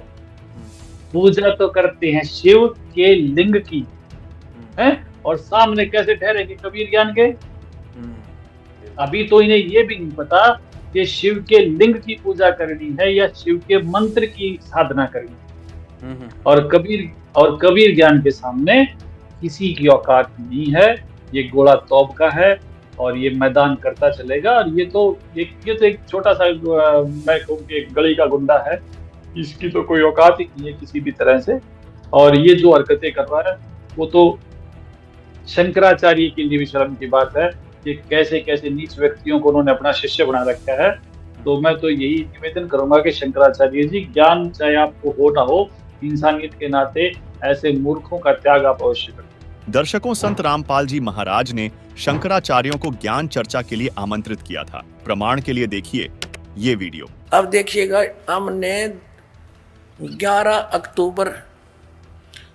Speaker 9: पूजा तो करते हैं शिव के लिंग की है, और सामने कैसे ठहरेंगे कबीर ज्ञान के? अभी तो इन्हें ये भी नहीं पता कि शिव के लिंग की पूजा करनी है या शिव के मंत्र की साधना करनी है। और कबीर ज्ञान के सामने किसी की औकात नहीं है। ये घोड़ा तौब का है और ये मैदान करता चलेगा। और ये तो एक छोटा सा मैं कहूँ कि एक गली का गुंडा है, इसकी तो कोई औकात ही नहीं है किसी भी तरह से। और ये जो हरकतें कर रहा है वो तो शंकराचार्य के लिए भी शर्म की बात है कि कैसे कैसे नीच व्यक्तियों को उन्होंने अपना शिष्य बना रखा है। तो मैं तो यही निवेदन करूंगा कि शंकराचार्य जी, ज्ञान चाहे आपको हो ना हो, इंसानियत के नाते ऐसे मूर्खों का त्याग आप अवश्य करें।
Speaker 6: दर्शकों, संत रामपाल जी महाराज ने शंकराचार्यों को ज्ञान चर्चा के लिए आमंत्रित किया था। प्रमाण के लिए देखिए ये वीडियो।
Speaker 7: अब देखिएगा, हमने 11 अक्टूबर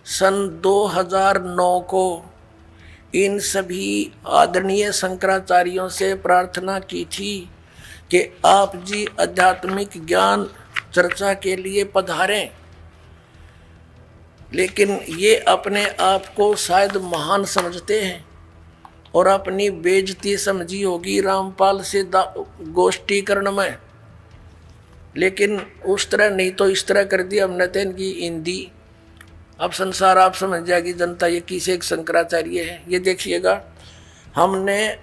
Speaker 7: सन 2009 को इन सभी आदरणीय शंकराचार्यों से प्रार्थना की थी कि आप जी आध्यात्मिक ज्ञान चर्चा के लिए पधारें। लेकिन ये अपने आप को शायद महान समझते हैं और अपनी बेइज्जती समझी होगी रामपाल से गोष्ठीकरण में, लेकिन उस तरह नहीं तो इस तरह कर दिया हमने तो इनकी हिंदी अब संसार आप समझ जाएगी जनता ये किसे एक शंकराचार्य है। ये देखिएगा, हमने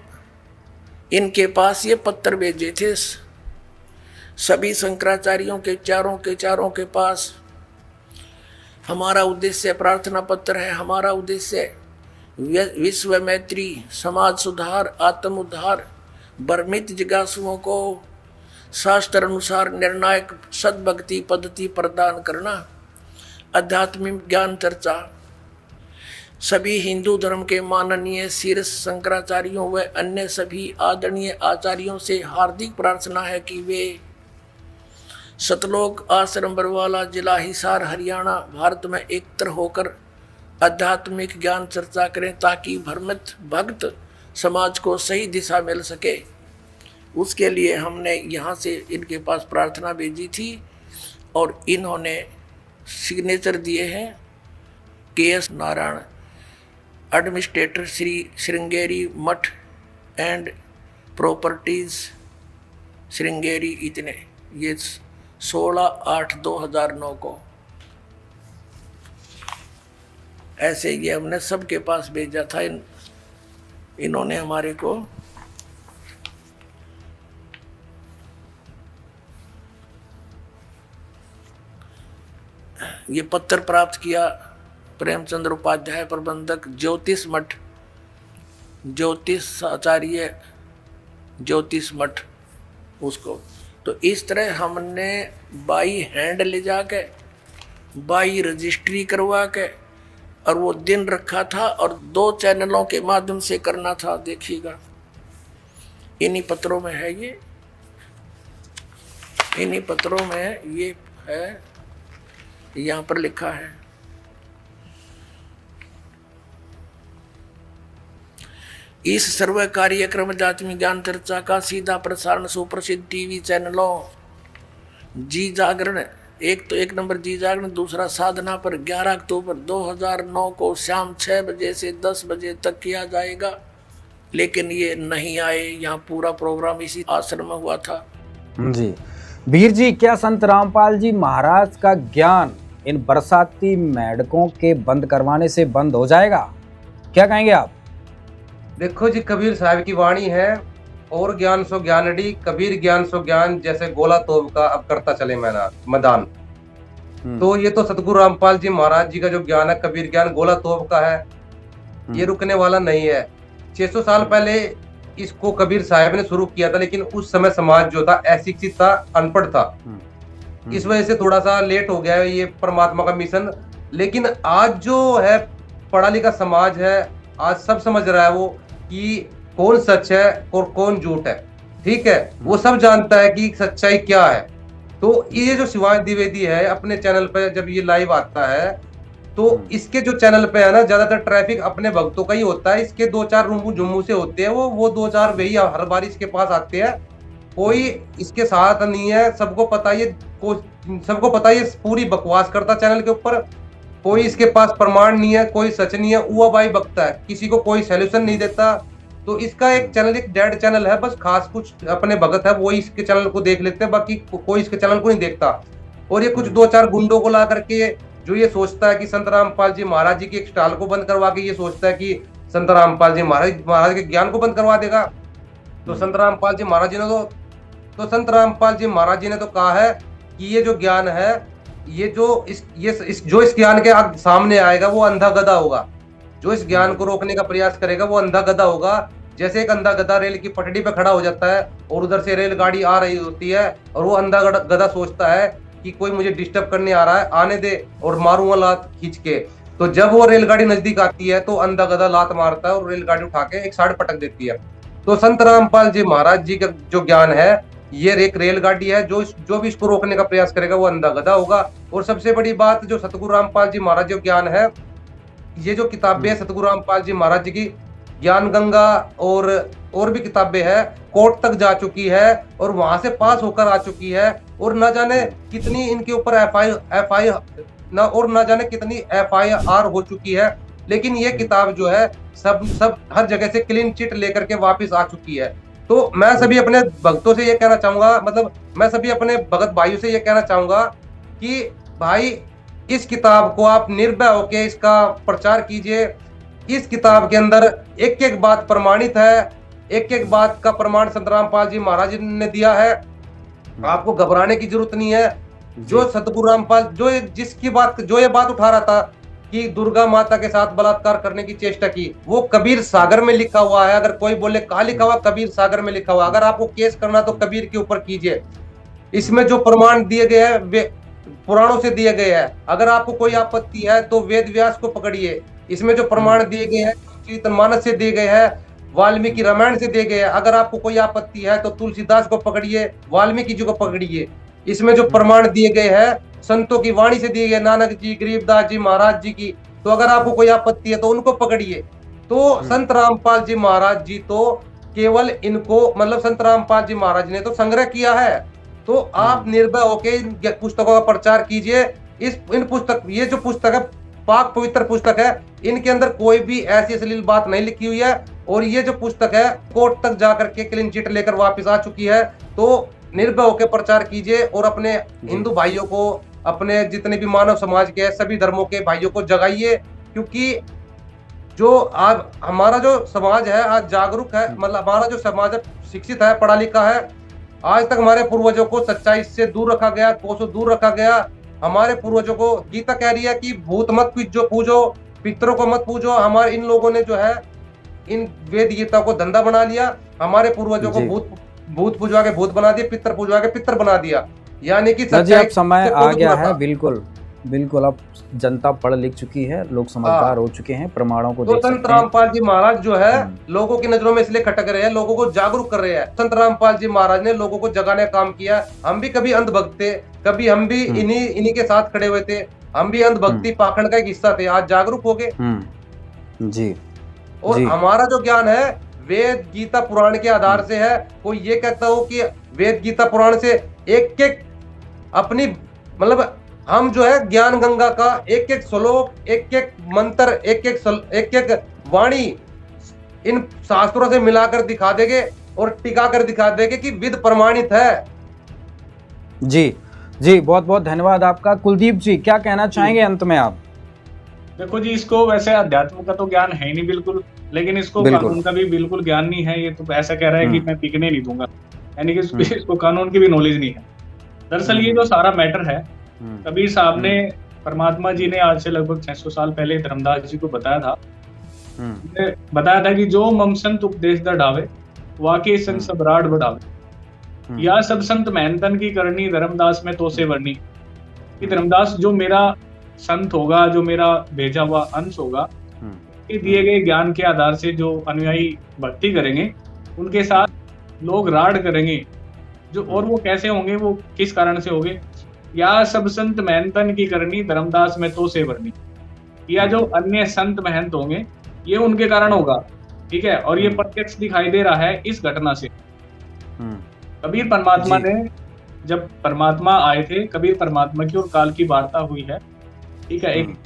Speaker 7: इनके पास ये पत्र भेजे थे सभी शंकराचार्यों के चारों के पास। हमारा उद्देश्य प्रार्थना पत्र है, हमारा उद्देश्य विश्व मैत्री, समाज सुधार, आत्म उद्धार, भ्रमित जिज्ञासुओं को शास्त्र अनुसार निर्णायक सद्भक्ति पद्धति प्रदान करना, आध्यात्मिक ज्ञान चर्चा। सभी हिंदू धर्म के माननीय शीर्ष शंकराचार्यों व अन्य सभी आदरणीय आचार्यों से हार्दिक प्रार्थना है कि वे सतलोक आश्रम बरवाला, जिला हिसार, हरियाणा, भारत में एकत्र होकर आध्यात्मिक ज्ञान चर्चा करें ताकि भ्रमित भक्त समाज को सही दिशा मिल सके। उसके लिए हमने यहाँ से इनके पास प्रार्थना भेजी थी और इन्होंने सिग्नेचर दिए हैं। KS नारायण, एडमिनिस्ट्रेटर, श्री श्रृंगेरी मठ एंड प्रॉपर्टीज श्रृंगेरी, इतने। ये 16/8/2009 को ऐसे ये हमने सबके पास भेजा था। इन्होंने हमारे को ये पत्र प्राप्त किया। प्रेमचंद्र उपाध्याय, प्रबंधक, ज्योतिष मठ, ज्योतिष आचार्य, ज्योतिष मठ, उसको। तो इस तरह हमने बाई हैंड ले जाके, बाई रजिस्ट्री करवा के, और वो दिन रखा था और 2 चैनलों के माध्यम से करना था। देखिएगा, इन्हीं पत्रों में है ये, इन्हीं पत्रों में ये है, यहाँ पर लिखा है। इस सर्व कार्यक्रम आध्यात्मिक ज्ञान चर्चा का सीधा प्रसारण सुप्रसिद्ध टीवी चैनलों जी जागरण, एक नंबर जी जागरण, दूसरा साधना पर 11 अक्टूबर 2009 को शाम 6 बजे से 10 बजे तक किया जाएगा। लेकिन ये नहीं आए। यहाँ पूरा प्रोग्राम इसी आश्रम में हुआ था।
Speaker 1: जी वीर जी, क्या संत रामपाल जी महाराज का ज्ञान इन बरसाती मेढकों के बंद करवाने से बंद हो जाएगा? क्या कहेंगे आप?
Speaker 10: देखो जी, कबीर साहब की वाणी है, और ज्ञान सो ज्ञानड़ी, कबीर ज्ञान सो ज्ञान, जैसे गोला तोप का अब करता चले मैदान। तो ये तो सतगुरु रामपाल जी महाराज जी का जो ज्ञान है, कबीर ज्ञान गोला तोप का है, ये रुकने वाला नहीं है। 600 साल पहले इसको कबीर साहब ने शुरू किया था, लेकिन उस समय समाज जो था अशिक्षित था, अनपढ़ था। इस वजह से थोड़ा सा लेट हो गया है ये परमात्मा का मिशन। लेकिन आज जो है पढ़ा लिखा समाज है, आज सब समझ रहा है वो कि कौन सच है और कौन झूठ है। ठीक है, वो सब जानता है कि सच्चाई क्या है। तो ये जो शिवांश द्विवेदी है, अपने चैनल पे जब ये लाइव आता है, तो इसके जो चैनल पे है ना, ज्यादातर ट्रैफिक अपने भक्तों का ही होता है। इसके 2-4 रूमू जुम्मू से होते हैं, वो 2-4 वही हर बार इसके पास आते हैं। कोई इसके साथ नहीं है, सबको पता है ये पूरी बकवास करता चैनल के ऊपर। कोई इसके पास प्रमाण नहीं है, कोई सच नहीं है, हुआ भाई बकता है, किसी को कोई सॉल्यूशन नहीं देता। तो इसका एक चैनल, एक डेड चैनल है, बस खास कुछ अपने भगत है वो इसके चैनल को देख लेते हैं, बाकी कोई इसके चैनल को नहीं देखता। और ये कुछ 2-4 गुंडों को ला करके जो ये सोचता है कि संत रामपाल जी महाराज जी की एक स्टॉल को बंद करवा के ये सोचता है कि संत रामपाल जी महाराज के ज्ञान को बंद करवा देगा। तो संत रामपाल जी महाराज जी ने संत रामपाल जी महाराज जी ने तो कहा है कि ये जो ज्ञान है, ये जो इस ज्ञान के सामने आएगा वो अंधा गधा होगा। जो इस ज्ञान को रोकने का प्रयास करेगा वो अंधा गधा होगा। जैसे एक अंधा गधा रेल की पटड़ी पे खड़ा हो जाता है और उधर से रेलगाड़ी आ रही होती है, और वो अंधा गधा सोचता है कि कोई मुझे डिस्टर्ब करने आ रहा है, आने दे और मारूंगा लात खींच के। तो जब वो रेलगाड़ी नजदीक आती है तो अंधा गधा लात मारता है और रेलगाड़ी उठा के एक साइड पटक देती है। तो संत रामपाल जी महाराज जी का जो ज्ञान है, ये एक रेलगाड़ी है, जो भी इसको रोकने का प्रयास करेगा वो अंधा गधा होगा। और सबसे बड़ी बात, जो सतगुरु रामपाल जी महाराज जो ज्ञान है, ये जो किताबें है सतगुरु रामपाल जी महाराज जी की, ज्ञान गंगा और भी किताबें हैं, कोर्ट तक जा चुकी है और वहां से पास होकर आ चुकी है। और न जाने कितनी इनके ऊपर न जाने कितनी FIR हो चुकी है। लेकिन ये किताब जो है सब हर जगह से क्लीन चिट लेकर के वापस आ चुकी है। तो मैं सभी अपने भक्तों से ये कहना चाहूंगा, मतलब मैं सभी अपने भगत भाइयों से ये कहना चाहूंगा कि भाई इस किताब को आप निर्भय होके इसका प्रचार कीजिए। इस किताब के अंदर एक एक बात प्रमाणित है, एक एक बात का प्रमाण संत रामपाल जी महाराज ने दिया है। आपको घबराने की जरूरत नहीं है। जो सतगुरु रामपाल जो ये बात उठा रहा था कि दुर्गा माता के साथ बलात्कार करने की चेष्टा की, वो कबीर सागर में लिखा हुआ है। अगर कोई बोले कहाँ लिखा हुआ, कबीर सागर में लिखा हुआ। अगर आपको केस करना तो कबीर के ऊपर कीजिए। इसमें जो प्रमाण दिए गए हैं वे पुराणों से दिए गए हैं। अगर आपको कोई आपत्ति है तो वेद व्यास को पकड़िए। इसमें जो प्रमाण दिए गए हैं चरितमानस से दिए गए हैं, वाल्मीकि रामायण से दिए गए हैं। अगर आपको कोई आपत्ति है तो तुलसीदास को पकड़िए, वाल्मीकि जी को पकड़िए। इसमें जो प्रमाण दिए गए हैं संतों की वाणी से दिए गए, नानक जी, गरीबदास जी, महाराज जी की, तो अगर आपको कोई आपत्ति है तो उनको पकड़िए। तो संत रामपाल जी महाराज जी तो केवल इनको मतलब संत रामपाल जी महाराज ने तो संग्रह किया है। तो आप निर्भय होके इन पुस्तकों का प्रचार कीजिए। ये जो पुस्तक है पाक पवित्र पुस्तक है, इनके अंदर कोई भी ऐसी अश्लील बात नहीं लिखी हुई है। और ये जो पुस्तक है कोर्ट तक जाकर के क्लीन चिट लेकर वापस आ चुकी है। तो निर्भय होकर प्रचार कीजिए और अपने हिंदू भाइयों को, अपने जितने भी मानव समाज के सभी धर्मों के भाइयों को जगाइए। क्योंकि जो आज हमारा जो समाज है आज जागरूक है, मतलब हमारा जो समाज है शिक्षित है, पढ़ा लिखा है। आज तक हमारे पूर्वजों को सच्चाई से दूर रखा गया, कोसों दूर रखा गया। हमारे पूर्वजों को गीता कह रही है कि भूत मत पूजो, पितरों को मत पूजो। हमारे इन लोगों ने जो है इन वेद गीता को धंधा बना लिया। हमारे पूर्वजों को भूत पूजवा के भूत बना दिया, पितर पूजवा के पितर बना दिया। यानी कि
Speaker 1: जी अब समय आ गया है। बिल्कुल बिल्कुल, अब जनता पढ़ लिख चुकी है, लोग समझदार हो चुके हैं, प्रमाणों को
Speaker 10: तो संत रामपाल जी महाराज जो है लोगों की नजरों में इसलिए खटक रहे हैं, लोगों को जागरूक कर रहे हैं। संत रामपाल जी महाराज ने लोगों को जगाने का काम किया। हम भी कभी अंधभक्त थे, कभी हम भी इन्हीं के साथ खड़े हुए थे। हम भी अंधभक्ति पाखंड का एक हिस्सा थे, आज जागरूक हो गए।
Speaker 1: जी।
Speaker 10: और हमारा जो ज्ञान है वेद गीता पुराण के आधार से है। कोई ये कहता हो कि वेद गीता पुराण से एक एक अपनी मतलब हम जो है ज्ञान गंगा का एक एक श्लोक, एक एक मंत्र, एक एक वाणी इन शास्त्रों से मिलाकर दिखा देंगे और टिका कर दिखा देंगे कि विद प्रमाणित है।
Speaker 1: जी जी, बहुत बहुत धन्यवाद आपका। कुलदीप जी क्या कहना चाहेंगे अंत में आप?
Speaker 5: देखो जी, इसको वैसे अध्यात्म का तो ज्ञान है ही नहीं बिल्कुल, लेकिन इसको कानून का भी बिल्कुल ज्ञान नहीं है। ये तो ऐसा कह रहा है कि मैं पिकने नहीं दूंगा, यानी कि इसको कानून की भी नॉलेज नहीं है। दरअसल ये जो सारा मैटर है, कबीर साहब ने, परमात्मा जी ने आज से लगभग 600 साल पहले धर्मदास जी को बताया था कि जो मम संत उपदेश द ढावे वाके संग सबराट बढ़ावे, या सब संत मेहनतन की करनी धर्मदास में तो से वर्णी। कि धर्मदास जो मेरा संत होगा, जो मेरा भेजा हुआ अंश होगा, ये दिए गए ज्ञान के आधार से जो अनुयायी भक्ति करेंगे उनके साथ लोग राड करेंगे जो, और वो कैसे होंगे, वो किस कारण से होंगे। या सब संत मेहनतन की करनी धर्मदास में तो से वर्णी, या जो अन्य संत महंत होंगे ये उनके कारण होगा। ठीक है, और ये प्रत्यक्ष दिखाई दे रहा है इस घटना से। कबीर परमात्मा ने, जब परमात्मा आए थे, कबीर परमात्मा की और काल की वार्ता हुई है। ठीक है, एक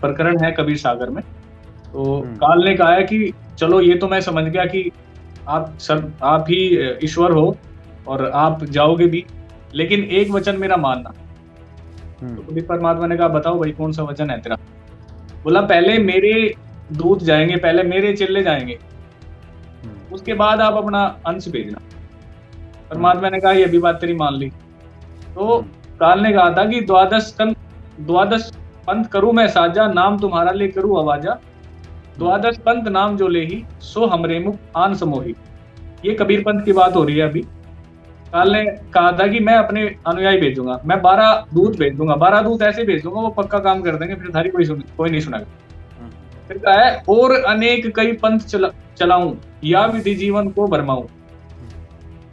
Speaker 5: प्रकरण है कबीर सागर में। तो काल ने कहा है कि चलो ये तो मैं समझ गया कि आप ही ईश्वर हो और आप जाओगे भी, लेकिन एक वचन मेरा मानना। तो कबीर परमात्मा ने कहा बताओ भाई कौन सा वचन है तेरा? बोला पहले मेरे दूत जाएंगे, पहले मेरे चेले जाएंगे, उसके बाद आप अपना अंश भेजना। परमात्मा ने कहा ये भी बात तेरी मान ली। तो काल ने कहा था कि द्वादश पंथ करूं मैं साजा, नाम तुम्हारा ले करूं आवाजा, द्वादश पंथ नाम जो ले ही सो हमरे मुख आन समोही। ये कबीर पंथ की बात हो रही है अभी। काल ने कहा था कि मैं अपने अनुयायी भेजूंगा, मैं 12 दूत भेज दूंगा, 12 दूत ऐसे भेज दूंगा वो पक्का काम कर देंगे, फिर थारी कोई नहीं सुनेगा। फिर कहा है और अनेक कई पंथ चलाऊं या विधि जीवन को भरमाऊं,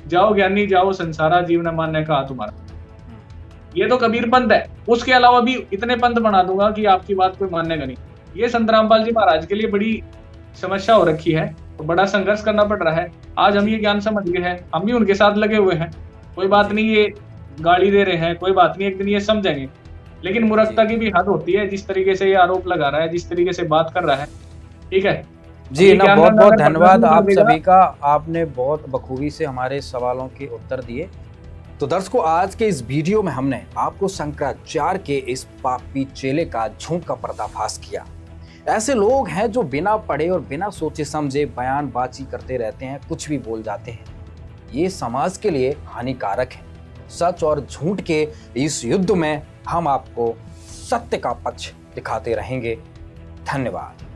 Speaker 5: जाओ ज्ञानी जाओ संसारा, जीवन मानने का तुम्हारा। ये तो कबीर पंथ है। उसके अलावा भी इतने पंथ बना दूंगा कि आपकी बात कोई मानेगा नहीं। ये संत रामपाल जी महाराज के लिए बड़ी समस्या हो रखी है, तो बड़ा संघर्ष करना पड़ रहा है। आज हम ये ज्ञान समझ गए हैं, हम भी उनके साथ लगे हुए हैं। कोई बात नहीं, ये गाली दे रहे हैं, कोई बात नहीं, एक दिन ये समझेंगे। लेकिन मूर्खता की भी हद होती है, जिस तरीके से ये आरोप लगा रहा है, जिस तरीके से बात कर रहा है। ठीक है
Speaker 1: जी ना, बहुत बहुत धन्यवाद आप सभी का। आपने बहुत बखूबी से हमारे सवालों के उत्तर दिए तो दर्शकों, आज के इस वीडियो में हमने आपको शंकराचार्य के इस पापी चेले का झूठ का पर्दाफाश किया। ऐसे लोग हैं जो बिना पढ़े और बिना सोचे समझे बयानबाजी करते रहते हैं, कुछ भी बोल जाते हैं। ये समाज के लिए हानिकारक है। सच और झूठ के इस युद्ध में हम आपको सत्य का पक्ष दिखाते रहेंगे। धन्यवाद।